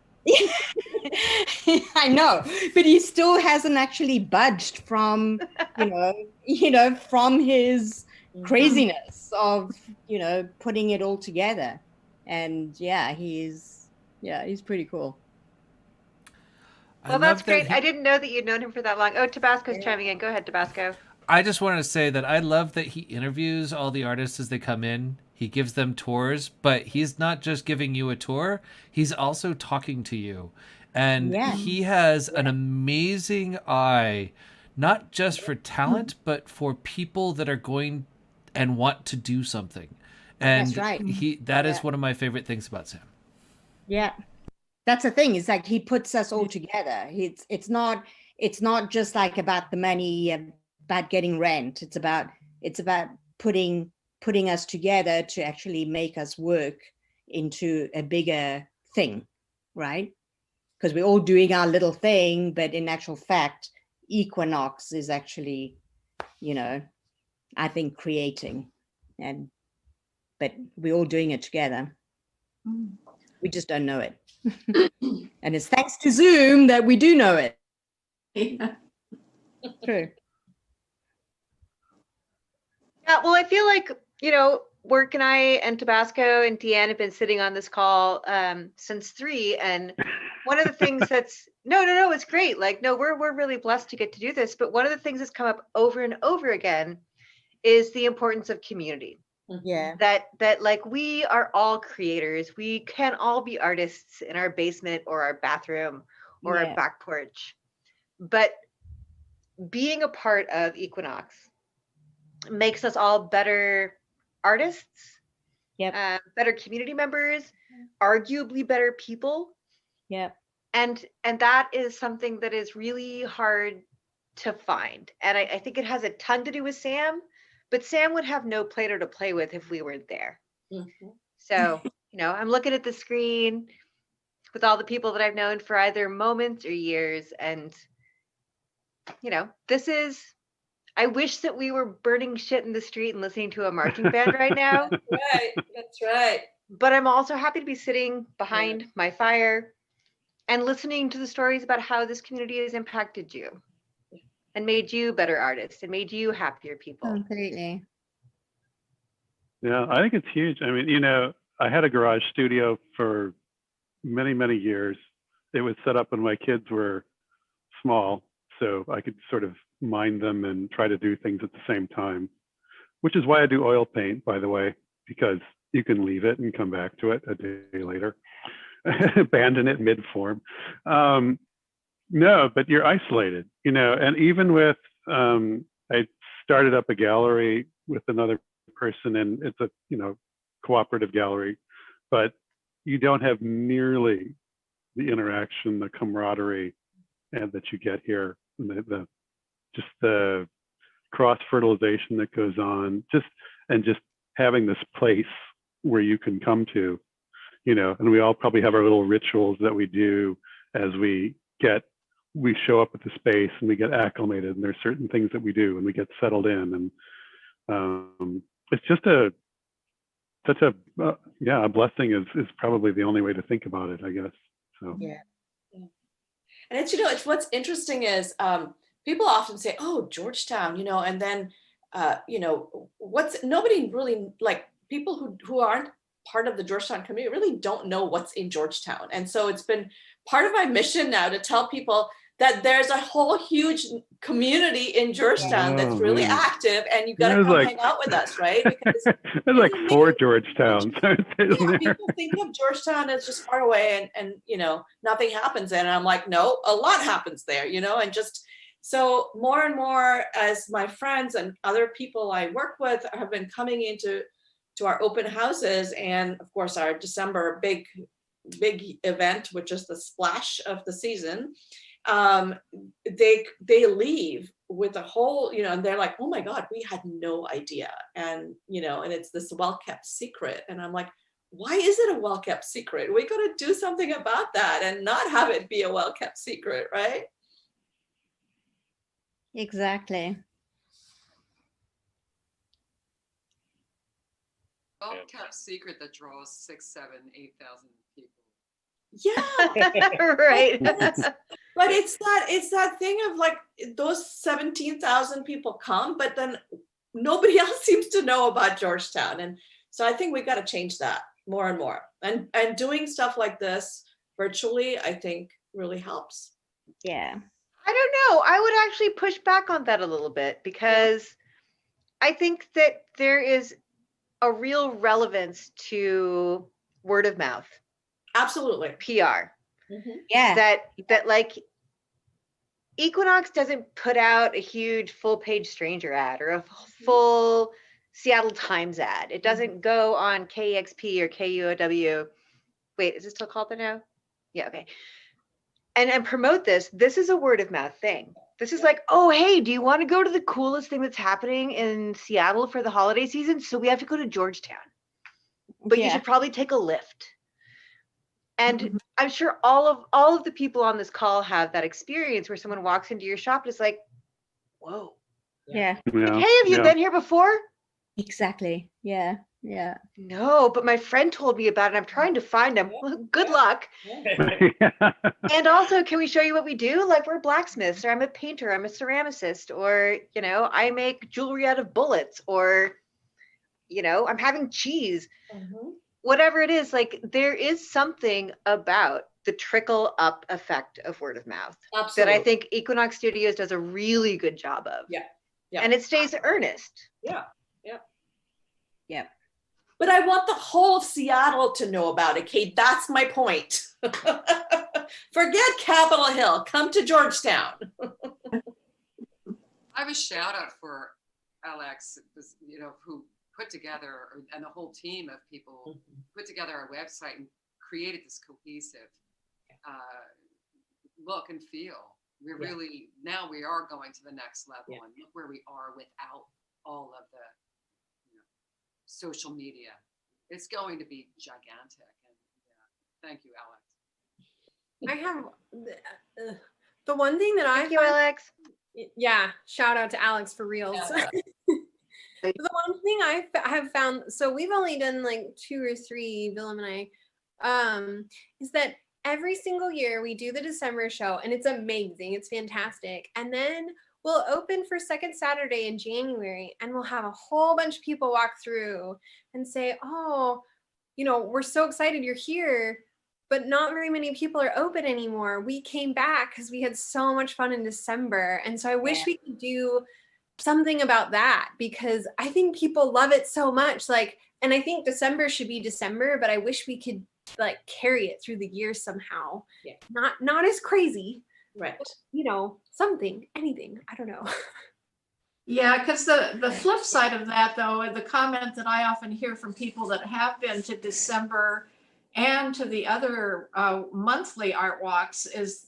I know, but he still hasn't actually budged from, you know, from his craziness of, you know, putting it all together. And yeah, he's pretty cool. Well, that's great. I didn't know that you'd known him for that long. Oh, Tabasco's chiming in. Go ahead, Tabasco. I just wanted to say that I love that he interviews all the artists as they come in. He gives them tours, but he's not just giving you a tour. He's also talking to you. And he has an amazing eye, not just for talent, but for people that are going and want to do something. And That's right. That is one of my favorite things about Sam. Yeah. That's the thing. It's like he puts us all together. It's not just like about the money, about getting rent. It's about putting us together to actually make us work into a bigger thing, right? Because we're all doing our little thing, but in actual fact, Equinox is actually, you know, I think creating, but we're all doing it together. We just don't know it. And it's thanks to Zoom that we do know it. Yeah. True. Yeah, well, I feel like, you know, Work and I and Tabasco and Deanne have been sitting on this call since 3. And one of the things that's, no, it's great. Like, no, we're really blessed to get to do this. But one of the things that's come up over and over again is the importance of community. Yeah. That like, we are all creators. We can all be artists in our basement or our bathroom or our back porch. But being a part of Equinox makes us all better artists, better community members, arguably better people. And that is something that is really hard to find. And I think it has a ton to do with Sam, but Sam would have no Play-Doh to play with if we weren't there. So, you know, I'm looking at the screen with all the people that I've known for either moments or years. And, you know, I wish that we were burning shit in the street and listening to a marching band right now. That's right. But I'm also happy to be sitting behind my fire and listening to the stories about how this community has impacted you and made you better artists and made you happier people. Completely. Yeah, I think it's huge. I mean, you know, I had a garage studio for many, many years. It was set up when my kids were small, so I could sort of mind them and try to do things at the same time, which is why I do oil paint, by the way, because you can leave it and come back to it a day later, abandon it mid-form. No, but you're isolated, you know, and even with, I started up a gallery with another person, and it's a, you know, cooperative gallery, but you don't have nearly the interaction, the camaraderie, and that you get here, just the cross fertilization that goes on, just having this place where you can come to, you know, and we all probably have our little rituals that we do as we show up at the space and we get acclimated, and there's certain things that we do and we get settled in, and it's just a blessing is probably the only way to think about it, I guess. So and it's, you know, it's what's interesting is people often say, oh, Georgetown, you know, and then you know, nobody really, like people who aren't part of the Georgetown community really don't know what's in Georgetown. And so it's been part of my mission now to tell people that there's a whole huge community in Georgetown that's really active, and you got to come hang out with us, right? Because there's like 4 Georgetowns. yeah, people think of Georgetown as just far away and you know, nothing happens there. And I'm like, no, a lot happens there, you know, and just so more and more as my friends and other people I work with have been coming into our open houses, and of course our December big event, which is the splash of the season, they leave with a whole, you know, and they're like, oh my God, we had no idea. And, you know, and it's this well-kept secret. And I'm like, why is it a well-kept secret? We got to do something about that and not have it be a well-kept secret, right? Exactly. Well-kept secret that draws 6, 7, 8,000 people. Yeah, right. But it's that thing of like those 17,000 people come, but then nobody else seems to know about Georgetown. And so I think we got to change that more and more. And doing stuff like this virtually, I think really helps. Yeah. I don't know. I would actually push back on that a little bit, because I think that there is a real relevance to word of mouth. Absolutely. PR. Yeah. That like Equinox doesn't put out a huge full page stranger ad or a full Seattle Times ad. It doesn't go on KEXP or KUOW. Wait, is it still called that now? Yeah, okay. And promote this. This is a word of mouth thing. This is like, oh, hey, do you want to go to the coolest thing that's happening in Seattle for the holiday season? So we have to go to Georgetown. But you should probably take a lift. And I'm sure all of the people on this call have that experience where someone walks into your shop and it's like, whoa. Yeah. Like, hey, have you been here before? Exactly. Yeah. Yeah. No, but my friend told me about it. I'm trying to find him. Well, good luck. And also, can we show you what we do? Like, we're blacksmiths, or I'm a painter, I'm a ceramicist, or, you know, I make jewelry out of bullets, or, you know, I'm having cheese. Whatever it is, like, there is something about the trickle up effect of word of mouth that I think Equinox Studios does a really good job of. Yeah. Yeah. And it stays earnest. Yeah. Yeah. Yeah. But I want the whole of Seattle to know about it, Kate. That's my point. Forget Capitol Hill. Come to Georgetown. I have a shout out for Alex, you know, who put together, and the whole team of people put together our website and created this cohesive look and feel. We're really, now we are going to the next level, and look where we are without all of the social media. It's going to be gigantic. And thank you, Alex. I have the one thing that Thank you, Alex. Yeah, shout out to Alex for reals. The one thing I have found, so we've only done like 2 or 3, Vilem and I, is that every single year we do the December show, and it's amazing, it's fantastic. And then we'll open for second Saturday in January, and we'll have a whole bunch of people walk through and say, oh, you know, we're so excited you're here, but not very many people are open anymore. We came back because we had so much fun in December. And so I wish we could do something about that, because I think people love it so much. Like, and I think December should be December, but I wish we could like carry it through the year somehow. Yeah. Not as crazy. Right. But, you know, something, anything, I don't know. Yeah, because the flip side of that, though, the comment that I often hear from people that have been to December and to the other monthly art walks is,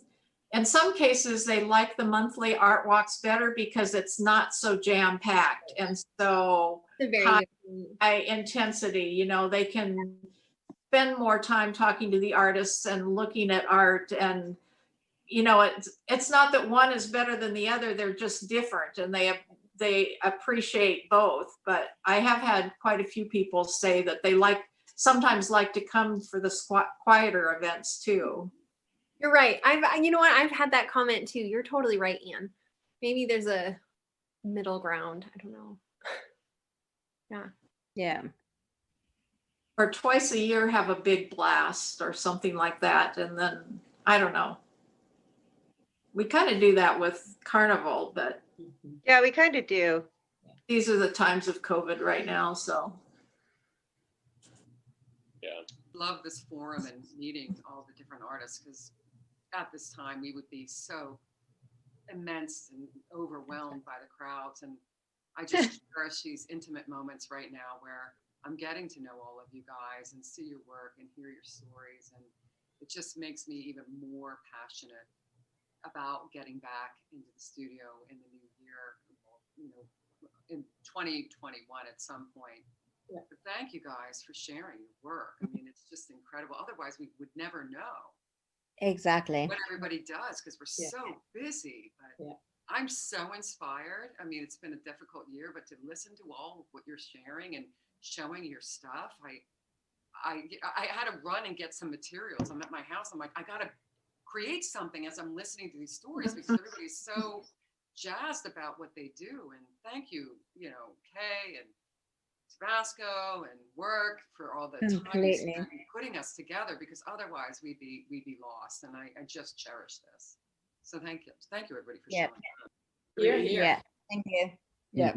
in some cases, they like the monthly art walks better because it's not so jam-packed and so high intensity. You know, they can spend more time talking to the artists and looking at art, and you know, it's not that one is better than the other, they're just different, and they appreciate both. But I have had quite a few people say that they sometimes like to come for the quieter events too. You're right. You know what? I've had that comment too. You're totally right, Anne. Maybe there's a middle ground. I don't know. Yeah. Or twice a year have a big blast or something like that. And then, I don't know. We kind of do that with Carnival, but yeah, we kind of do. These are the times of COVID right now, so. Yeah. Love this forum and meeting all the different artists, because at this time we would be so immense and overwhelmed by the crowds. And I just cherish these intimate moments right now where I'm getting to know all of you guys and see your work and hear your stories. And it just makes me even more passionate about getting back into the studio in the new year, you know, in 2021 at some point. Yeah. But thank you guys for sharing your work. I mean, it's just incredible. Otherwise, we would never know exactly what everybody does, because we're so busy. But I'm so inspired. I mean, it's been a difficult year, but to listen to all of what you're sharing and showing your stuff, I had to run and get some materials. I'm at my house. I'm like, I gotta create something as I'm listening to these stories, because everybody's so jazzed about what they do. And thank you, you know, Kay and Tabasco and work for all the time you spent putting us together, because otherwise we'd be lost. And I just cherish this. So thank you everybody for showing up. Yeah, thank you. Yeah.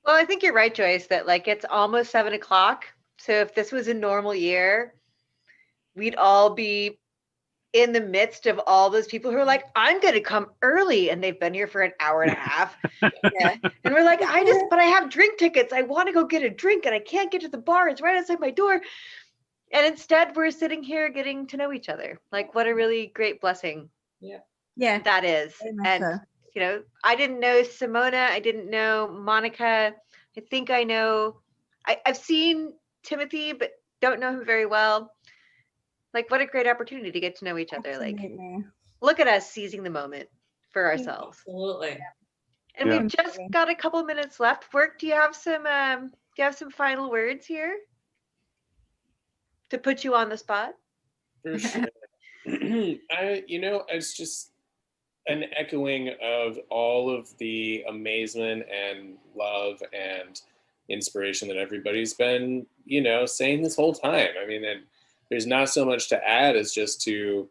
Well, I think you're right, Joyce, that like it's almost 7 o'clock. So if this was a normal year, we'd all be in the midst of all those people who are like, I'm going to come early, and they've been here for an hour and a half. And we're like, but I have drink tickets. I want to go get a drink and I can't get to the bar. It's right outside my door. And instead we're sitting here getting to know each other. Like, what a really great blessing. Yeah, that is. And you know, I didn't know Simona. I didn't know Monica. I think I know, I've seen Timothy, but don't know him very well. Like, what a great opportunity to get to know each other. Absolutely. Like, look at us seizing the moment for ourselves. Absolutely. And we've just got a couple minutes left. Work, do you have some final words here to put you on the spot? For sure. It's just an echoing of all of the amazement and love and inspiration that everybody's been, saying this whole time. I mean, there's not so much to add as just to,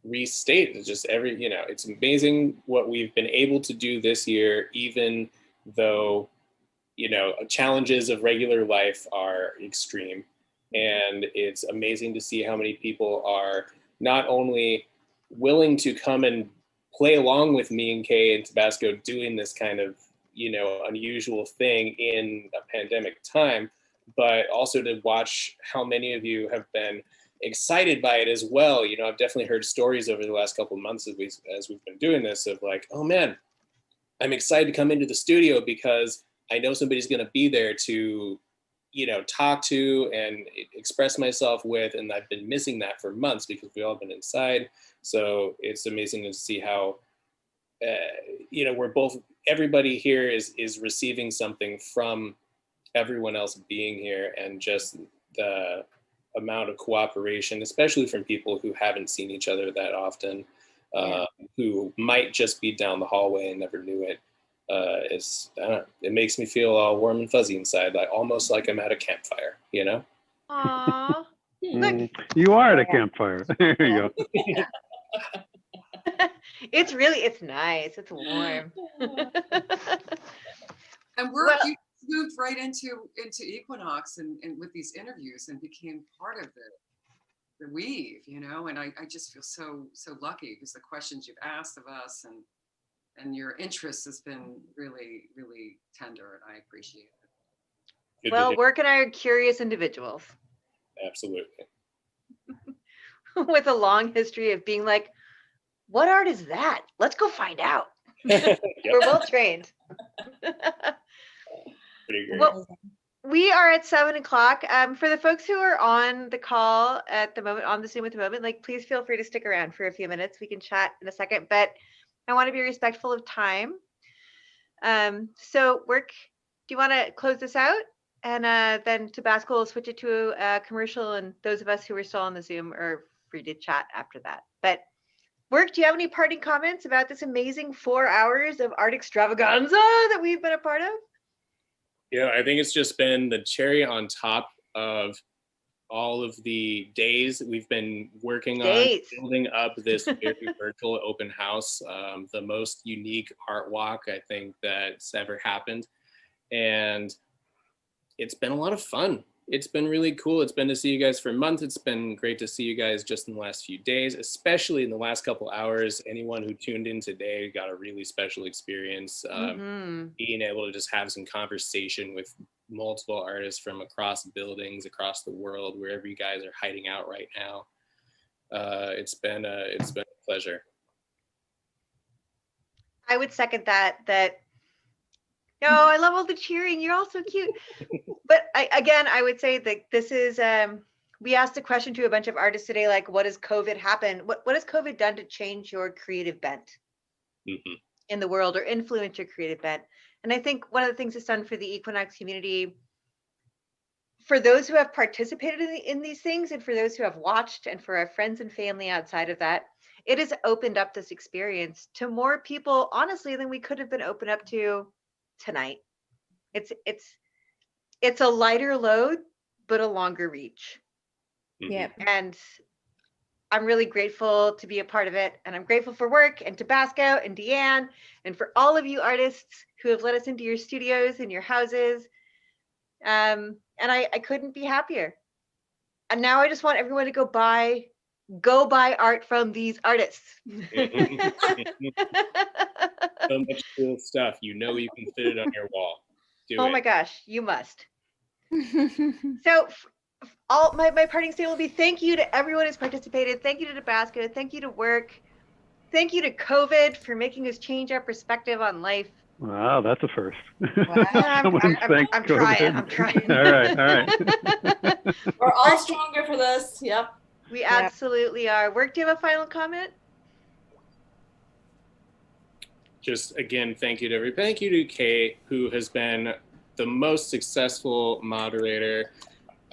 restate just it's amazing what we've been able to do this year, even though, challenges of regular life are extreme. And it's amazing to see how many people are not only willing to come and play along with me and Kay and Tabasco doing this kind of, unusual thing in a pandemic time, but also to watch how many of you have been excited by it as well. I've definitely heard stories over the last couple of months as we've been doing this of like, oh man, I'm excited to come into the studio because I know somebody's going to be there to, talk to and express myself with. And I've been missing that for months because we've all been inside. So it's amazing to see how, everybody here is receiving something from everyone else being here, and just the amount of cooperation, especially from people who haven't seen each other that often, who might just be down the hallway and never knew it. It makes me feel all warm and fuzzy inside, like almost like I'm at a campfire, Aww. You are at a campfire. There you go. It's nice. It's warm. And you moved right into Equinox and with these interviews and became part of the weave, and I just feel so lucky because the questions you've asked of us and your interest has been really, really tender, and I appreciate it. Well, Work and I are curious individuals. Absolutely. With a long history of being like, what art is that? Let's go find out. We're well trained. Pretty great. Well, we are at 7 o'clock. For the folks who are on the call at the moment, on the Zoom at the moment, like, please feel free to stick around for a few minutes. We can chat in a second, but I want to be respectful of time. So Work, do you want to close this out? And then Tabasco will switch it to a commercial, and those of us who are still on the Zoom are free to chat after that. But Work, do you have any parting comments about this amazing 4 hours of art extravaganza that we've been a part of? Yeah, I think it's just been the cherry on top of all of the days that we've been working on building up this very virtual open house, the most unique art walk I think that's ever happened. And it's been a lot of fun. It's been really cool. It's been to see you guys for a month. It's been great to see you guys just in the last few days, especially in the last couple hours. Anyone who tuned in today got a really special experience, being able to just have some conversation with multiple artists from across buildings, across the world, wherever you guys are hiding out right now. It's been a pleasure. I would second that. No, I love all the cheering. You're all so cute. But I would say that this is, we asked a question to a bunch of artists today, like, what has COVID happened? What has COVID done to change your creative bent in the world or influence your creative bent? And I think one of the things it's done for the Equinox community, for those who have participated in these things and for those who have watched and for our friends and family outside of that, it has opened up this experience to more people, honestly, than we could have been opened up to tonight. It's a lighter load, but a longer reach. Yeah. And I'm really grateful to be a part of it. And I'm grateful for Work and Tabasco and Deanne and for all of you artists who have let us into your studios and your houses. And I couldn't be happier. And now I just want everyone to go buy art from these artists. So much cool stuff. You know you can fit it on your wall. Oh my gosh, you must. So all my parting statement will be thank you to everyone who's participated. Thank you to Tabasco. Thank you to Work. Thank you to COVID for making us change our perspective on life. Wow, that's a first. Wow. I'm trying. All right. We're all stronger for this. Yep. We absolutely are. Work, do you have a final comment? Just again, thank you to everybody. Thank you to Kate, who has been the most successful moderator.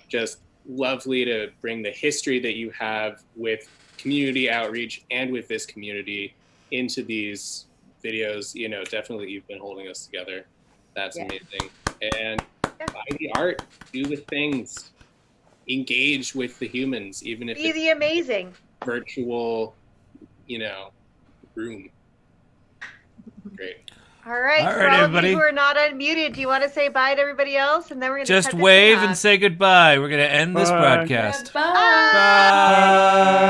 Just lovely to bring the history that you have with community outreach and with this community into these videos. You know, definitely you've been holding us together. That's amazing. And buy the art, do the things, engage with the humans, even if Be the amazing virtual, room. Great. All right, for all of you who are not unmuted, do you want to say bye to everybody else? And then we're going to just wave and say goodbye. We're going to end this broadcast. Bye. Bye.